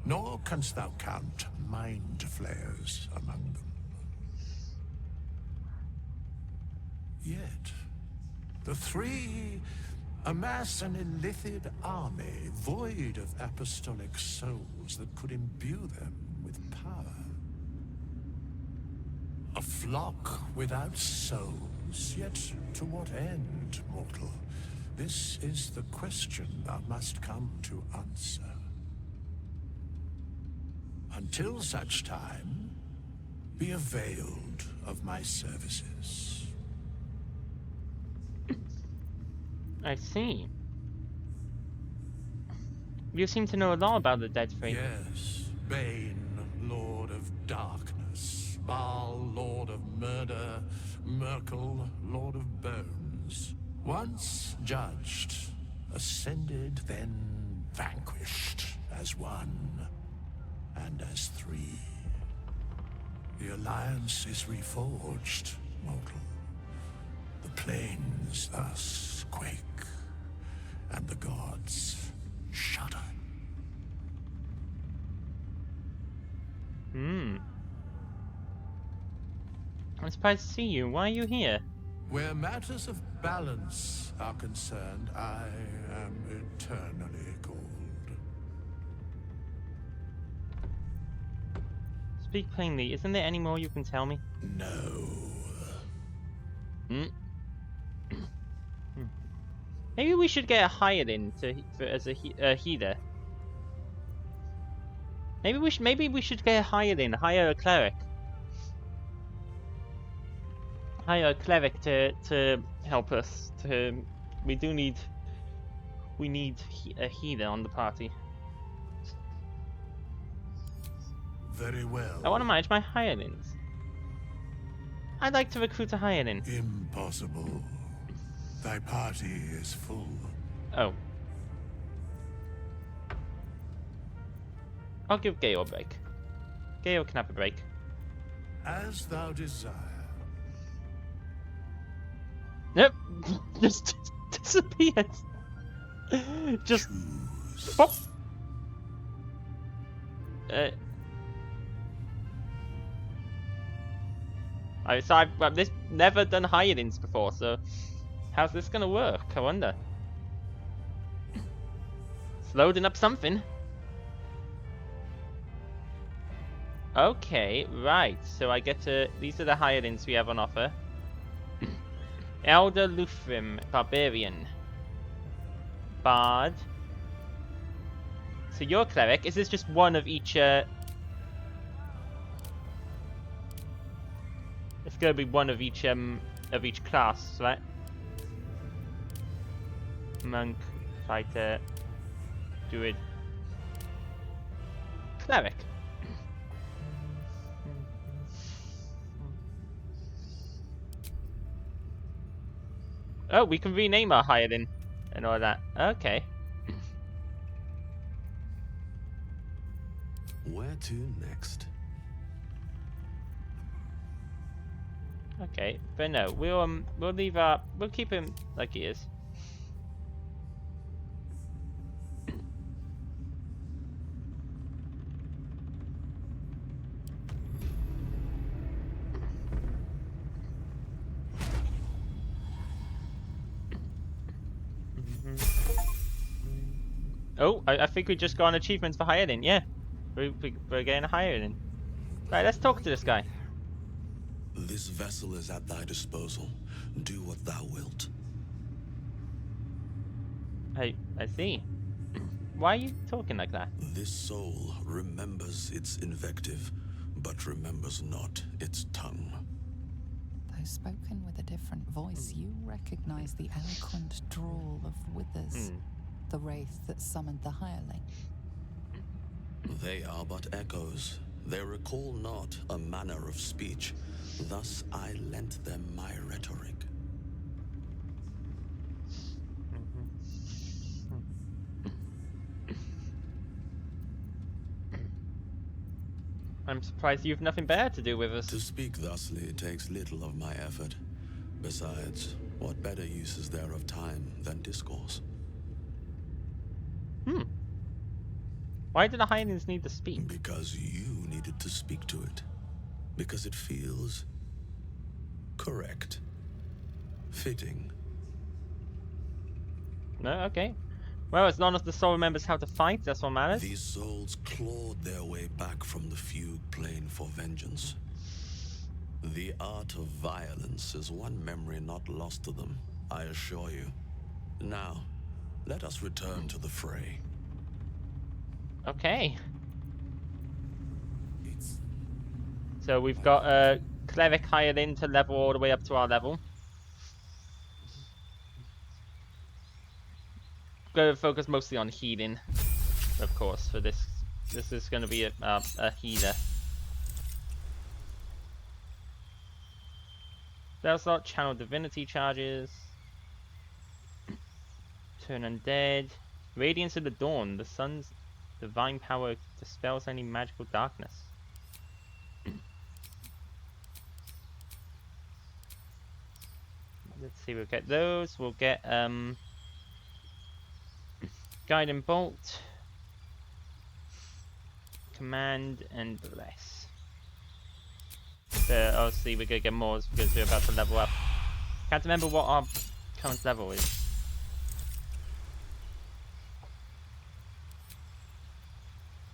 Nor canst thou count mind flayers among them. Yet, the three amass an illithid army void of apostolic souls that could imbue them with power. A flock without souls, yet to what end, mortal? This is the question thou must come to answer. Until such time, be availed of my services. I see. You seem to know a lot about the Dead Three. Yes, Bane, Lord of Darkness, Baal, Lord of Murder, Myrkul, Lord of Bones. Once judged, ascended, then vanquished as one, and as three. The alliance is reforged, mortal. The plains thus quake, and the gods shudder. I'm surprised to see you. Why are you here? Where matters of balance are concerned, I am eternally cold. Speak plainly. Isn't there any more you can tell me? No. Maybe we should get a hired in as a healer. Maybe we should get a hired in. Hire a cleric. Hire a cleric to help us. We need a healer on the party. Very well. I want to manage my hirelings. I'd like to recruit a hireling. Impossible. Thy party is full. Oh. I'll give Gale a break. Gale can have a break. As thou desire. Nope. Just disappeared. Just pop. I've this never done hirelings before, so how's this gonna work? I wonder. It's loading up something. Okay, right. So I get to. These are the hirelings we have on offer. Elder Luthrim, Barbarian. Bard. So you're cleric. Is this just one of each? It's gonna be one of each class, right? Monk, fighter, druid, cleric. Oh, we can rename our hireling and all that. Okay. Where to next? Okay, but no, we'll keep him like he is. Oh, I think we just got an achievement for hireling. Yeah, we're getting a hireling. Right, let's talk to this guy. This vessel is at thy disposal. Do what thou wilt. I see. Why are you talking like that? This soul remembers its invective, but remembers not its tongue. Though spoken with a different voice, you recognize the eloquent drawl of Withers, the wraith that summoned the hireling. They are but echoes. They recall not a manner of speech. Thus I lent them my rhetoric. I'm surprised you've nothing better to do with us. To speak thusly takes little of my effort. Besides, what better use is there of time than discourse? Why did the Highlands need to speak? Because you needed to speak to it. Because it feels correct. Fitting. No, okay. Well, as long as the soul remembers how to fight, that's what matters. These souls clawed their way back from the fugue plane for vengeance. The art of violence is one memory not lost to them, I assure you. Now, let us return to the fray. Okay. So we've got a cleric hired in to level all the way up to our level. Going to focus mostly on healing, of course, for this. This is going to be a healer. Spell slot, channel divinity charges. Turn undead. Radiance of the dawn. The sun's divine power dispels any magical darkness. Let's see, we'll get those. We'll get Guiding Bolt, Command, and Bless. So obviously we're gonna get more because we're about to level up. Can't remember what our current level is.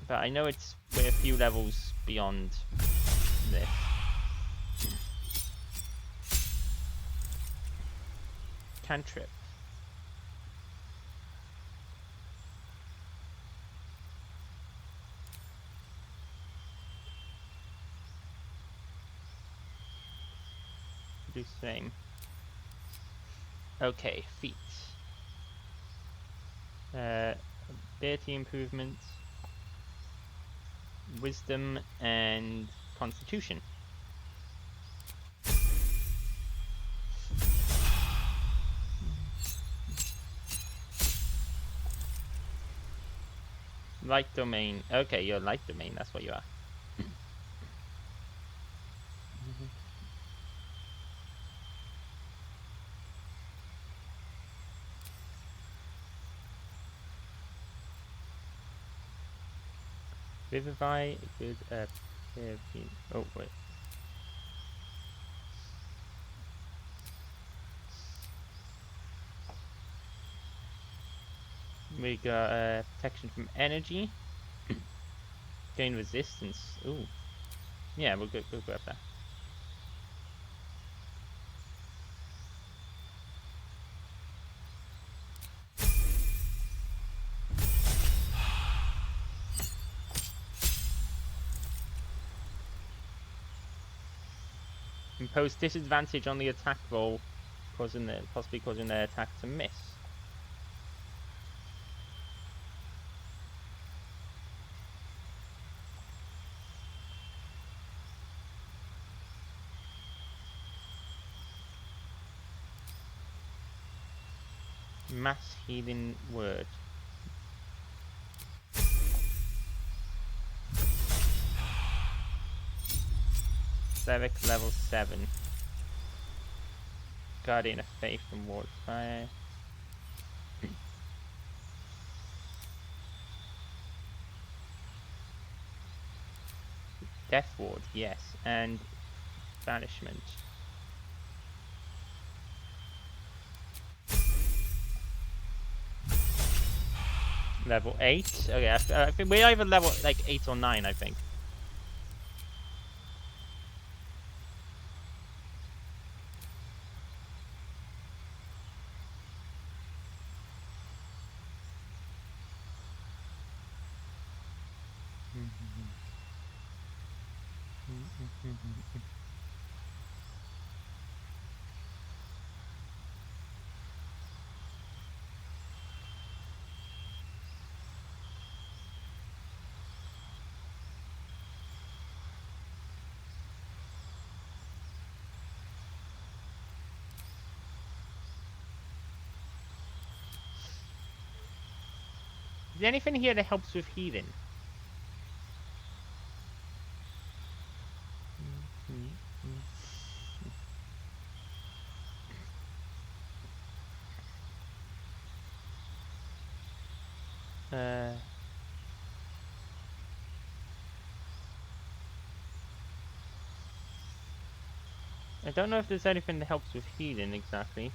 But I know we're a few levels beyond this. Cantrip. Do same. Okay, feet. Ability improvements. Wisdom and Constitution. Light domain. Okay, you're light domain, that's what you are. Vivify, good, oh, wait. We got protection from energy. Gain resistance. Ooh. Yeah, we'll grab that. Impose disadvantage on the attack roll, possibly causing their attack to miss. Mass healing word. Cleric level 7. Guardian of Faith and Ward Fire. Death Ward, yes, and Banishment. Level 8. Okay, I think we either level like 8 or 9, I think. Is there anything here that helps with healing? I don't know if there's anything that helps with healing exactly.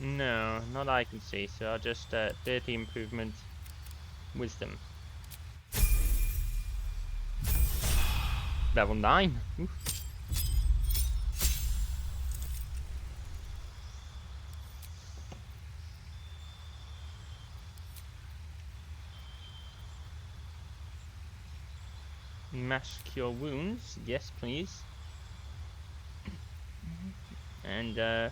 No, not I can see, so I'll just 30 improvement wisdom. Level 9. Oof. Mass cure wounds, yes please. And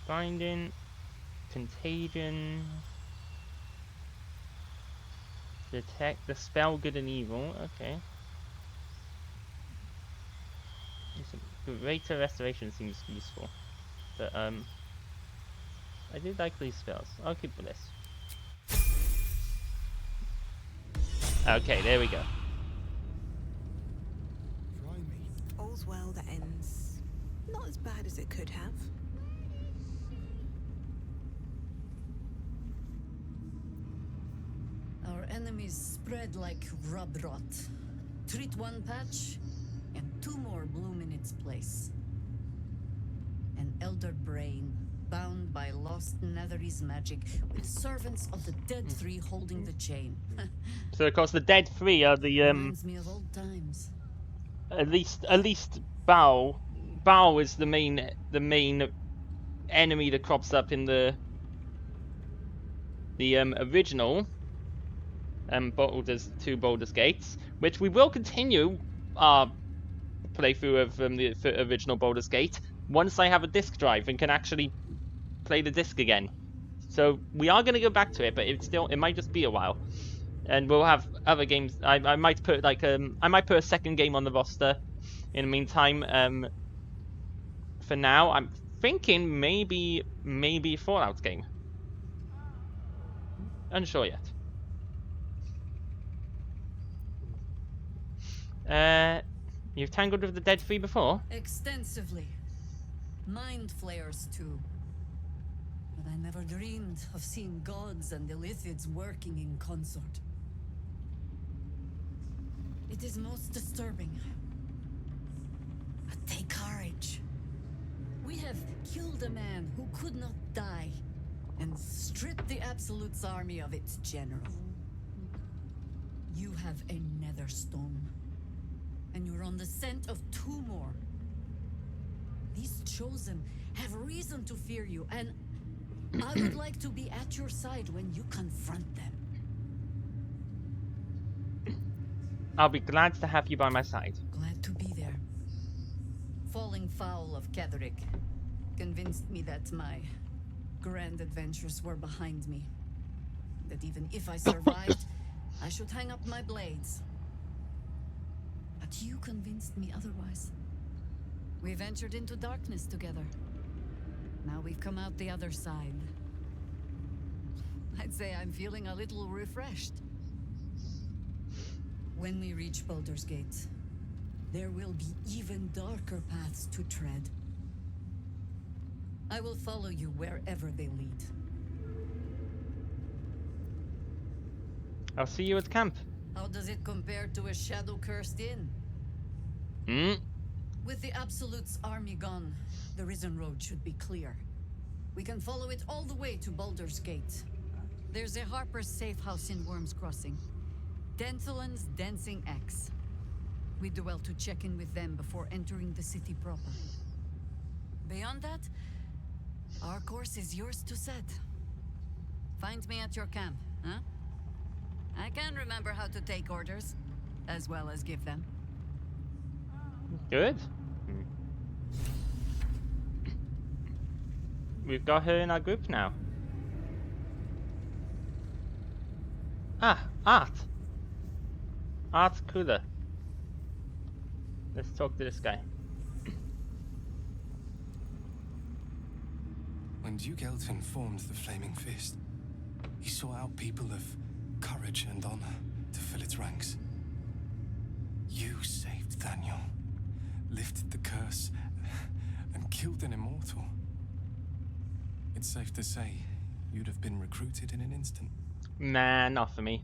binding, contagion, detect the spell good and evil, okay. Greater restoration seems useful. But I do like these spells. I'll keep with this. Okay, there we go. All's well that ends not as bad as it could have. Our enemies spread like rub rot. Treat one patch, and 2 more bloom in its place. An elder brain, bound by lost Netherese magic, with servants of the Dead Three holding the chain. So of course the Dead Three are the Reminds me of old times. At least Bao is the main enemy that crops up in the original Baldur's Gates, which we will continue our playthrough of the original Baldur's Gate once I have a disk drive and can actually play the disc again. So we are going to go back to it, but it might just be a while, and we'll have other games. I might put a second game on the roster in the meantime. For now, I'm thinking maybe Fallout game. Unsure yet. You've tangled with the Dead Three before? Extensively. Mind flayers too. But I never dreamed of seeing gods and Illithids working in consort. It is most disturbing. But take courage. We have killed a man who could not die, and stripped the Absolute's army of its general. You have a nether stone, and you're on the scent of 2 more. These chosen have reason to fear you, and I would like to be at your side when you confront them. I'll be glad to have you by my side. Glad to be there. Falling foul of Ketherick convinced me that my grand adventures were behind me. That even if I survived, I should hang up my blades. But you convinced me otherwise. We ventured into darkness together. Now we've come out the other side. I'd say I'm feeling a little refreshed. When we reach Baldur's Gate, there will be even darker paths to tread. I will follow you wherever they lead. I'll see you at camp. How does it compare to a shadow-cursed inn? With the Absolute's army gone, the Risen Road should be clear. We can follow it all the way to Baldur's Gate. There's a Harper's safe house in Worm's Crossing. Denthalen's Dancing Axe. We do well to check in with them before entering the city proper. Beyond that, our course is yours to set. Find me at your camp, huh? I can remember how to take orders, as well as give them. Good. We've got her in our group now. Ah, Art. Art Cooler. Let's talk to this guy. When Duke Elton formed the Flaming Fist, he sought out people of courage and honor to fill its ranks. You saved Daniel, lifted the curse, and killed an immortal. It's safe to say you'd have been recruited in an instant. Nah, not for me.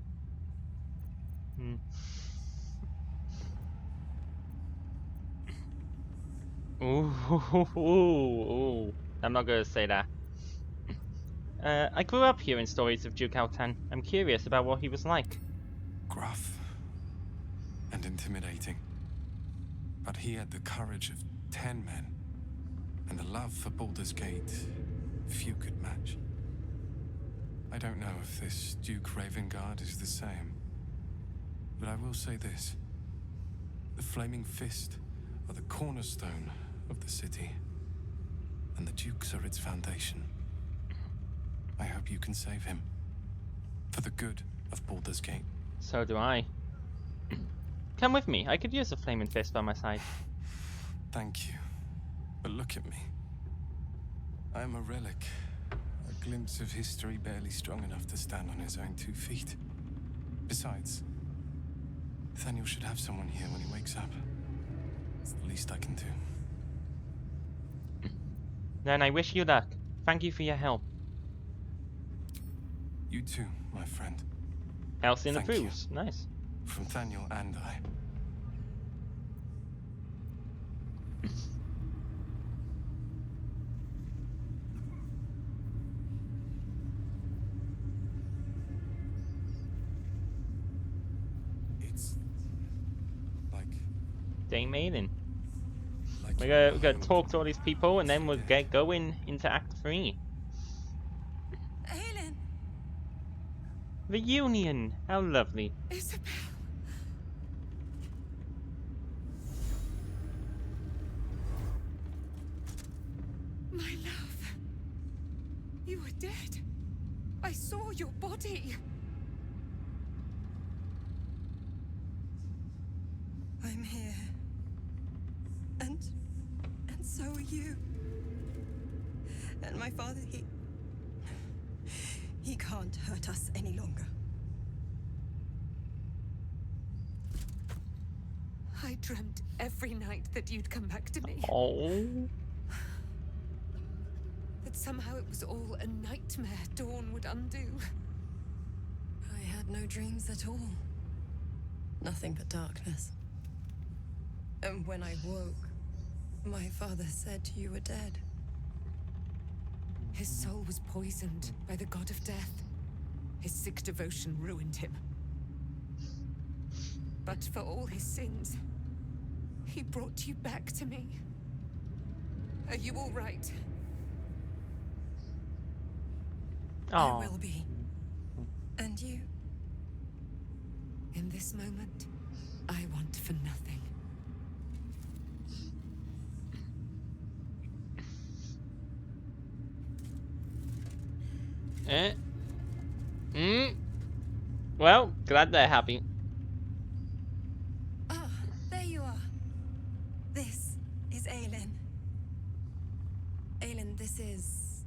Ooh. I'm not gonna say that. I grew up hearing stories of Duke Altan. I'm curious about what he was like. Gruff and intimidating. But he had the courage of 10 men, and the love for Baldur's Gate few could match. I don't know if this Duke Ravengard is the same, but I will say this. The Flaming Fist are the cornerstone of the city, and the Dukes are its foundation. I hope you can save him, for the good of Baldur's Gate. So do I. Come with me. I could use a flaming fist by my side. Thank you. But look at me. I am a relic. A glimpse of history barely strong enough to stand on his own 2 feet. Besides, Nathaniel should have someone here when he wakes up. It's the least I can do. Then I wish you luck. Thank you for your help. You too, my friend. Elsie Thank approves. Nice. From Nathaniel and I. It's like Dame Maiden. Like We're gonna talk to all these people and then we'll get going into Act 3. Aelin! The Union! How lovely. Isabel. My love. You were dead. I saw your body. I'm here. And so are you. And my father, he can't hurt us any longer. I dreamt every night that you'd come back to me. Oh. That somehow it was all a nightmare Dawn would undo. I had no dreams at all. Nothing but darkness. And when I woke, my father said you were dead. His soul was poisoned by the god of death. His sick devotion ruined him. But for all his sins, he brought you back to me. Are you all right? I will be. And you? In this moment, I want for nothing. Well, glad they're happy. Ah, there you are. This is Aelin. Aelin, this is...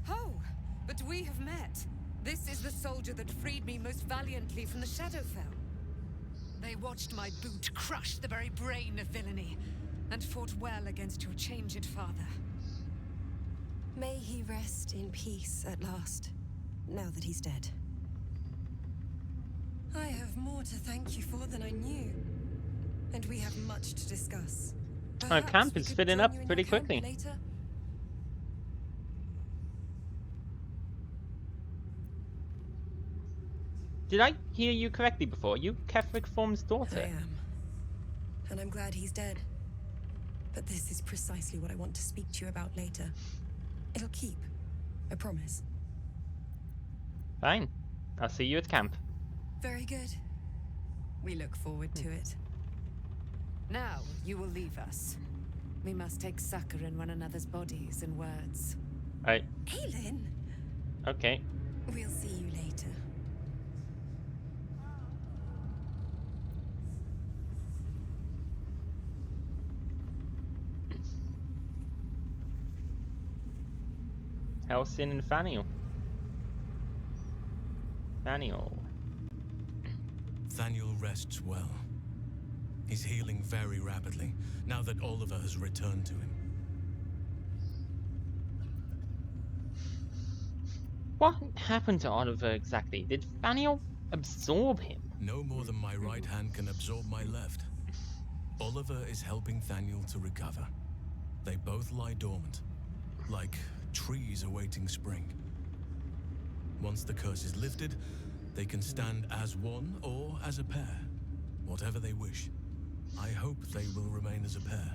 Oh, but we have met. This is the soldier that freed me most valiantly from the Shadowfell. They watched my boot crush the very brain of villainy, and fought well against your changed father. May he rest in peace at last, now that he's dead. I have more to thank you for than I knew. And we have much to discuss. Our camp is filling up pretty quickly. Later? Did I hear you correctly before? Are you Kefric Form's daughter? I am. And I'm glad he's dead. But this is precisely what I want to speak to you about later. It'll keep. I promise. Fine. I'll see you at camp. Very good. We look forward to it. Now, you will leave us. We must take succor in one another's bodies and words. Right. Aelin! Okay. We'll see you later. Halsin and Thaniel. Thaniel. Thaniel rests well. He's healing very rapidly, now that Oliver has returned to him. What happened to Oliver exactly? Did Thaniel absorb him? No more than my right hand can absorb my left. Oliver is helping Thaniel to recover. They both lie dormant, like trees awaiting spring. Once the curse is lifted, they can stand as one or as a pair, whatever they wish. I hope they will remain as a pair.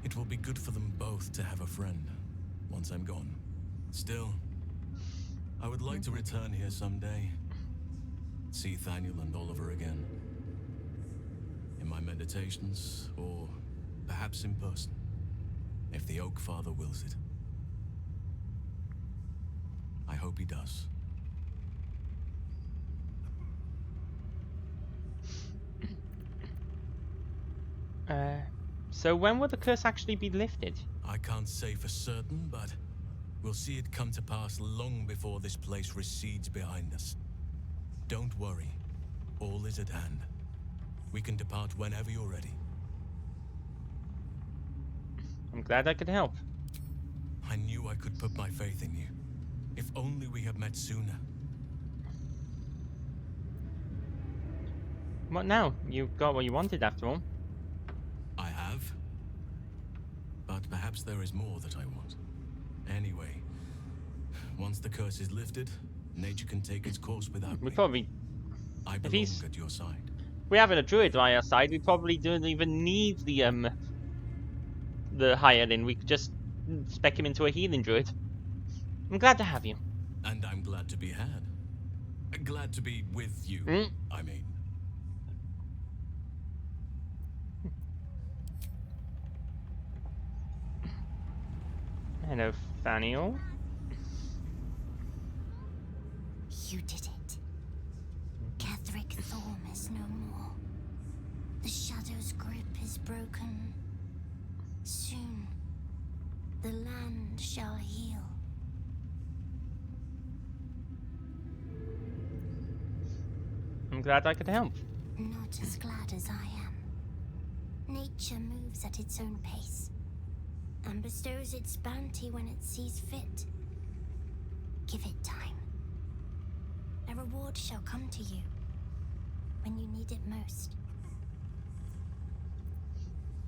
It will be good for them both to have a friend, once I'm gone. Still, I would like to return here someday. See Thaniel and Oliver again. In my meditations, or perhaps in person, if the Oak Father wills it. I hope he does. So when will the curse actually be lifted? I can't say for certain, but we'll see it come to pass long before this place recedes behind us. Don't worry. All is at hand. We can depart whenever you're ready. I'm glad I could help. I knew I could put my faith in you. If only we had met sooner. What now? You got what you wanted after all. I have. But perhaps there is more that I want. Anyway, once the curse is lifted, nature can take its course without me. Probably... I belong at your side. We're having a druid by our side. We probably don't even need the hireling. We could just spec him into a healing druid. I'm glad to have you. And I'm glad to be had. Glad to be with you, I mean. Hello, Thaniel. You did it. Catherick Thorm is no more. The Shadow's grip is broken. Soon, the land shall heal. I'm glad I could help. Not as glad as I am. Nature moves at its own pace and bestows its bounty when it sees fit. Give it time. A reward shall come to you when you need it most.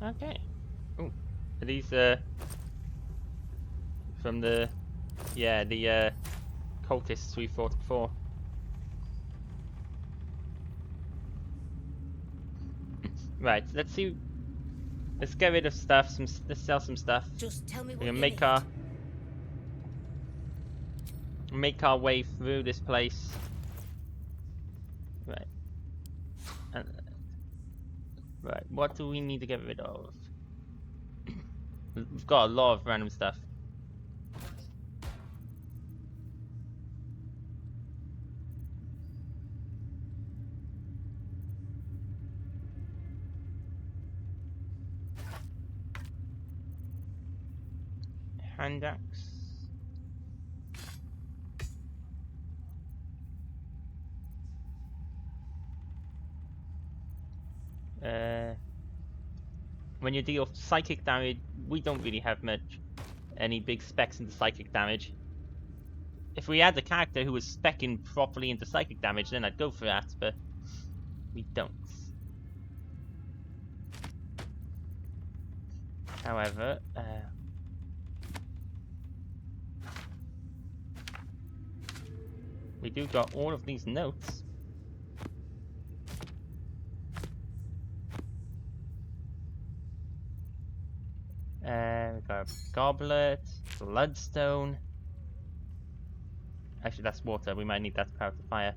Okay. Oh, are these from the cultists we fought before? Right. Let's see. Let's get rid of stuff. Let's sell some stuff. Just tell me We're what gonna make our way through this place. Right. Right. What do we need to get rid of? We've got a lot of random stuff. Hand axe. When you deal psychic damage, we don't really have any big specs into psychic damage. If we had a character who was speccing properly into psychic damage, then I'd go for that, but we don't. However, we do got all of these notes. We got a goblet, bloodstone. Actually, that's water. We might need that to power the fire.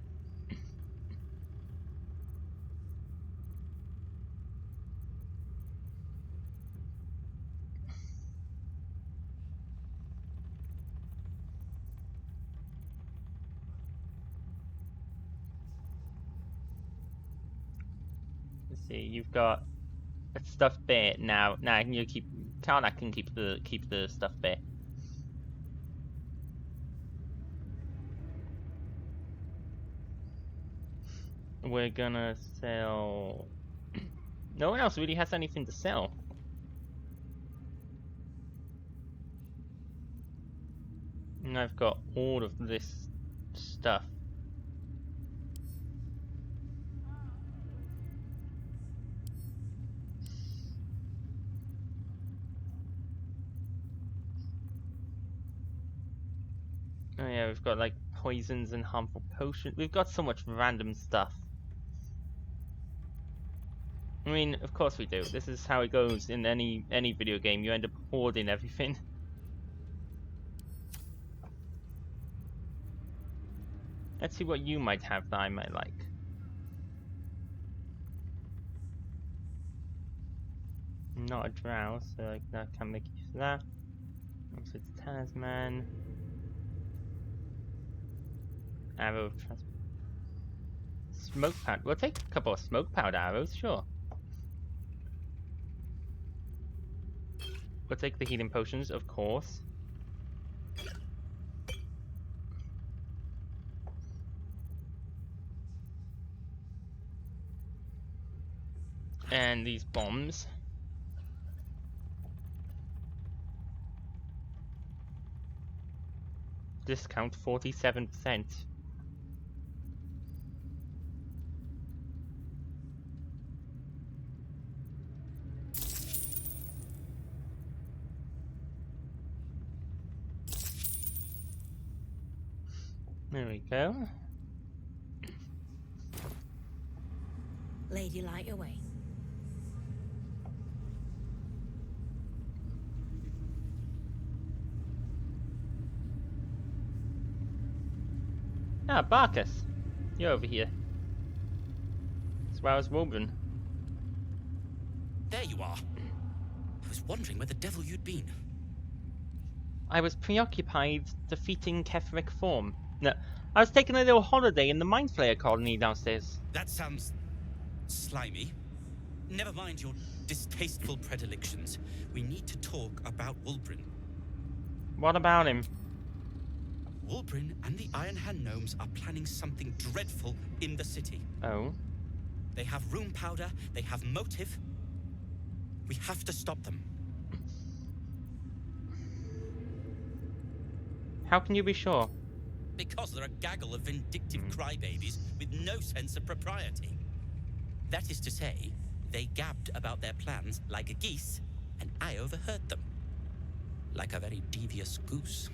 Let's see. You've got a stuffed bear now. Now you keep. Karnak can keep the stuffed bear. we're gonna sell. No one else really has anything to sell. And I've got all of this stuff. Oh yeah, we've got like poisons and harmful potions. We've got so much random stuff. I mean, of course we do. This is how it goes in any video game. You end up hoarding everything. Let's see what you might have that I might like. Not a drow, so I can't make use of that. Also, it's talisman. Arrow smoke powder. We'll take a couple of smoke powder arrows, sure. We'll take the healing potions, of course. And these bombs. Discount 47%. There we go. Lady, light your way. Ah, Barkus. You're over here. As well as Wolverine. There you are. I was wondering where the devil you'd been. I was preoccupied defeating Ketheric form. No, I was taking a little holiday in the Mind Flayer colony downstairs. That sounds slimy. Never mind your distasteful predilections. We need to talk about Wolverine. What about him? Wolverine and the Iron Hand Gnomes are planning something dreadful in the city. Oh? They have room powder, they have motive. We have to stop them. How can you be sure? Because they're a gaggle of vindictive crybabies with no sense of propriety. That is to say, they gabbed about their plans like a geese, and I overheard them. Like a very devious goose.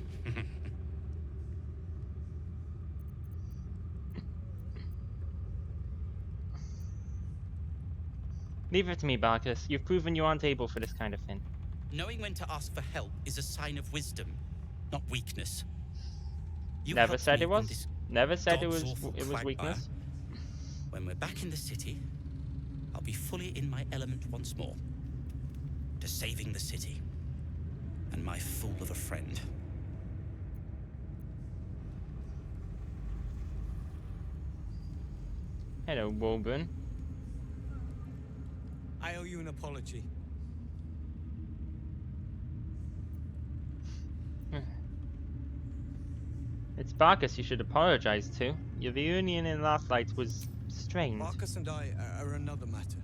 Leave it to me, Barkus. You've proven you aren't able for this kind of thing. Knowing when to ask for help is a sign of wisdom, not weakness. You Never helped said me it in was. this Never said it was god's-awful weakness. quagmire. When we're back in the city, I'll be fully in my element once more. To saving the city. And my fool of a friend. Hello, Wolverine. I owe you an apology. It's Barkus you should apologize to. Your reunion in Last Light was strange. Marcus and I are another matter.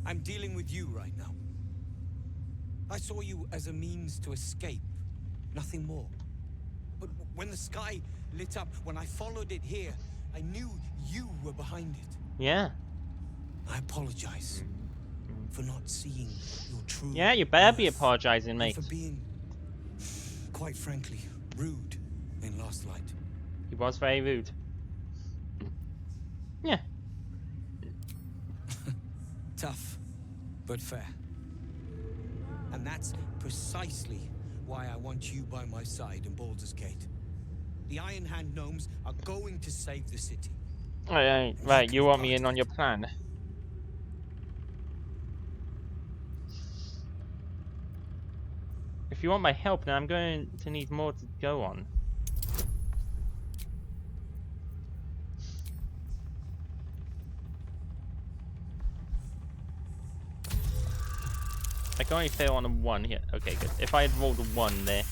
I'm dealing with you right now. I saw you as a means to escape, nothing more. But when the sky lit up, when I followed it here, I knew you were behind it. Yeah. I apologize for not seeing your true. Yeah, you better be apologizing, and mate. for being, quite frankly, rude in Last Light. He was very rude. Yeah. Tough, but fair. And that's precisely why I want you by my side in Baldur's Gate. The Iron Hand Gnomes are going to save the city. Right, you want me in on your plan? If you want my help, then I'm going to need more to go on. I can only fail on a 1 here. Okay, good. If I had rolled a 1 there,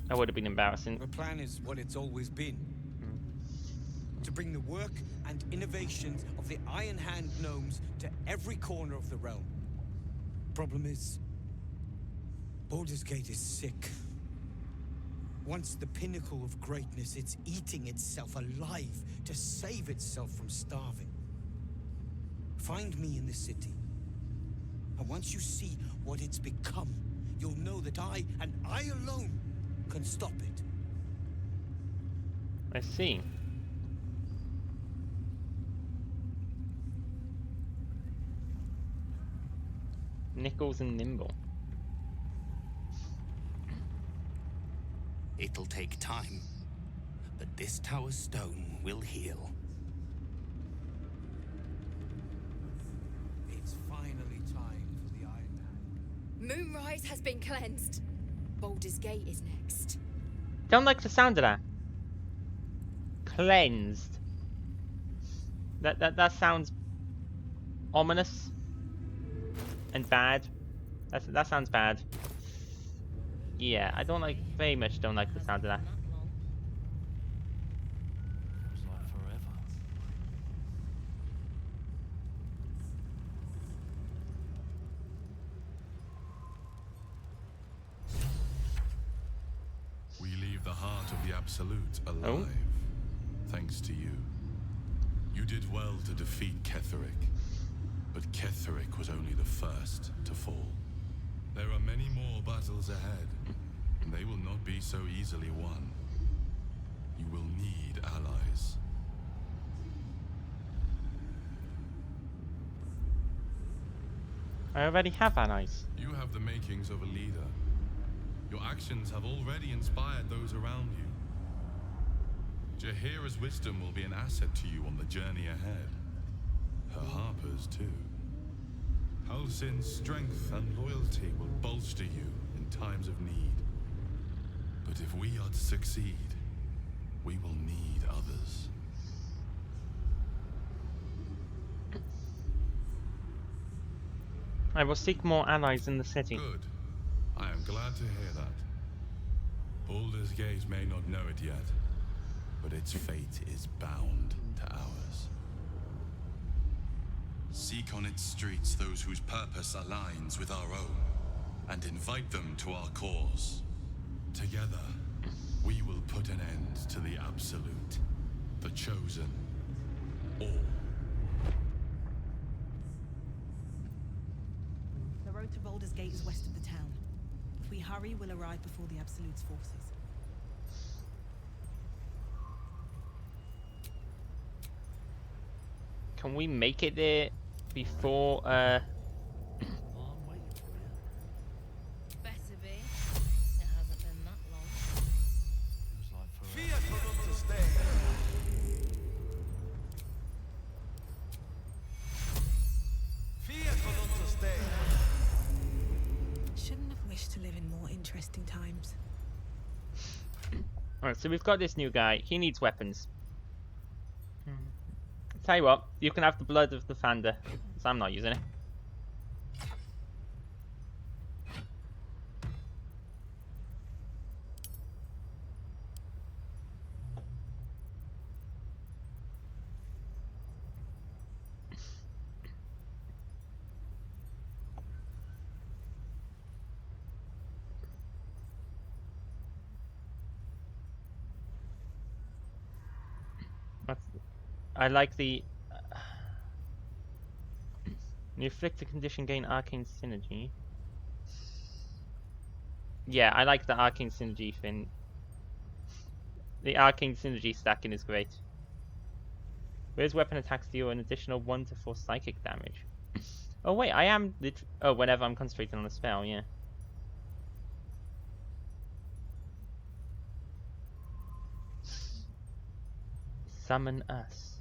that would have been embarrassing. The plan is what it's always been. to bring the work and innovations of the Iron Hand gnomes to every corner of the realm. Problem is, Baldur's Gate is sick. Once the pinnacle of greatness, it's eating itself alive to save itself from starving. Find me in the city. And once you see what it's become, you'll know that I, and I alone, can stop it. I see. Nickels and nimble. It'll take time, but this tower's stone will heal. It's finally time for the Iron Hand. Moonrise has been cleansed. Baldur's Gate is next. Don't like the sound of that. Cleansed. That sounds ominous and bad. That sounds bad. Yeah, I don't like, very much don't like the sound of that. Feels like forever. We leave the heart of the Absolute alive, thanks to you. You did well to defeat Ketheric, but Ketheric was only the first to fall. There are many more battles ahead, and they will not be so easily won. You will need allies. I already have allies. You have the makings of a leader. Your actions have already inspired those around you. Jaheira's wisdom will be an asset to you on the journey ahead. Her Harper's too. Halsin's strength and loyalty will bolster you in times of need. But if we are to succeed, we will need others. I will seek more allies in the city. Good. I am glad to hear that. Baldur's Gate may not know it yet, but its fate is bound to ours. Seek on its streets those whose purpose aligns with our own, and invite them to our cause. Together, we will put an end to the Absolute, the Chosen, all. The road to Baldur's Gate is west of the town. If we hurry, we'll arrive before the Absolute's forces. Can we make it there before Better be. It hasn't been that long. Feels like forever. Shouldn't have wished to live in more interesting times. Alright, so we've got this new guy. He needs weapons. Tell you what, you can have the blood of the Thunder, because I'm not using it. I like the... you inflict a condition, gain arcane synergy. Yeah, I like the arcane synergy thing. The arcane synergy stacking is great. Where's weapon attacks deal an additional 1 to 4 psychic damage? Oh wait, I am... oh, whenever I'm concentrating on a spell, yeah. Summon us.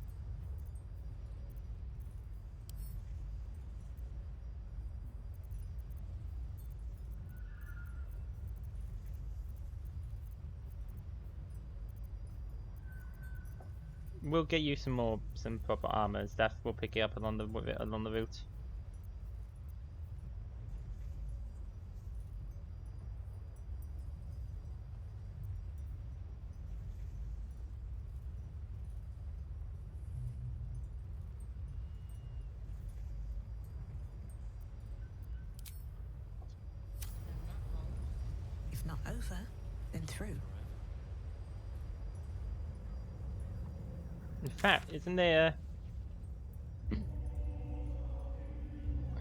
We'll get you some proper armor and stuff. We'll pick it up along the route. over, then through. In fact, isn't there...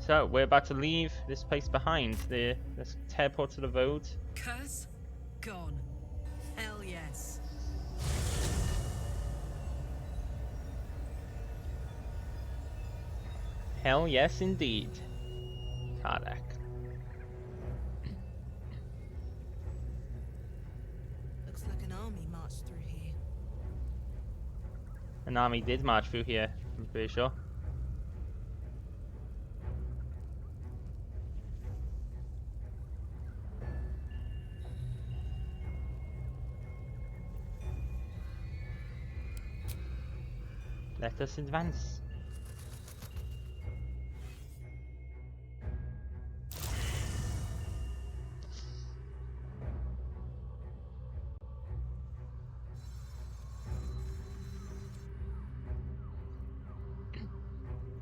So, we're about to leave this place behind. Let's teleport to the road. Curse? Gone. Hell yes. Hell yes, indeed. Kardak. Looks like an army marched through here. An army did march through here, I'm pretty sure. Let us advance.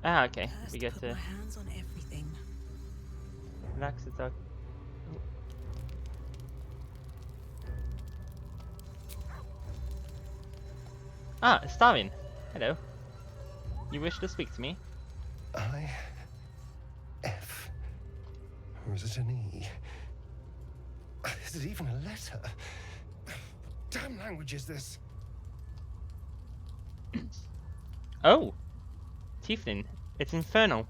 Ah, okay. We get to my hands on everything. relax it out. Ah, Starvin. Hello. You wish to speak to me? I... F... Or is it an E? Is it even a letter? What damn language is this? Oh! Tiefling. It's infernal.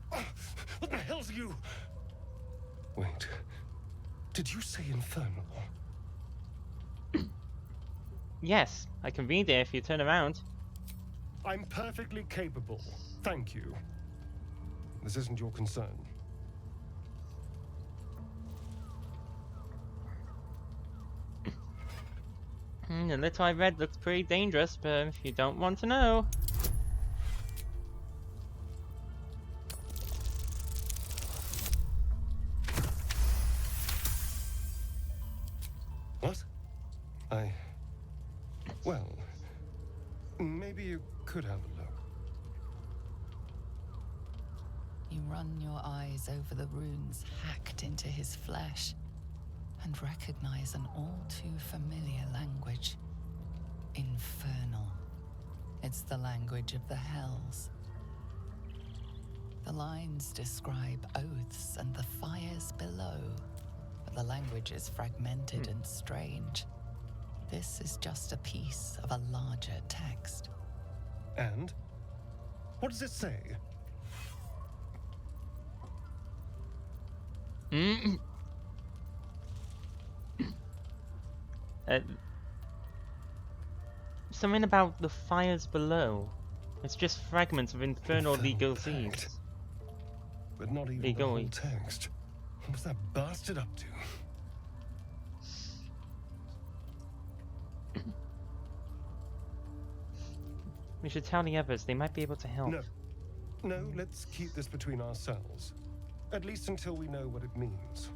What the hell's you? Wait. Did you say infernal? Yes, I can read it if you turn around. I'm perfectly capable. Thank you. This isn't your concern. The little I read looks pretty dangerous, but if you don't want to know... What? Well, maybe you could have a look. You run your eyes over the runes hacked into his flesh and recognize an all too familiar language. Infernal. It's the language of the hells. The lines describe oaths and the fires below, but the language is fragmented and strange. This is just a piece of a larger text. And? What does it say? Something about the fires below. It's just fragments of infernal legal seeds. But not even the whole text. What was that bastard up to? We should tell the others. They might be able to help. No, let's keep this between ourselves. At least until we know what it means.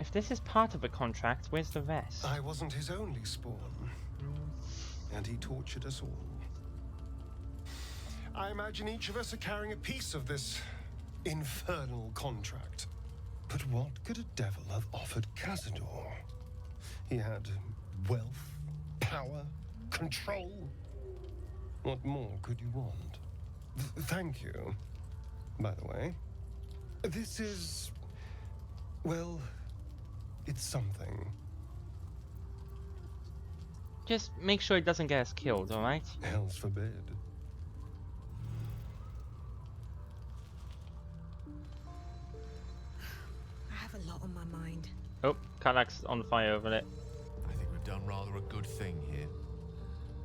If this is part of a contract, where's the rest? I wasn't his only spawn. And he tortured us all. I imagine each of us are carrying a piece of this infernal contract. But what could a devil have offered Cazador? He had wealth, power, control. What more could you want? Thank you. By the way, this is... well, it's something. Just make sure it doesn't get us killed, alright? Hells forbid. I have a lot on my mind. Oh, Karlak's on fire over it. I think we've done rather a good thing here.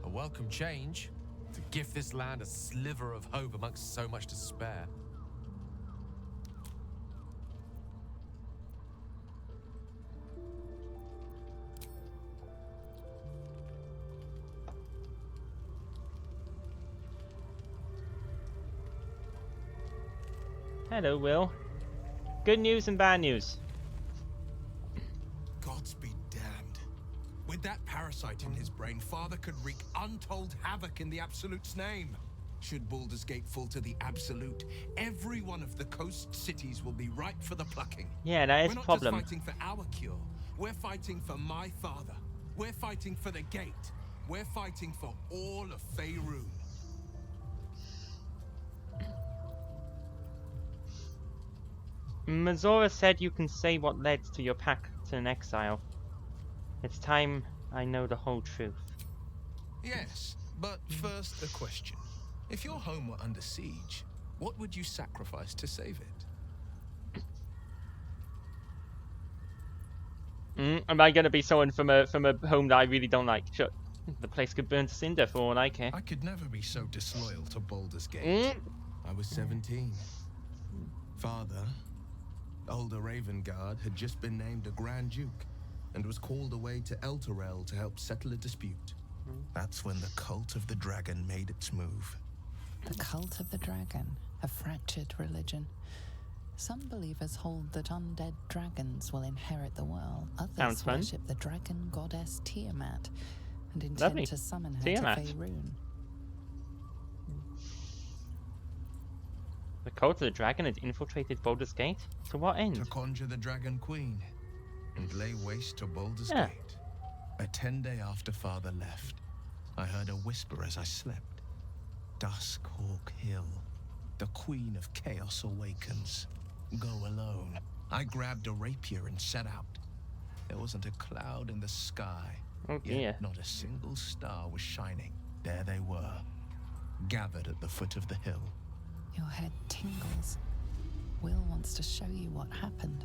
A welcome change to give this land a sliver of hope amongst so much despair. Hello, Will. Good news and bad news. Gods be damned. With that parasite in his brain, Father could wreak untold havoc in the Absolute's name. Should Baldur's Gate fall to the Absolute, every one of the coast cities will be ripe for the plucking. Yeah, that is We're a not problem. just fighting for our cure. We're fighting for my father. We're fighting for the Gate. We're fighting for all of Faerun. Mazora said you can say what led to your pact in exile. It's time I know the whole truth. Yes, but first a question. If your home were under siege, what would you sacrifice to save it? Am I gonna be someone from a home that I really don't like? Sure, the place could burn to cinder for all I care. I could never be so disloyal to Baldur's Gate. I was 17. Father, older Ravengard, had just been named a Grand Duke and was called away to Elturel to help settle a dispute. That's when the Cult of the Dragon made its move. The Cult of the Dragon, a fractured religion. Some believers hold that undead dragons will inherit the world. Others fun. worship the dragon goddess Tiamat and intend to summon her Tiamat. to Faerun. The Cult of the Dragon had infiltrated Baldur's Gate? To what end? To conjure the Dragon Queen and lay waste to Baldur's Yeah. Gate. A 10-day after Father left, I heard a whisper as I slept. Duskhawk Hill. The Queen of Chaos awakens. Go alone. I grabbed a rapier and set out. There wasn't a cloud in the sky. Oh dear. Yet not a single star was shining. There they were, gathered at the foot of the hill. Your head tingles. Will wants to show you what happened.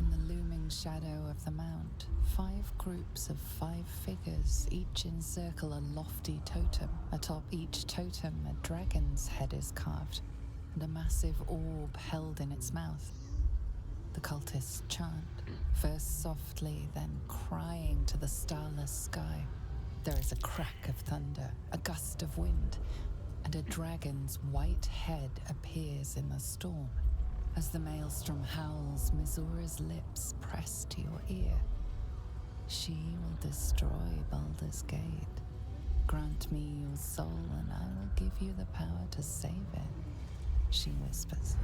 In the looming shadow of the mount, 5 groups of 5 figures each encircle a lofty totem. Atop each totem, a dragon's head is carved, and a massive orb held in its mouth. The cultists chant, first softly, then crying to the starless sky. There is a crack of thunder, a gust of wind, and a dragon's white head appears in the storm. As the maelstrom howls, Mizora's lips press to your ear. She will destroy Baldur's Gate. Grant me your soul and I will give you the power to save it, she whispers.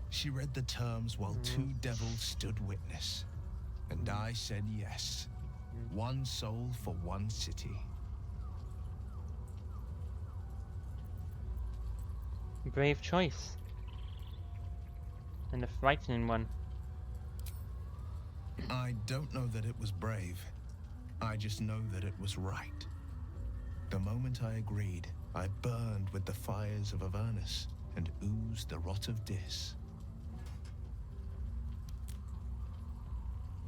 She read the terms while 2 devils stood witness, and I said yes. 1 soul for 1 city. Brave choice. And a frightening one. I don't know that it was brave. I just know that it was right. The moment I agreed, I burned with the fires of Avernus and oozed the rot of Dis.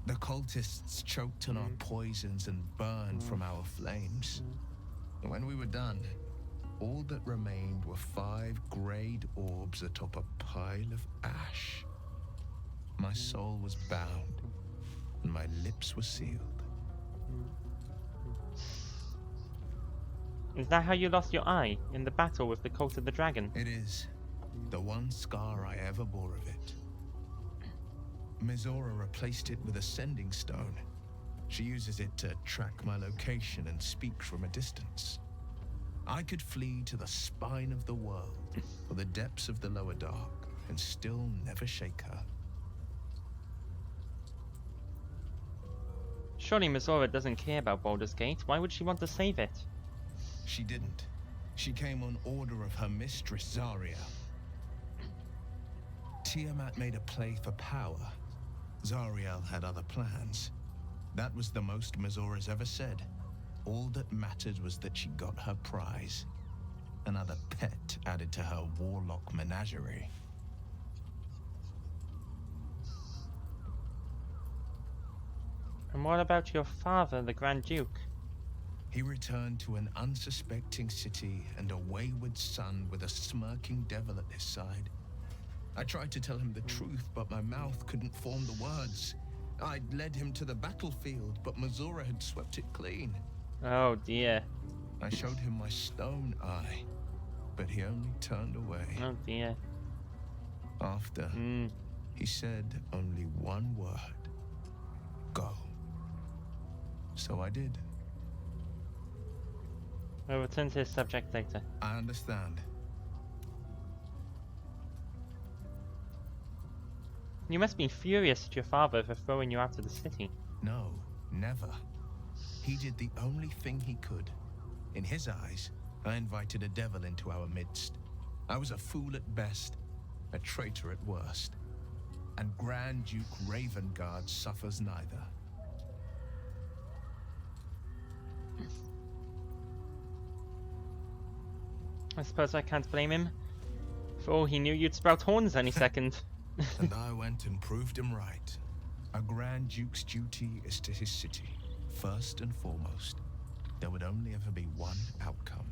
The cultists choked on our poisons and burned from our flames. When we were done, all that remained were 5 greyed orbs atop a pile of ash. My soul was bound, and my lips were sealed. Is that how you lost your eye in the battle with the Cult of the Dragon? It is. The one scar I ever bore of it. Mizora replaced it with a sending stone. She uses it to track my location and speak from a distance. I could flee to the spine of the world, or the depths of the lower dark, and still never shake her. Surely Mizora doesn't care about Baldur's Gate. Why would she want to save it? She didn't. She came on order of her mistress, Zarya. Tiamat made a play for power. Zariel had other plans. That was the most Mizora's ever said. All that mattered was that she got her prize. Another pet added to her warlock menagerie. And what about your father, the Grand Duke? He returned to an unsuspecting city and a wayward son with a smirking devil at his side. I tried to tell him the truth, but my mouth couldn't form the words. I'd led him to the battlefield, but Mizora had swept it clean. Oh dear. I showed him my stone eye, but he only turned away. Oh dear. After, he said only one word. So I did. We'll return to this subject later. I understand. You must be furious at your father for throwing you out of the city. No, never. He did the only thing he could. In his eyes, I invited a devil into our midst. I was a fool at best, a traitor at worst. And Grand Duke Ravengard suffers neither. I suppose I can't blame him. For all he knew, you'd sprout horns any second. And I went and proved him right. A Grand Duke's duty is to his city, first and foremost. There would only ever be one outcome.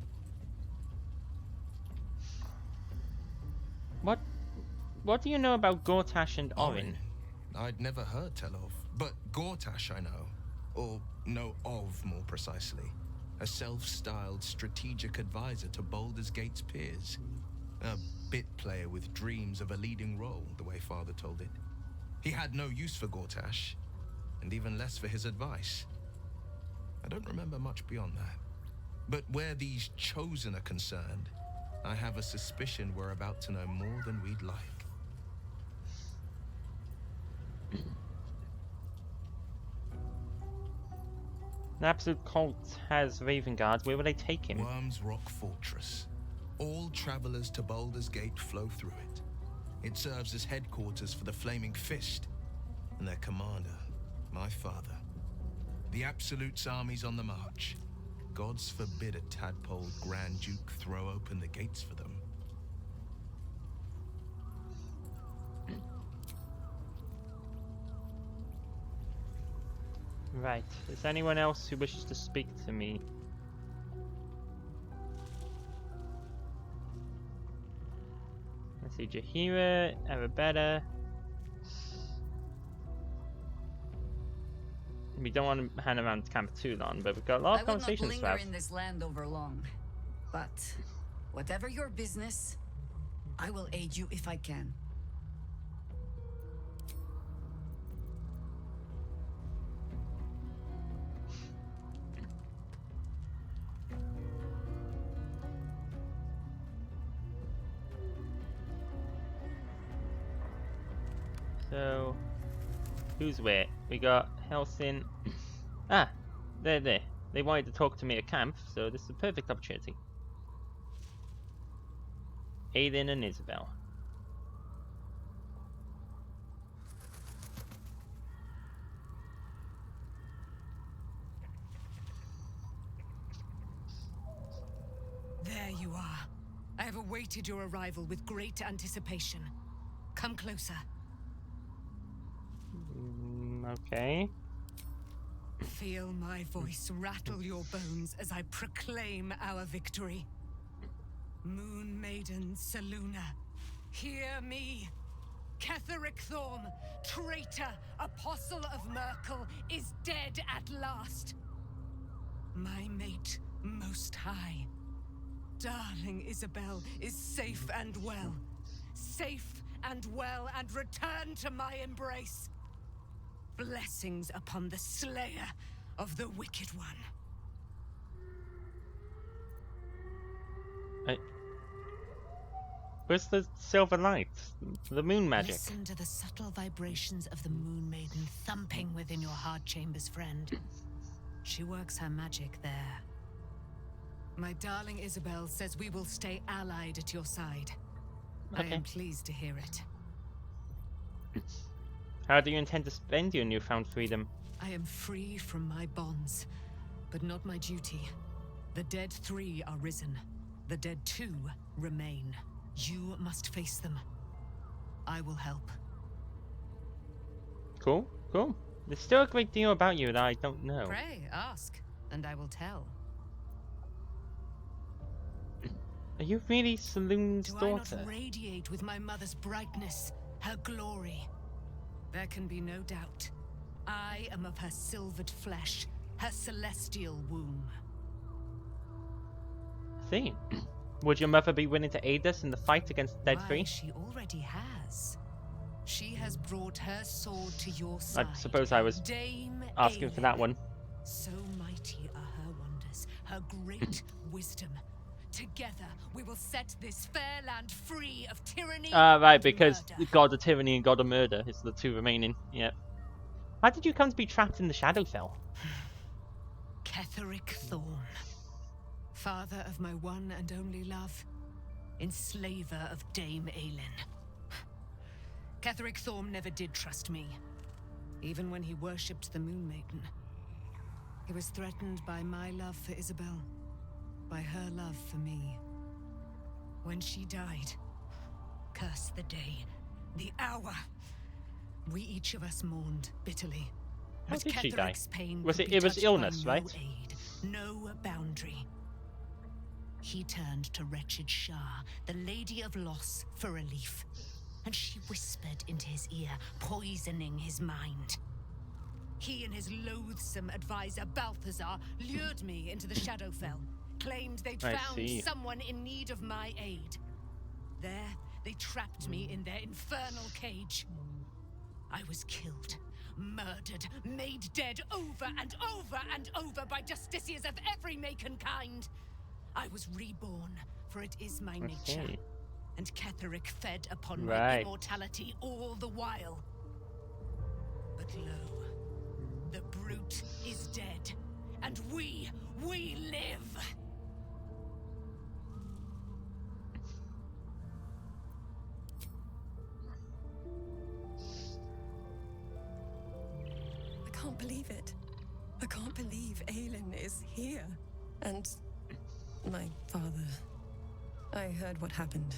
What do you know about Gortash and Orin? I'd never heard tell of, but Gortash I know. Or know of, more precisely. A self-styled strategic advisor to Baldur's Gate's peers. A bit player with dreams of a leading role, the way Father told it. He had no use for Gortash, and even less for his advice. I don't remember much beyond that. But where these Chosen are concerned, I have a suspicion we're about to know more than we'd like. An absolute cult has Ravengard. Where will they take him? Worm's Rock Fortress. All travelers to Baldur's Gate flow through it. It serves as headquarters for the Flaming Fist, and their commander, my father. The Absolute's army's on the march. Gods forbid a tadpole Grand Duke throw open the gates for them. Right. Is anyone else who wishes to speak to me? Let's see, Jaheira, Arabella. We don't want to hang around camp too long, but we've got a lot of conversations to have. I will not linger in this land over long, but whatever your business, I will aid you if I can. So, who's where? We got Helsing. Ah, they're there. They wanted to talk to me at camp, so this is a perfect opportunity. Aiden and Isabel. There you are. I have awaited your arrival with great anticipation. Come closer. Okay. Feel my voice rattle your bones as I proclaim our victory. Moon Maiden Selûne, hear me. Ketheric Thorm, traitor, apostle of Myrkul, is dead at last. My mate, Most High, darling Isabel, is safe and well. Safe and well, and returned to my embrace. Blessings upon the slayer of the Wicked One. Where's the silver light? The moon magic? Listen to the subtle vibrations of the Moon Maiden thumping within your heart chambers, friend. She works her magic there. My darling Isabel says we will stay allied at your side. Okay. I am pleased to hear it. How do you intend to spend your newfound freedom? I am free from my bonds, but not my duty. The dead 3 are risen. The dead 2 remain. You must face them. I will help. Cool, cool. There's still a great deal about you that I don't know. Pray, ask, and I will tell. Are you really Selûne's daughter? Do I not radiate with my mother's brightness, her glory? There can be no doubt. I am of her silvered flesh, her celestial womb. See. Would your mother be willing to aid us in the fight against the Dead 3? She already has. She has brought her sword to your side. I suppose I was Dame asking for that one. So mighty are her wonders, her great wisdom. Together, we will set this fair land free of tyranny Right, and because murder. the God of Tyranny and God of Murder is the two remaining. Yep. How did you come to be trapped in the Shadowfell? Ketheric Thorm, father of my one and only love, enslaver of Dame Aelin. Ketheric Thorm never did trust me, even when he worshipped the Moon Maiden. He was threatened by my love for Isabel, by her love for me. When she died, curse the day, the hour, we each of us mourned bitterly. How But did she die? Ketheric's pain Was could it? be It was touched illness, by no right? aid, no boundary. He turned to wretched Shah, the Lady of Loss, for relief, and she whispered into his ear, poisoning his mind. He and his loathsome advisor Balthazar lured me into the Shadowfell, claimed they'd I found see. someone in need of my aid. There, they trapped me in their infernal cage. I was killed, murdered, made dead over and over and over by justiciars of every make and kind. I was reborn, for it is my nature. see. And Ketheric fed upon my Right. immortality all the while. But lo, the brute is dead, and we live! I can't believe it. I can't believe Aelin is here. And my father. I heard what happened.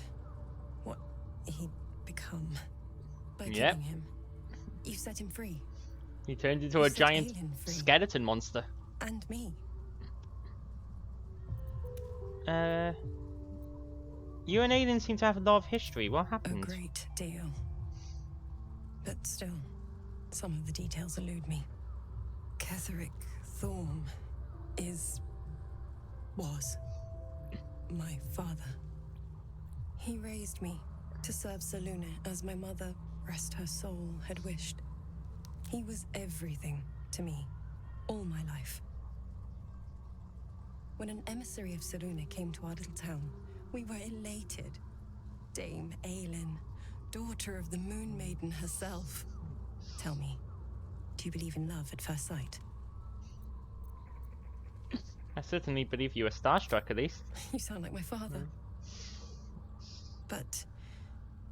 What he'd become. By Yep. killing him. You set him free. He turned into You a set giant Aelin free. skeleton monster. And me. You and Aiden seem to have a lot of history. What A happened? great deal. But still, some of the details elude me. Ketheric Thorm was my father. He raised me to serve Selûne as my mother, rest her soul, had wished. He was everything to me, all my life. When an emissary of Selûne came to our little town, we were elated. Dame Aelin, daughter of the Moon Maiden herself. Tell me, do you believe in love at first sight? I certainly believe you were starstruck, at least. You sound like my father. But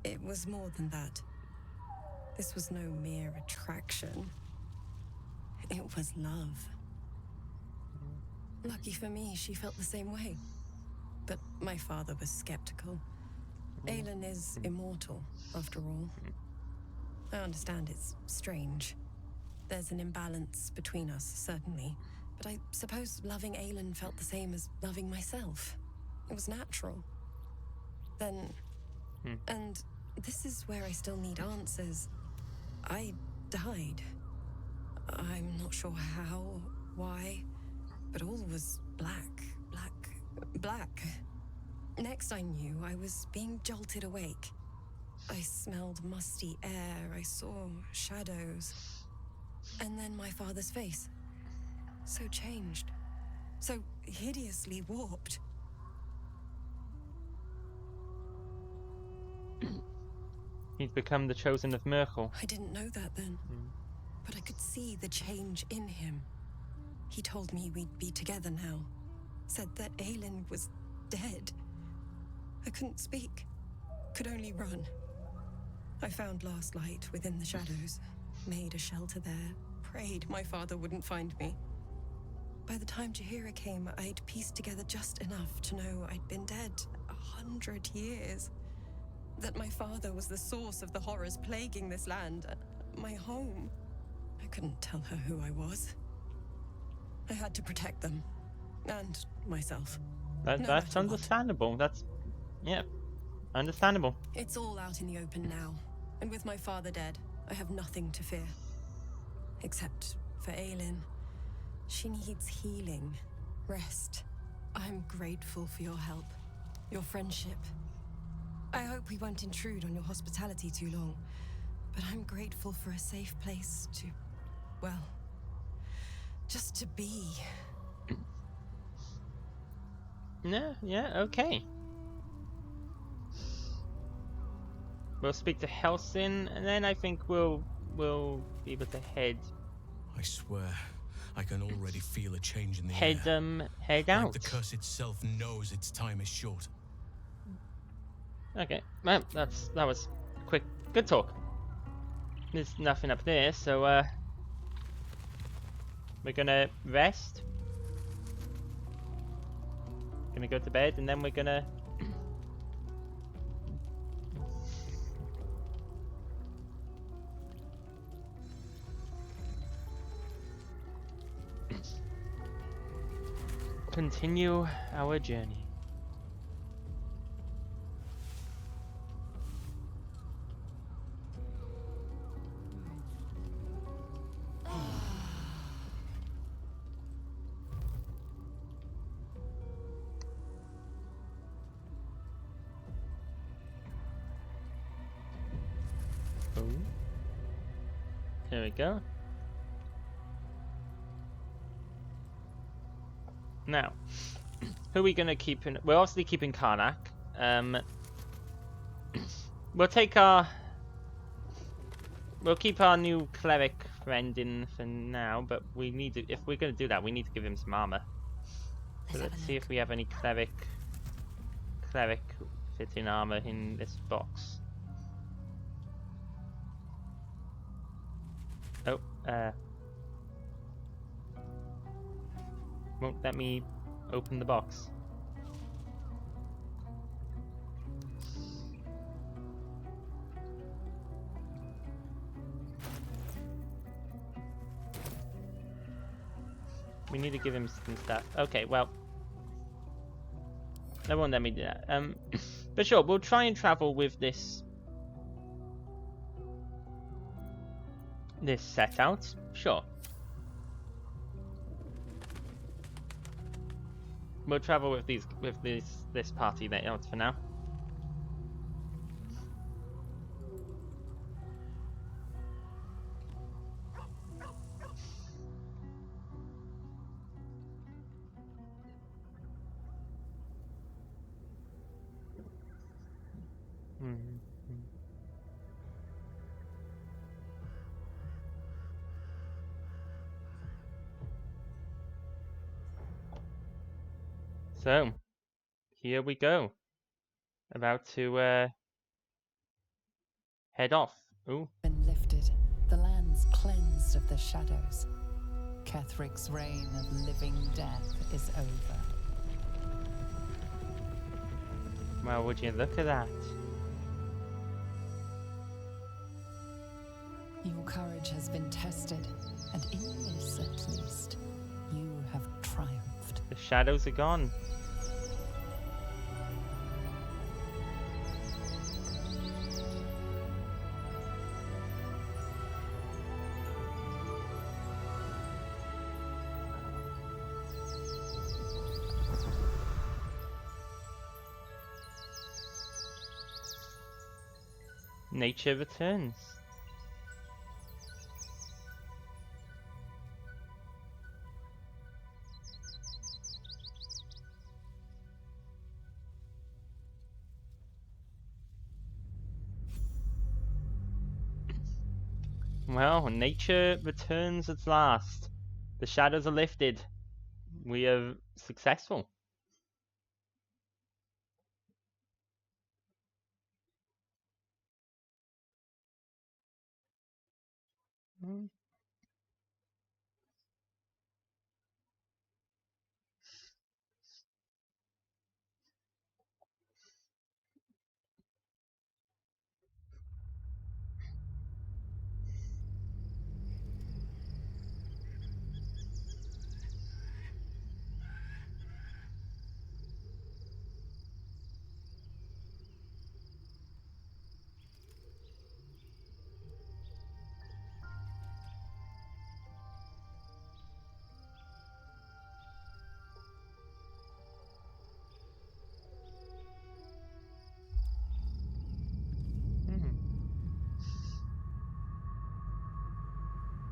it was more than that. This was no mere attraction. It was love. Lucky for me, she felt the same way. But my father was skeptical. Aelin is immortal, after all. I understand it's strange. There's an imbalance between us, certainly. But I suppose loving Aelin felt the same as loving myself. It was natural. Then... And this is where I still need answers. I died. I'm not sure how, why, but all was black. Next I knew, I was being jolted awake. I smelled musty air, I saw shadows. And then my father's face. So changed. So hideously warped. He's become the chosen of Myrkul. I didn't know that then. But I could see the change in him. He told me we'd be together now. Said that Aelin was dead. I couldn't speak. Could only run. I found last light within the shadows. Made a shelter there. Prayed my father wouldn't find me. By the time Jaheira came, I'd pieced together just enough to know I'd been dead 100 years. That my father was the source of the horrors plaguing this land. My home. I couldn't tell her who I was. I had to protect them. And myself. That's understandable. That's... yeah. Understandable. It's all out in the open now. And with my father dead, I have nothing to fear. Except for Aelin. She needs healing. Rest. I'm grateful for your help. Your friendship. I hope we won't intrude on your hospitality too long. But I'm grateful for a safe place to... well... Just to be. Yeah, okay. We'll speak to Helsing, and then I think we'll be able to head. I swear, I can already feel a change in the head air. Head like out. The curse itself knows its time is short. Okay, well, that was quick. Good talk. There's nothing up there, so we're gonna rest. Gonna go to bed, and then we're gonna. Continue our journey. Oh. There we go. Now, who are we gonna keep in? We're obviously keeping Karnak. We'll take we'll keep our new cleric friend in for now, but we need to, if we're gonna do that, we need to give him some armor. So let's see if we have any cleric fitting armor in this box. Oh, won't let me open the box. We need to give him some stuff. Okay, well, they won't let me do that. But sure, we'll try and travel with this set out. Sure. We'll travel with this party layout for now. So, here we go. About to head off. Ooh. Been lifted, the land's cleansed of the shadows. Kethric's reign of living death is over. Well, would you look at that? Your courage has been tested, and in this at least, you have triumphed. The shadows are gone. Nature returns. Well, nature returns at last. The shadows are lifted. We are successful.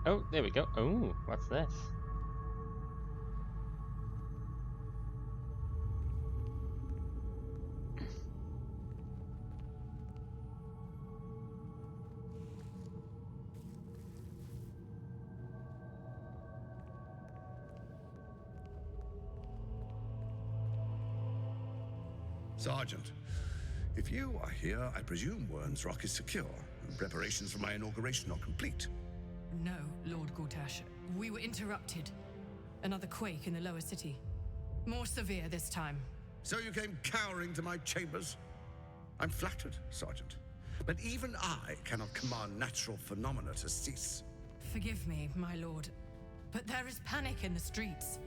Oh, there we go. Oh, what's this? Sergeant, if you are here, I presume Wern's Rock is secure, and preparations for my inauguration are complete. No, Lord Gortash. We were interrupted. Another quake in the lower city. More severe this time. So you came cowering to my chambers? I'm flattered, Sergeant. But even I cannot command natural phenomena to cease. Forgive me, my lord, but there is panic in the streets.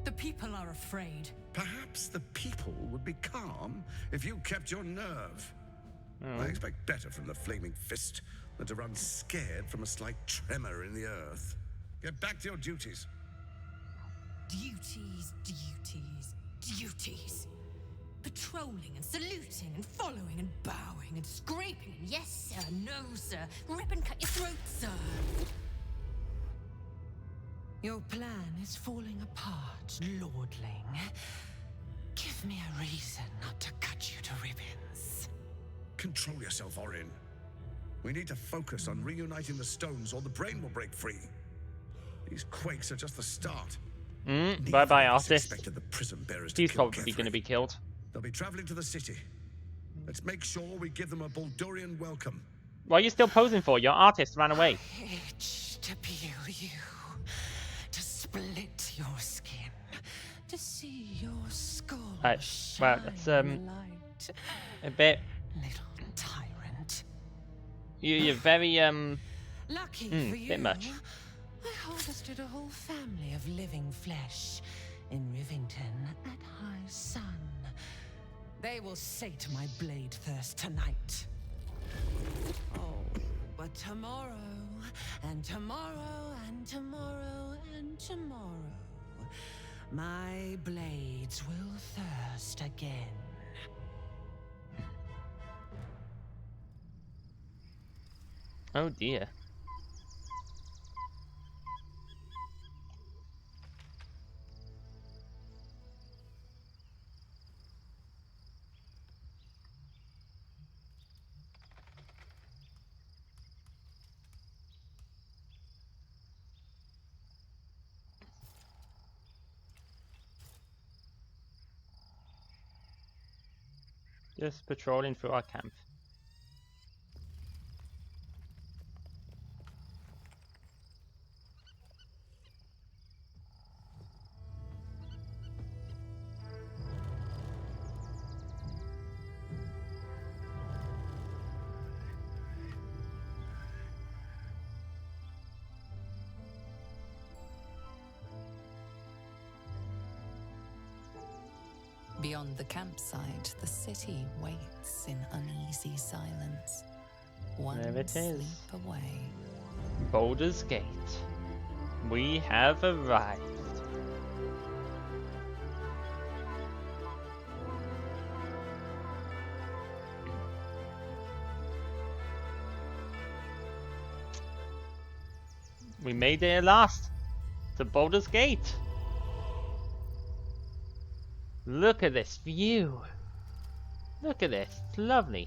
The people are afraid. Perhaps the people would be calm if you kept your nerve. I expect better from the Flaming Fist than to run scared from a slight tremor in the earth. Get back to your duties. Duties, duties, duties. Patrolling and saluting and following and bowing and scraping. Yes, sir. No, sir. Rip and cut your throat, sir. Your plan is falling apart, lordling. Give me a reason not to cut you to ribbons. Control yourself, Orin. We need to focus on reuniting the stones or the brain will break free. These quakes are just the start. Bye-bye, artist. The prison bearers He's probably going to be killed. They'll be traveling to the city. Let's make sure we give them a Baldurian welcome. What are you still posing for? Your artist ran away. Itch to peel you, to split your skin, to see your skull Well, that's in the light. a bit. Little tyrant. You're very Lucky for you. bit much. I harvested a whole family of living flesh in Rivington at high sun. They will sate my blade thirst tonight. Oh, but tomorrow, and tomorrow, and tomorrow, and tomorrow, my blades will thirst again. Oh dear. Just patrolling through our camp. Beyond the campsite, the city waits in uneasy silence. One There it is. sleep away. Baldur's Gate. We have arrived. We made it at last to Baldur's Gate. Look at this view. Look at this. It's lovely.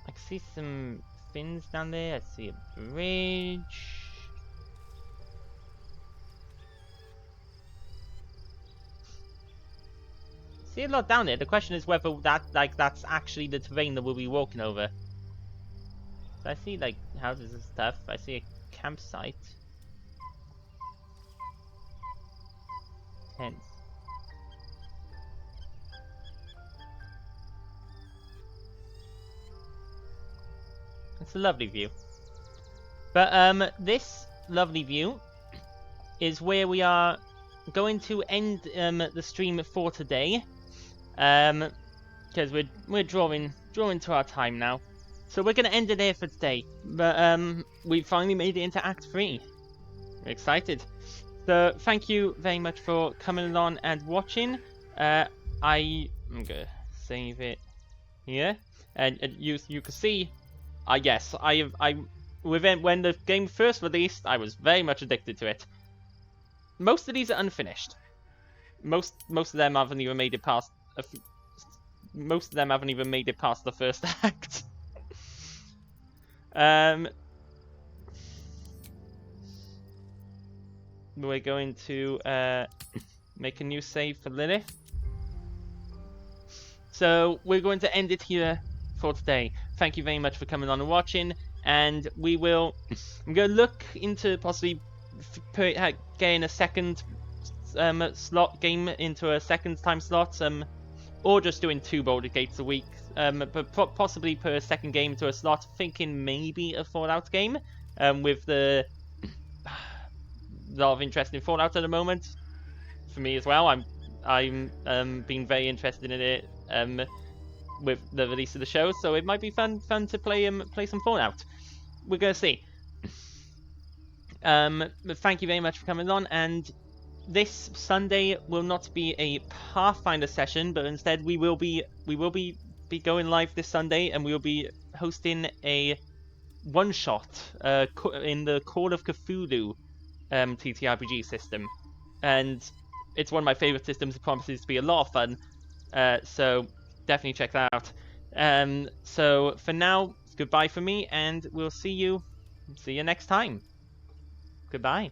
I can see some fins down there. I see a bridge. See a lot down there. The question is whether that's actually the terrain that we'll be walking over. I see like houses and stuff. I see a campsite. Tents. It's a lovely view. But this lovely view is where we are going to end the stream for today. Because we're drawing to our time now. So we're going to end it there for today, but we finally made it into Act 3. We're excited. So thank you very much for coming along and watching. I'm going to save it here. And you can see, yes, when the game first released, I was very much addicted to it. Most of these are unfinished. Most of them haven't even made it past. Most of them haven't even made it past the first act. we're going to make a new save for Lilith. So we're going to end it here for today. Thank you very much for coming on and watching, and we will. I'm going to look into possibly getting a second slot game into a second time slot, or just doing 2 Baldur's Gates a week, but possibly put a second game to a slot. Thinking maybe a Fallout game, with the lot of interest in Fallout at the moment. For me as well, I'm being very interested in it with the release of the show, so it might be fun to play some Fallout. We're gonna see. But thank you very much for coming on, and this Sunday will not be a Pathfinder session, but instead we will be going live this Sunday, and we will be hosting a one-shot in the Call of Cthulhu TTRPG system, and it's one of my favorite systems. It promises to be a lot of fun, so definitely check that out. So for now, goodbye for me, and we'll see you next time. Goodbye.